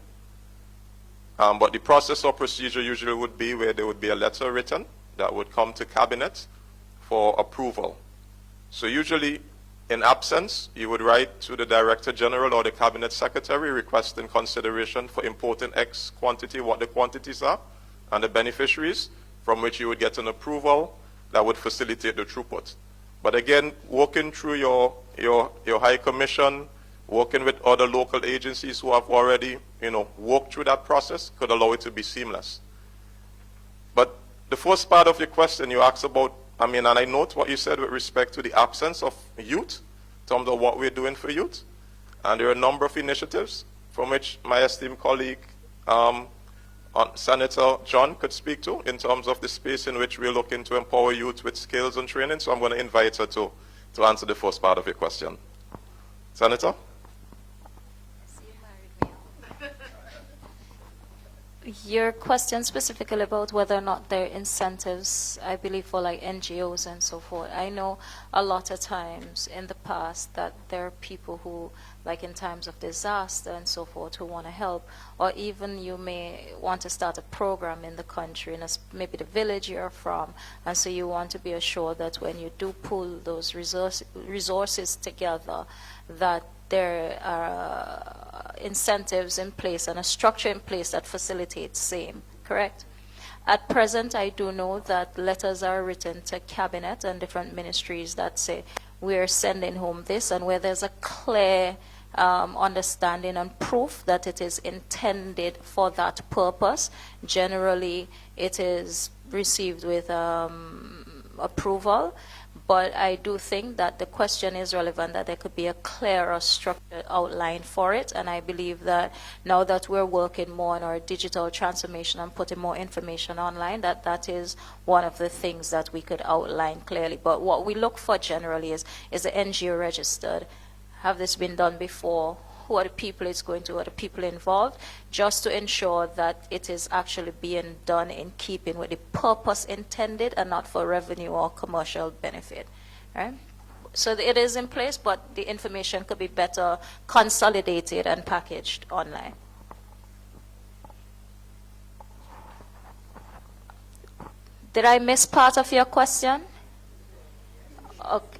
But the process or procedure usually would be where there would be a letter written that would come to cabinet for approval. So usually in absence, you would write to the Director General or the Cabinet Secretary requesting consideration for importing X quantity, what the quantities are, and the beneficiaries, from which you would get an approval that would facilitate the throughput. But again, working through your High Commission, working with other local agencies who have already, worked through that process could allow it to be seamless. But the first part of your question, you asked about, and I note what you said with respect to the absence of youth, in terms of what we're doing for youth. And there are a number of initiatives from which my esteemed colleague, Senator John could speak to in terms of the space in which we're looking to empower youth with skills and training. So I'm going to invite her to answer the first part of your question. Senator? Your question specifically about whether or not there are incentives, I believe, for like NGOs and so forth. I know a lot of times in the past that there are people who, like in times of disaster and so forth, who want to help, or even you may want to start a program in the country, in maybe the village you're from, and so you want to be assured that when you do pull those resources together, that there are incentives in place and a structure in place that facilitates same, correct? At present, I do know that letters are written to cabinet and different ministries that say we're sending home this, and where there's a clear understanding and proof that it is intended for that purpose, generally it is received with approval. But I do think that the question is relevant, that there could be a clearer structure outline for it. And I believe that now that we're working more on our digital transformation and putting more information online, that is one of the things that we could outline clearly. But what we look for generally is the NGO registered? Have this been done before? Who are the people it's going to? Who are the people involved? Just to ensure that it is actually being done in keeping with the purpose intended and not for revenue or commercial benefit. Right? So it is in place, but the information could be better consolidated and packaged online. Did I miss part of your question? Okay.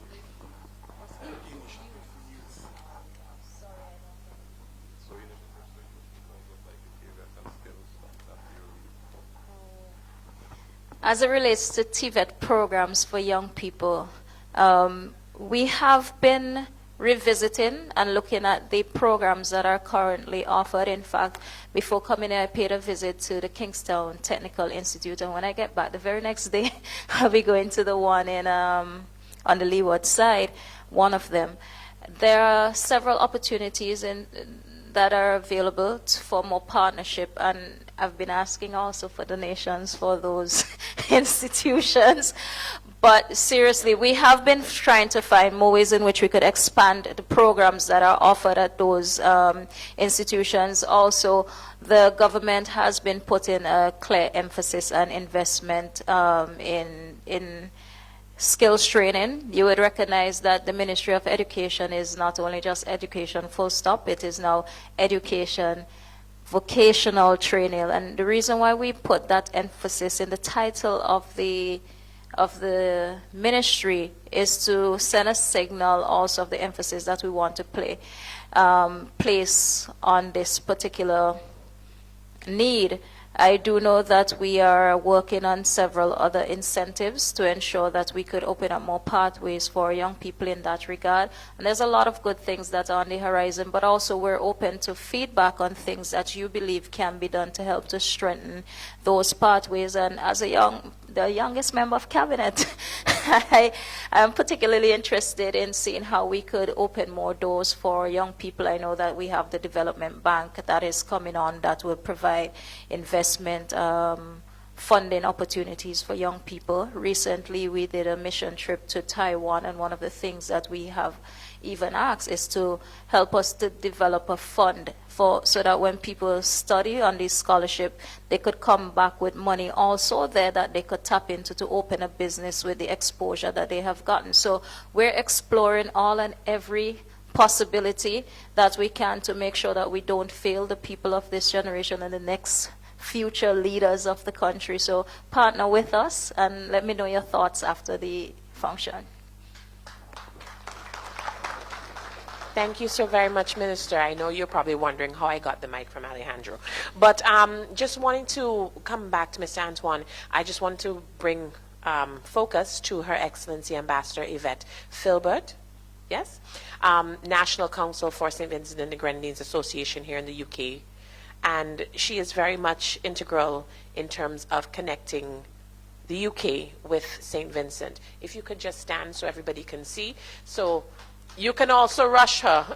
As it relates to TVET programs for young people, we have been revisiting and looking at the programs that are currently offered. In fact, before coming here, I paid a visit to the Kingstown Technical Institute, and when I get back the very next day, I'll be going to the one in on the Leeward side, one of them. There are several opportunities that are available for more partnership, and I've been asking also for donations for those institutions. But seriously, we have been trying to find more ways in which we could expand the programs that are offered at those institutions. Also, the government has been putting a clear emphasis on investment in skills training. You would recognize that the Ministry of Education is not only just education full stop, it is now education vocational training. And the reason why we put that emphasis in the title of the ministry is to send a signal also of the emphasis that we want to place on this particular need. I do know that we are working on several other incentives to ensure that we could open up more pathways for young people in that regard. And there's a lot of good things that are on the horizon, but also we're open to feedback on things that you believe can be done to help to strengthen those pathways. And as the youngest member of cabinet, I am particularly interested in seeing how we could open more doors for young people. I know that we have the development bank that is coming on that will provide investment funding opportunities for young people. Recently, we did a mission trip to Taiwan, and one of the things that we have even asked is to help us to develop a fund so that when people study on this scholarship, they could come back with money also there that they could tap into to open a business with the exposure that they have gotten. So we're exploring all and every possibility that we can to make sure that we don't fail the people of this generation and the next future leaders of the country. So partner with us and let me know your thoughts after the function. Thank you so very much, Minister. I know you're probably wondering how I got the mic from Alejandro. But just wanting to come back to Mr. Antoine, I just want to bring focus to Her Excellency Ambassador Yvette Filbert, yes? National Council for St. Vincent and the Grenadines Association here in the UK. And she is very much integral in terms of connecting the UK with St. Vincent. If you could just stand so everybody can see. So you can also rush her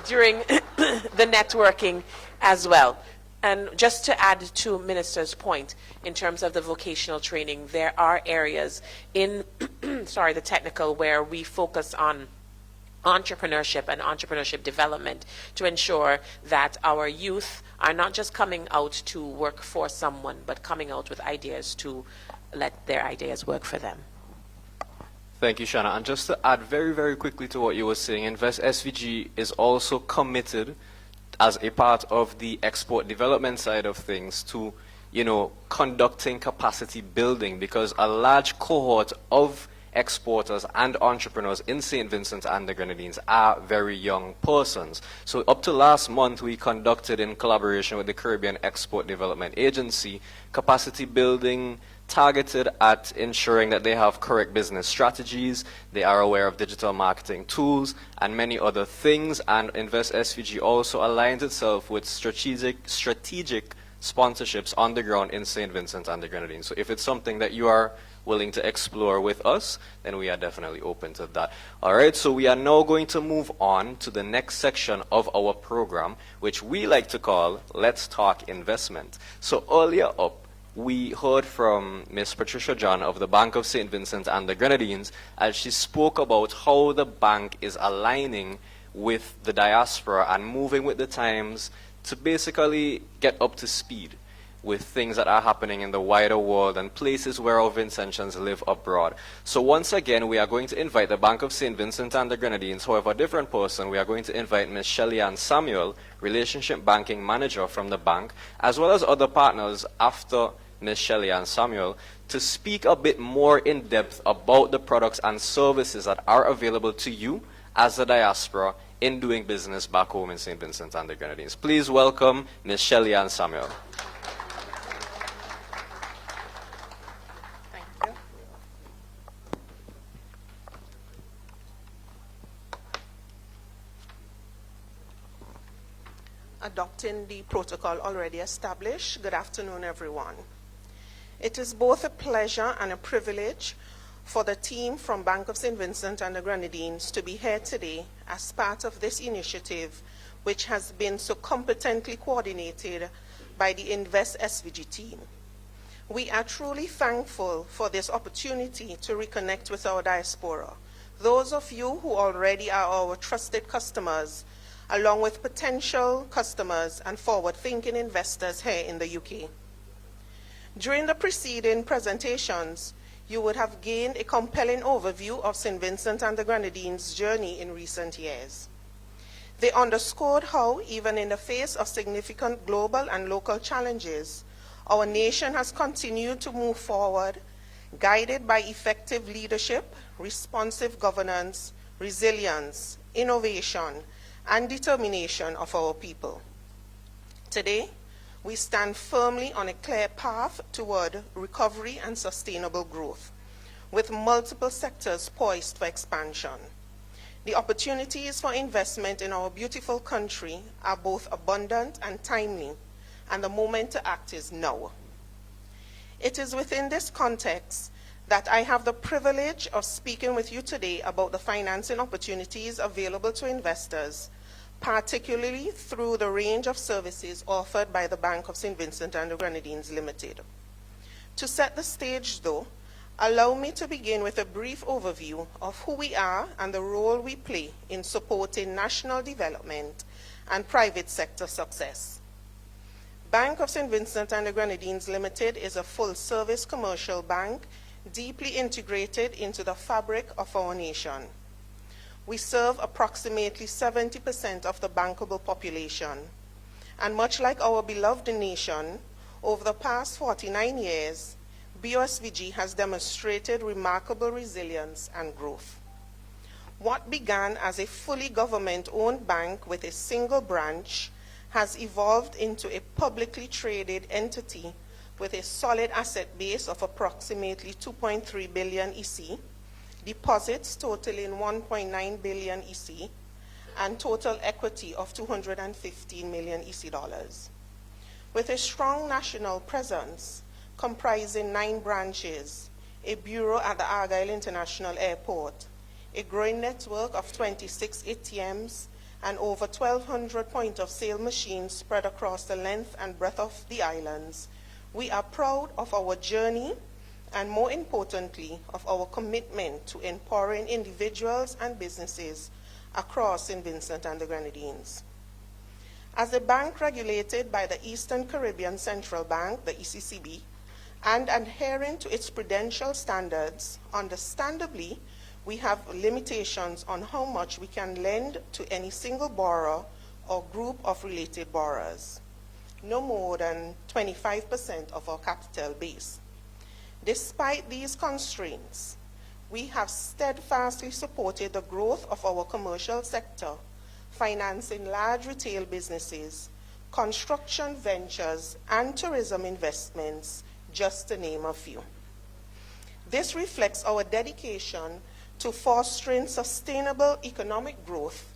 during the networking as well. And just to add to Minister's point, in terms of the vocational training, there are areas in, the technical where we focus on entrepreneurship and entrepreneurship development to ensure that our youth are not just coming out to work for someone, but coming out with ideas to let their ideas work for them. Thank you, Shanna. And just to add very, very quickly to what you were saying, Invest SVG is also committed as a part of the export development side of things to, conducting capacity building, because a large cohort of exporters and entrepreneurs in St. Vincent and the Grenadines are very young persons. So up to last month, we conducted, in collaboration with the Caribbean Export Development Agency, capacity building targeted at ensuring that they have correct business strategies, they are aware of digital marketing tools, and many other things. And Invest SVG also aligns itself with strategic sponsorships on the ground in St. Vincent and the Grenadines. So if it's something that you are willing to explore with us, then we are definitely open to that. All right, so we are now going to move on to the next section of our program, which we like to call Let's Talk Investment. So earlier up, we heard from Ms. Patricia John of the Bank of St. Vincent and the Grenadines as she spoke about how the bank is aligning with the diaspora and moving with the times to basically get up to speed with things that are happening in the wider world and places where our Vincentians live abroad. So once again, we are going to invite the Bank of St. Vincent and the Grenadines, however, a different person. We are going to invite Ms. Shelly-Ann Samuel, Relationship Banking Manager from the bank, as well as other partners after Ms. Shelly-Ann Samuel, to speak a bit more in depth about the products and services that are available to you as a diaspora in doing business back home in St. Vincent and the Grenadines. Please welcome Ms. Shelly-Ann Samuel. Adopting the protocol already established. Good afternoon, everyone. It is both a pleasure and a privilege for the team from Bank of St. Vincent and the Grenadines to be here today as part of this initiative, which has been so competently coordinated by the Invest SVG team. We are truly thankful for this opportunity to reconnect with our diaspora, those of you who already are our trusted customers, along with potential customers and forward-thinking investors here in the UK. During the preceding presentations, you would have gained a compelling overview of St. Vincent and the Grenadines' journey in recent years. They underscored how, even in the face of significant global and local challenges, our nation has continued to move forward, guided by effective leadership, responsive governance, resilience, innovation, and determination of our people. Today, we stand firmly on a clear path toward recovery and sustainable growth, with multiple sectors poised for expansion. The opportunities for investment in our beautiful country are both abundant and timely, and the moment to act is now. It is within this context that I have the privilege of speaking with you today about the financing opportunities available to investors, particularly through the range of services offered by the Bank of St. Vincent and the Grenadines Limited. To set the stage, though, allow me to begin with a brief overview of who we are and the role we play in supporting national development and private sector success. Bank of St. Vincent and the Grenadines Limited is a full-service commercial bank deeply integrated into the fabric of our nation. We serve approximately 70% of the bankable population. And much like our beloved nation, over the past 49 years, BOSVG has demonstrated remarkable resilience and growth. What began as a fully government-owned bank with a single branch has evolved into a publicly traded entity with a solid asset base of approximately 2.3 billion EC, deposits totaling 1.9 billion EC, and total equity of 215 million EC dollars. With a strong national presence comprising 9 branches, a bureau at the Argyle International Airport, a growing network of 26 ATMs, and over 1,200 point-of-sale machines spread across the length and breadth of the islands, we are proud of our journey and, more importantly, of our commitment to empowering individuals and businesses across St. Vincent and the Grenadines. As a bank regulated by the Eastern Caribbean Central Bank, the ECCB, and adhering to its prudential standards, understandably, we have limitations on how much we can lend to any single borrower or group of related borrowers, no more than 25% of our capital base. Despite these constraints, we have steadfastly supported the growth of our commercial sector, financing large retail businesses, construction ventures, and tourism investments, just to name a few. This reflects our dedication to fostering sustainable economic growth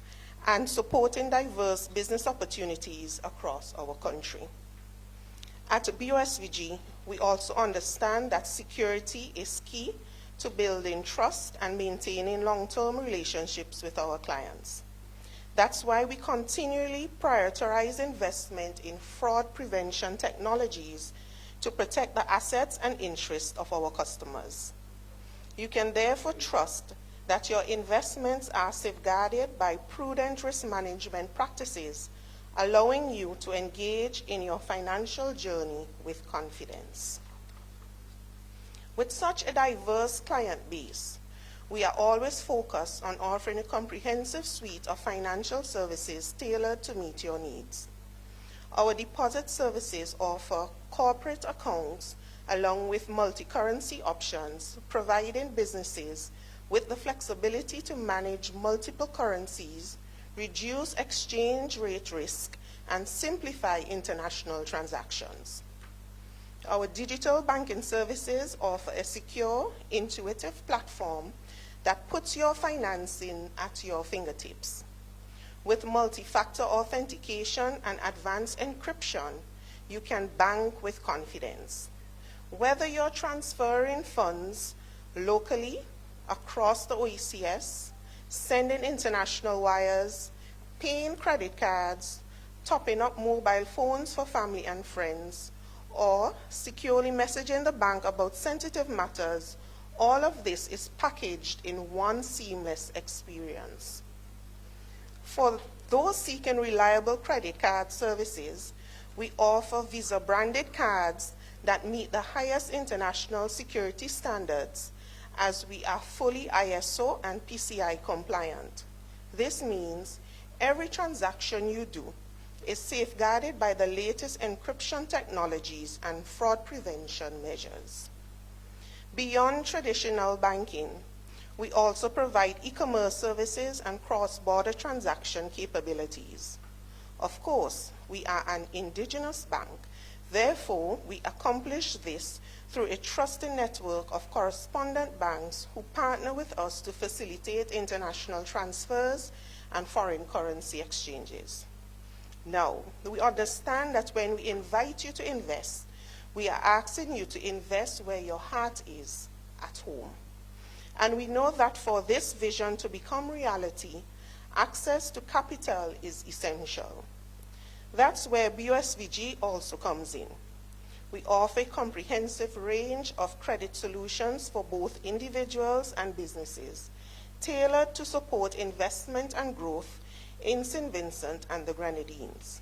and supporting diverse business opportunities across our country. At BOSVG, we also understand that security is key to building trust and maintaining long-term relationships with our clients. That's why we continually prioritize investment in fraud prevention technologies to protect the assets and interests of our customers. You can therefore trust that your investments are safeguarded by prudent risk management practices, allowing you to engage in your financial journey with confidence. With such a diverse client base, we are always focused on offering a comprehensive suite of financial services tailored to meet your needs. Our deposit services offer corporate accounts along with multi-currency options, providing businesses with the flexibility to manage multiple currencies, reduce exchange rate risk, and simplify international transactions. Our digital banking services offer a secure, intuitive platform that puts your financing at your fingertips. With multi-factor authentication and advanced encryption, you can bank with confidence. Whether you're transferring funds, locally, across the OECS, sending international wires, paying credit cards, topping up mobile phones for family and friends, or securely messaging the bank about sensitive matters, all of this is packaged in one seamless experience. For those seeking reliable credit card services, we offer Visa-branded cards that meet the highest international security standards, as we are fully ISO and PCI compliant. This means every transaction you do is safeguarded by the latest encryption technologies and fraud prevention measures. Beyond traditional banking, we also provide e-commerce services and cross-border transaction capabilities. Of course, we are an indigenous bank. Therefore, we accomplish this through a trusted network of correspondent banks who partner with us to facilitate international transfers and foreign currency exchanges. Now, we understand that when we invite you to invest, we are asking you to invest where your heart is, at home. And we know that for this vision to become reality, access to capital is essential. That's where BOSVG also comes in. We offer a comprehensive range of credit solutions for both individuals and businesses, tailored to support investment and growth in St. Vincent and the Grenadines.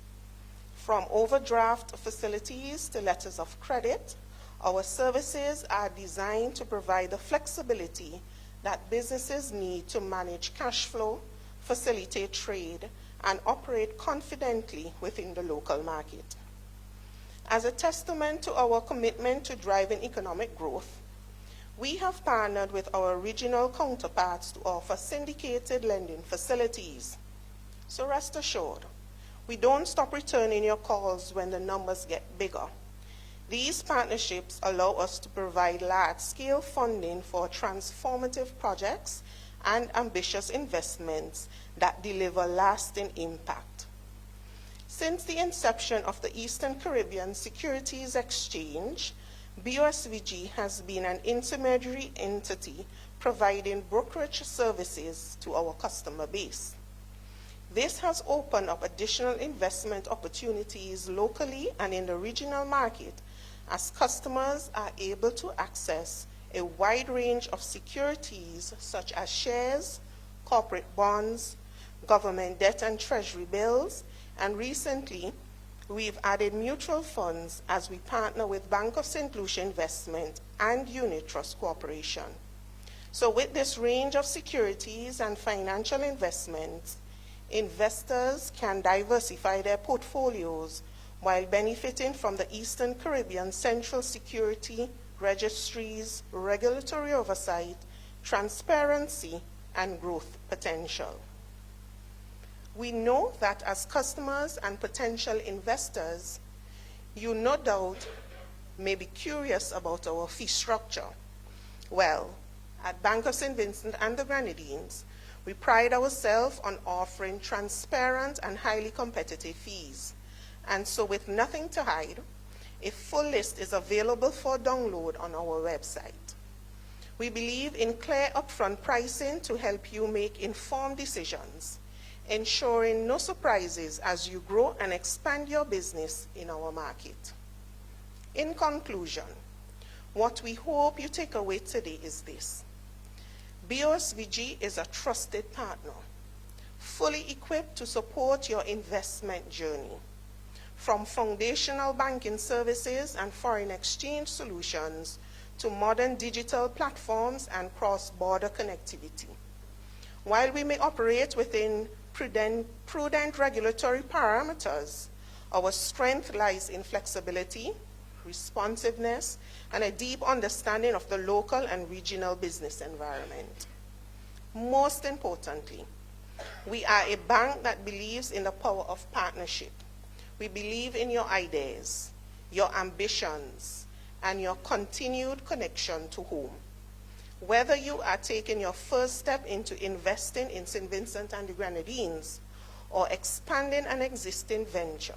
From overdraft facilities to letters of credit, our services are designed to provide the flexibility that businesses need to manage cash flow, facilitate trade, and operate confidently within the local market. As a testament to our commitment to driving economic growth, we have partnered with our regional counterparts to offer syndicated lending facilities. So rest assured, we don't stop returning your calls when the numbers get bigger. These partnerships allow us to provide large-scale funding for transformative projects and ambitious investments that deliver lasting impact. Since the inception of the Eastern Caribbean Securities Exchange, BOSVG has been an intermediary entity providing brokerage services to our customer base. This has opened up additional investment opportunities locally and in the regional market, as customers are able to access a wide range of securities such as shares, corporate bonds, government debt and treasury bills, and recently we've added mutual funds as we partner with Bank of St. Lucia Investment and Unit Trust Corporation. So with this range of securities and financial investments, investors can diversify their portfolios while benefiting from the Eastern Caribbean Central Security Registry's regulatory oversight, transparency, and growth potential. We know that as customers and potential investors, you no doubt may be curious about our fee structure. Well, at Bank of St. Vincent and the Grenadines, we pride ourselves on offering transparent and highly competitive fees. And so with nothing to hide, a full list is available for download on our website. We believe in clear upfront pricing to help you make informed decisions, ensuring no surprises as you grow and expand your business in our market. In conclusion, what we hope you take away today is this. BOSVG is a trusted partner, fully equipped to support your investment journey. From foundational banking services and foreign exchange solutions to modern digital platforms and cross-border connectivity. While we may operate within prudent regulatory parameters, our strength lies in flexibility, responsiveness, and a deep understanding of the local and regional business environment. Most importantly, we are a bank that believes in the power of partnership. We believe in your ideas, your ambitions, and your continued connection to home. Whether you are taking your first step into investing in St. Vincent and the Grenadines or expanding an existing venture,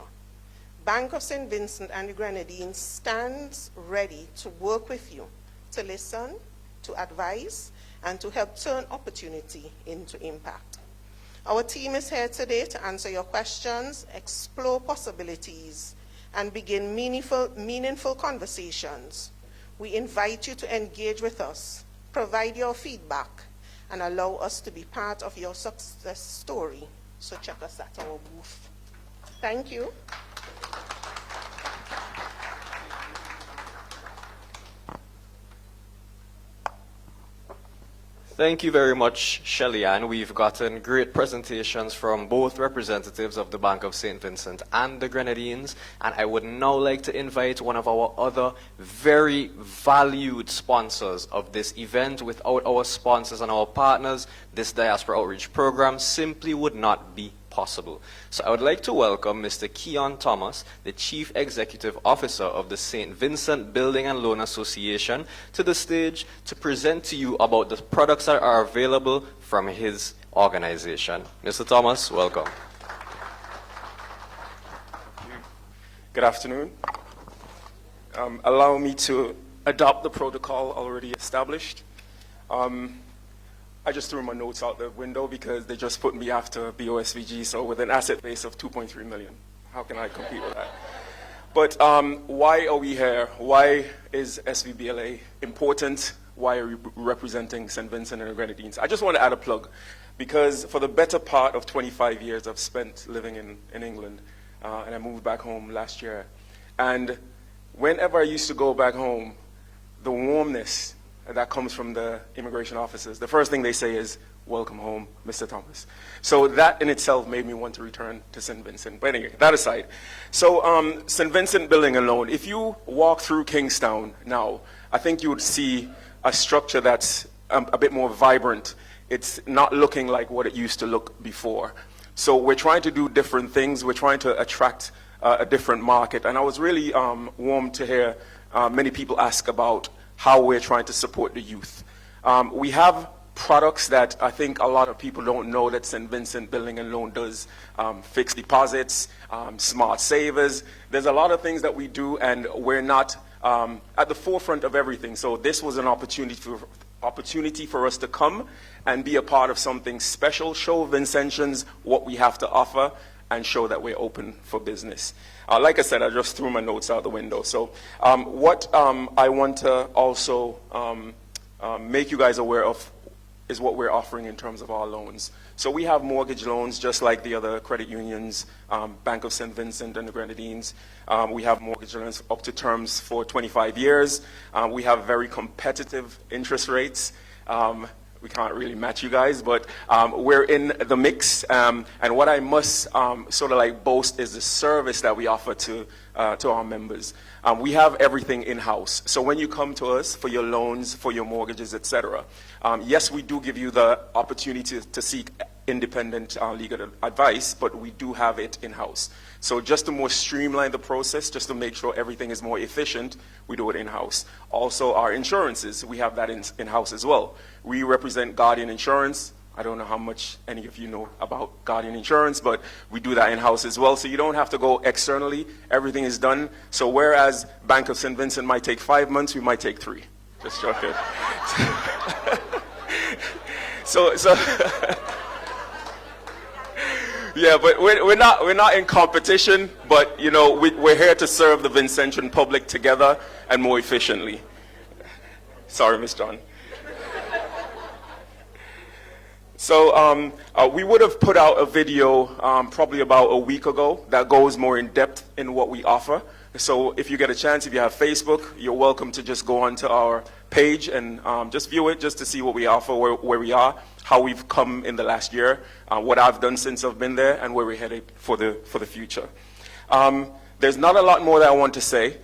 Bank of St. Vincent and the Grenadines stands ready to work with you, to listen, to advise, and to help turn opportunity into impact. Our team is here today to answer your questions, explore possibilities, and begin meaningful conversations. We invite you to engage with us, provide your feedback, and allow us to be part of your success story. So check us at our booth. Thank you. Thank you very much, Shelly-Ann. We've gotten great presentations from both representatives of the Bank of St. Vincent and the Grenadines, and I would now like to invite one of our other very valued sponsors of this event. Without our sponsors and our partners, this Diaspora Outreach Program simply would not be possible. So I would like to welcome Mr. Keon Thomas, the Chief Executive Officer of the St. Vincent Building and Loan Association, to the stage to present to you about the products that are available from his organization. Mr. Thomas, welcome. Good afternoon. Allow me to adopt the protocol already established. I just threw my notes out the window because they just put me after BOSVG, so with an asset base of 2.3 million. How can I compete with that? But why are we here? Why is SVBLA important? Why are we representing St. Vincent and the Grenadines? I just want to add a plug, because for the better part of 25 years I've spent living in England, and I moved back home last year. And whenever I used to go back home, the warmness that comes from the immigration officers, the first thing they say is, "Welcome home, Mr. Thomas." So that in itself made me want to return to St. Vincent. But anyway, that aside. So St. Vincent Building and Loan, if you walk through Kingstown now, I think you would see a structure that's a bit more vibrant. It's not looking like what it used to look before. So we're trying to do different things. We're trying to attract a different market. And I was really warmed to hear many people ask about how we're trying to support the youth. We have products that I think a lot of people don't know that St. Vincent Building and Loan does. Fixed deposits, smart savers. There's a lot of things that we do, and we're not at the forefront of everything. So this was an opportunity for us to come and be a part of something special, show Vincentians what we have to offer, and show that we're open for business. Like I said, I just threw my notes out the window. So what I want to also make you guys aware of is what we're offering in terms of our loans. So we have mortgage loans just like the other credit unions, Bank of St. Vincent and the Grenadines. We have mortgage loans up to terms for 25 years. We have very competitive interest rates. We can't really match you guys, but we're in the mix. And what I must sort of like boast is the service that we offer to our members. We have everything in-house. So when you come to us for your loans, for your mortgages, etc., yes, we do give you the opportunity to seek independent legal advice, but we do have it in-house. So just to more streamline the process, just to make sure everything is more efficient, we do it in-house. Also, our insurances, we have that in-house as well. We represent Guardian Insurance. I don't know how much any of you know about Guardian Insurance, but we do that in-house as well. So you don't have to go externally. Everything is done. So whereas Bank of St. Vincent might take 5 months, we might take 3. Just joking. So yeah, but we're not in competition, but you know, we're here to serve the Vincentian public together and more efficiently. Sorry, Miss John. So we would have put out a video probably about a week ago that goes more in depth in what we offer. So if you get a chance, if you have Facebook, you're welcome to just go onto our page and just view it just to see what we offer, where we are, how we've come in the last year, what I've done since I've been there, and where we're headed for the future. There's not a lot more that I want to say.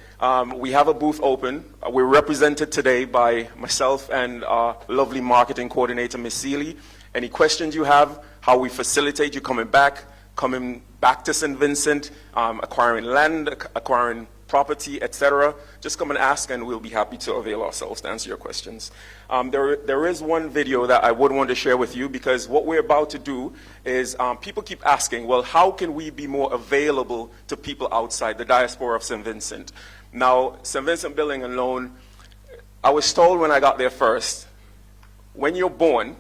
We have a booth open. We're represented today by myself and our lovely marketing coordinator, Ms. Seeley. Any questions you have, how we facilitate you coming back to St. Vincent, acquiring land, acquiring property, etc., just come and ask and we'll be happy to avail ourselves to answer your questions. There is one video that I would want to share with you, because what we're about to do is people keep asking, well, how can we be more available to people outside the diaspora of St. Vincent? Now, St. Vincent Building and Loan, I was told when I got there first, when you're born,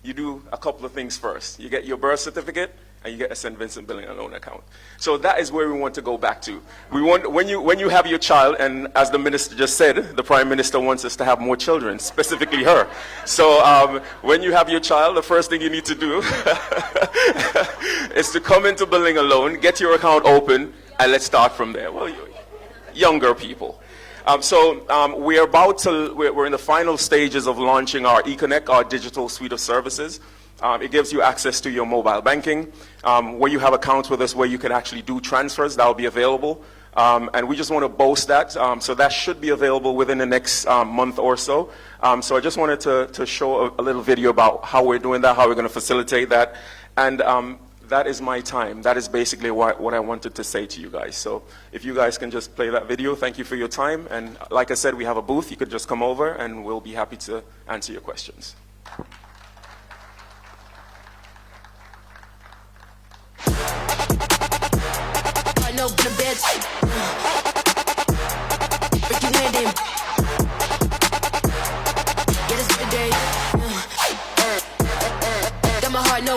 you do a couple of things first. You get your birth certificate, and you get a St. Vincent Building and Loan account. So that is where we want to go back to. We want, when you have your child, and as the minister just said, the Prime Minister wants us to have more children, specifically her. So when you have your child, the first thing you need to do is to come into Building a Loan, get your account open, and let's start from there. Well, younger people. We're in the final stages of launching our eConnect, our digital suite of services. It gives you access to your mobile banking, where you have accounts with us where you can actually do transfers. That will be available. And we just want to boast that. So that should be available within the next month or so. So I just wanted to show a little video about how we're doing that, how we're going to facilitate that. And that is my time. That is basically what I wanted to say to you guys. So if you guys can just play that video, thank you for your time. And like I said, we have a booth. You could just come over and we'll be happy to answer your questions. No, the bitch. Ricky Landon. Get us every day. Got my heart, no.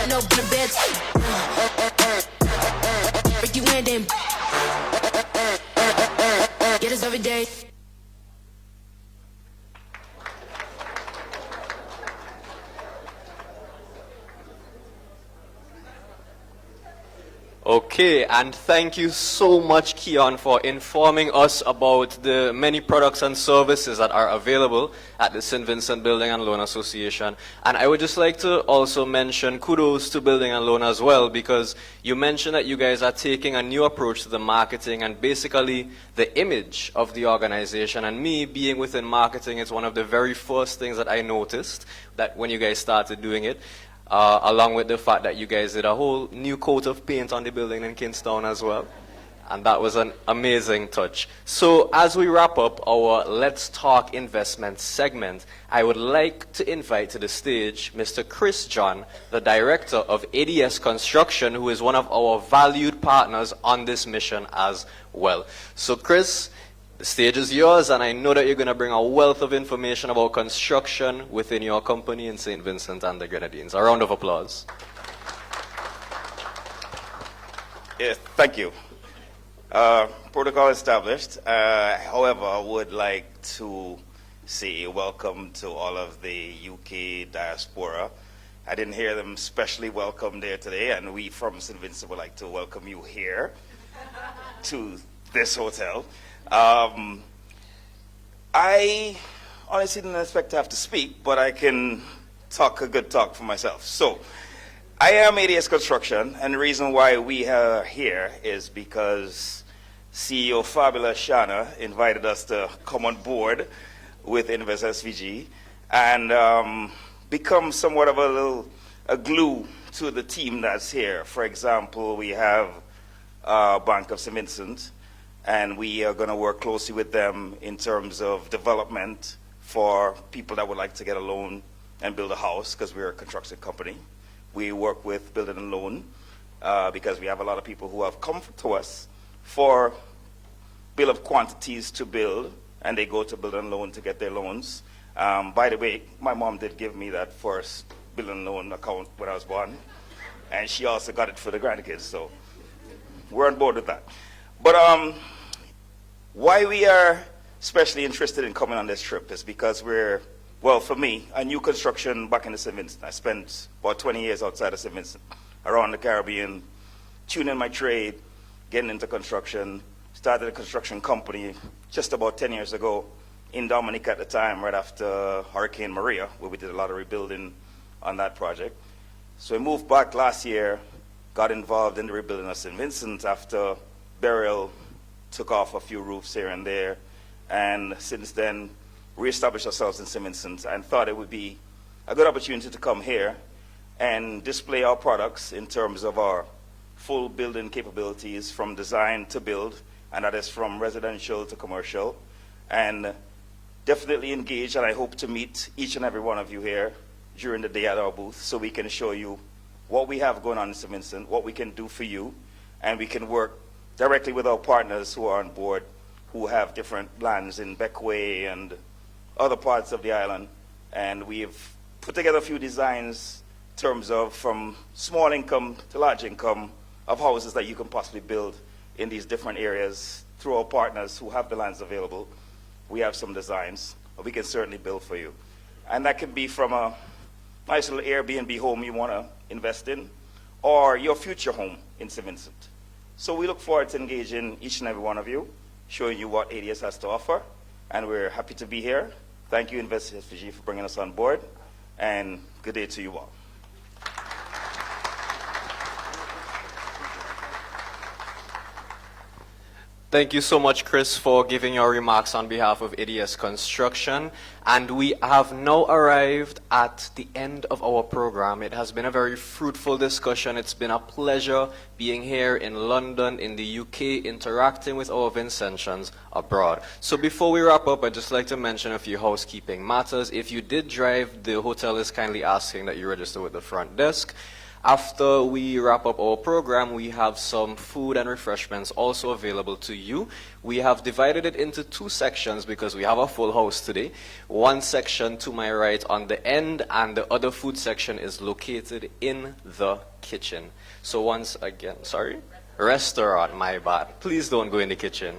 No, the bitch. Ricky Landon. Get us every day. Okay, and thank you so much, Keon, for informing us about the many products and services that are available at the St. Vincent Building and Loan Association. And I would just like to also mention kudos to Building and Loan as well, because you mentioned that you guys are taking a new approach to the marketing and basically the image of the organization. And me being within marketing, it's one of the very first things that I noticed that when you guys started doing it. Along with the fact that you guys did a whole new coat of paint on the building in Kingstown as well. And that was an amazing touch. So as we wrap up our Let's Talk Investment segment, I would like to invite to the stage Mr. Chris John, the director of ADS Construction, who is one of our valued partners on this mission as well. So Chris, the stage is yours, and I know that you're going to bring a wealth of information about construction within your company in St. Vincent and the Grenadines. A round of applause. Yes, thank you. Protocol established. However, I would like to say welcome to all of the UK diaspora. I didn't hear them specially welcome there today, and we from St. Vincent would like to welcome you here to this hotel. I honestly didn't expect to have to speak, but I can talk a good talk for myself. So, I am ADS Construction, and the reason why we are here is because CEO Fabulous Shana invited us to come on board with Invest SVG and become somewhat of a glue to the team that's here. For example, we have Bank of St. Vincent, and we are going to work closely with them in terms of development for people that would like to get a loan and build a house, because we're a construction company. We work with Building and Loan because we have a lot of people who have come to us for bill of quantities to build, and they go to Building and Loan to get their loans. By the way, my mom did give me that first Building and Loan account when I was born, and she also got it for the grandkids, so we're on board with that. But why we are especially interested in coming on this trip is because we're, well, for me, a new construction back in the St. Vincent. I spent about 20 years outside of St. Vincent, around the Caribbean, tuning my trade, getting into construction, started a construction company just about 10 years ago in Dominica at the time, right after Hurricane Maria, where we did a lot of rebuilding on that project. So we moved back last year, got involved in the rebuilding of St. Vincent after burial, took off a few roofs here and there, and since then reestablished ourselves in St. Vincent and thought it would be a good opportunity to come here and display our products in terms of our full building capabilities from design to build, and that is from residential to commercial, and definitely engage, and I hope to meet each and every one of you here during the day at our booth so we can show you what we have going on in St. Vincent, what we can do for you, and we can work directly with our partners who are on board, who have different lands in Beckway and other parts of the island. And we've put together a few designs in terms of from small income to large income of houses that you can possibly build in these different areas through our partners who have the lands available. We have some designs we can certainly build for you. And that could be from a nice little Airbnb home you want to invest in, or your future home in St. Vincent. So we look forward to engaging each and every one of you, showing you what ADS has to offer, and we're happy to be here. Thank you, Invest SVG, for bringing us on board, and good day to you all. Thank you so much, Chris, for giving your remarks on behalf of ADS Construction. And we have now arrived at the end of our program. It has been a very fruitful discussion. It's been a pleasure being here in London, in the UK, interacting with our Vincentians abroad. So before we wrap up, I'd just like to mention a few housekeeping matters. If you did drive, the hotel is kindly asking that you register with the front desk. After we wrap up our program, we have some food and refreshments also available to you. We have divided it into two sections because we have a full house today. One section to my right on the end, and the other food section is located in the kitchen. So once again, sorry? Restaurant, my bad. Please don't go in the kitchen.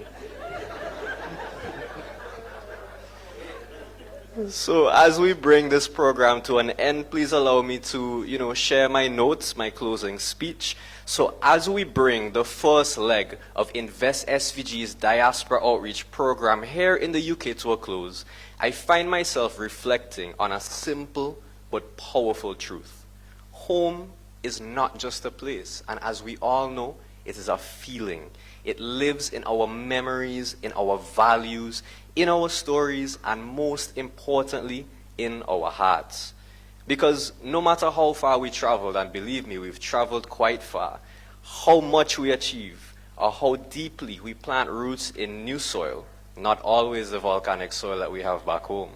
So as we bring this program to an end, please allow me to, share my notes, my closing speech. So as we bring the first leg of Invest SVG's Diaspora Outreach program here in the UK to a close, I find myself reflecting on a simple but powerful truth. Home is not just a place, and as we all know, it is a feeling. It lives in our memories, in our values, in our stories, and most importantly, in our hearts. Because no matter how far we traveled, and believe me, we've traveled quite far, how much we achieve, or how deeply we plant roots in new soil, not always the volcanic soil that we have back home,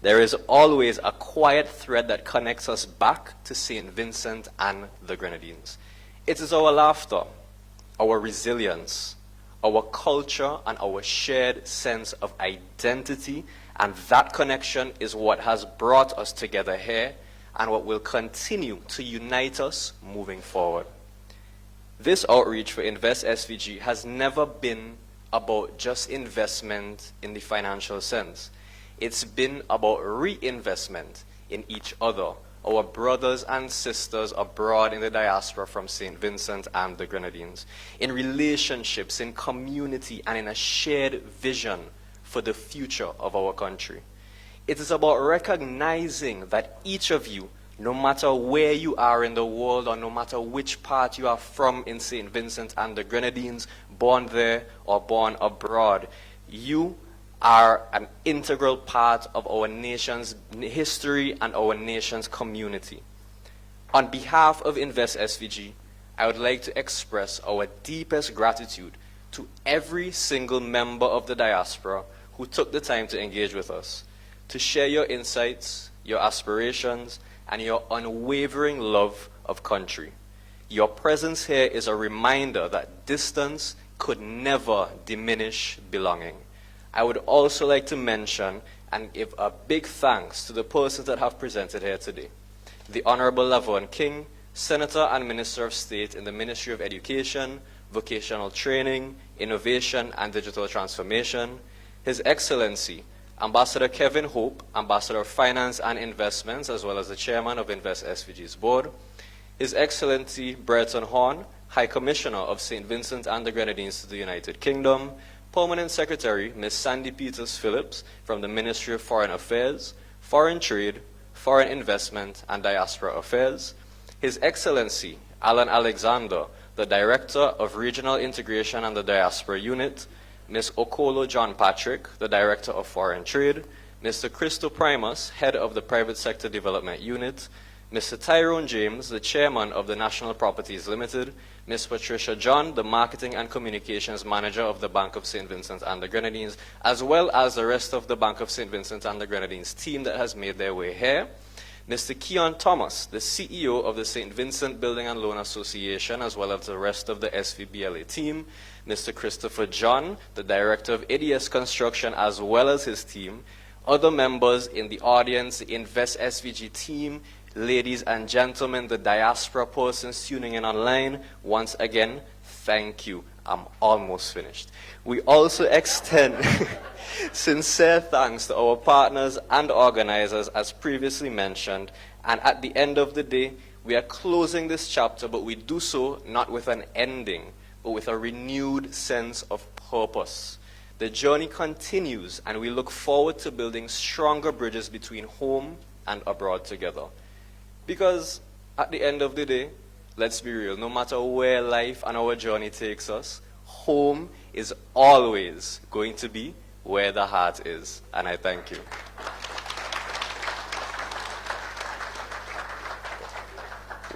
there is always a quiet thread that connects us back to St. Vincent and the Grenadines. It is our laughter, our resilience, our culture, and our shared sense of identity, and that connection is what has brought us together here and what will continue to unite us moving forward. This outreach for Invest SVG has never been about just investment in the financial sense. It's been about reinvestment in each other, our brothers and sisters abroad in the diaspora from St. Vincent and the Grenadines, in relationships, in community, and in a shared vision for the future of our country. It is about recognizing that each of you, no matter where you are in the world or no matter which part you are from in St. Vincent and the Grenadines, born there or born abroad, you are an integral part of our nation's history and our nation's community. On behalf of Invest SVG, I would like to express our deepest gratitude to every single member of the diaspora who took the time to engage with us, to share your insights, your aspirations, and your unwavering love of country. Your presence here is a reminder that distance could never diminish belonging. I would also like to mention and give a big thanks to the persons that have presented here today. The Honorable Lavon King, Senator and Minister of State in the Ministry of Education, Vocational Training, Innovation and Digital Transformation. His Excellency, Ambassador Kevin Hope, Ambassador of Finance and Investments, as well as the Chairman of Invest SVG's board. His Excellency Brereton Horn, High Commissioner of St. Vincent and the Grenadines to the United Kingdom. Permanent Secretary, Ms. Sandy Peters Phillips from the Ministry of Foreign Affairs, Foreign Trade, Foreign Investment, and Diaspora Affairs. His Excellency, Alan Alexander, the Director of Regional Integration and the Diaspora Unit, Ms. Okolo John Patrick, the Director of Foreign Trade, Mr. Christo Primus, Head of the Private Sector Development Unit, Mr. Tyrone James, the Chairman of the National Properties Limited, Ms. Patricia John, the Marketing and Communications Manager of the Bank of St. Vincent and the Grenadines, as well as the rest of the Bank of St. Vincent and the Grenadines team that has made their way here. Mr. Keon Thomas, the CEO of the St. Vincent Building and Loan Association, as well as the rest of the SVBLA team. Mr. Christopher John, the Director of ADS Construction, as well as his team. other members in the audience, the Invest SVG team, ladies and gentlemen, the diaspora persons tuning in online, once again, thank you. I'm almost finished. We also extend sincere thanks to our partners and organizers, as previously mentioned. And at the end of the day, we are closing this chapter, but we do so not with an ending, but with a renewed sense of purpose. The journey continues, and we look forward to building stronger bridges between home and abroad together. Because at the end of the day, let's be real, no matter where life and our journey takes us, home is always going to be where the heart is. And I thank you.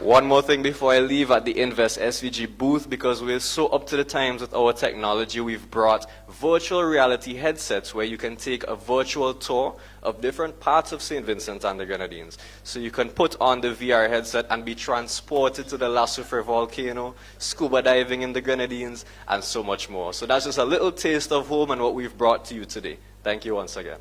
One more thing before I leave at the Invest SVG booth, because we're so up to the times with our technology, we've brought virtual reality headsets where you can take a virtual tour of different parts of St. Vincent and the Grenadines. So you can put on the VR headset and be transported to the La Soufrière volcano, scuba diving in the Grenadines, and so much more. So that's just a little taste of home and what we've brought to you today. Thank you once again.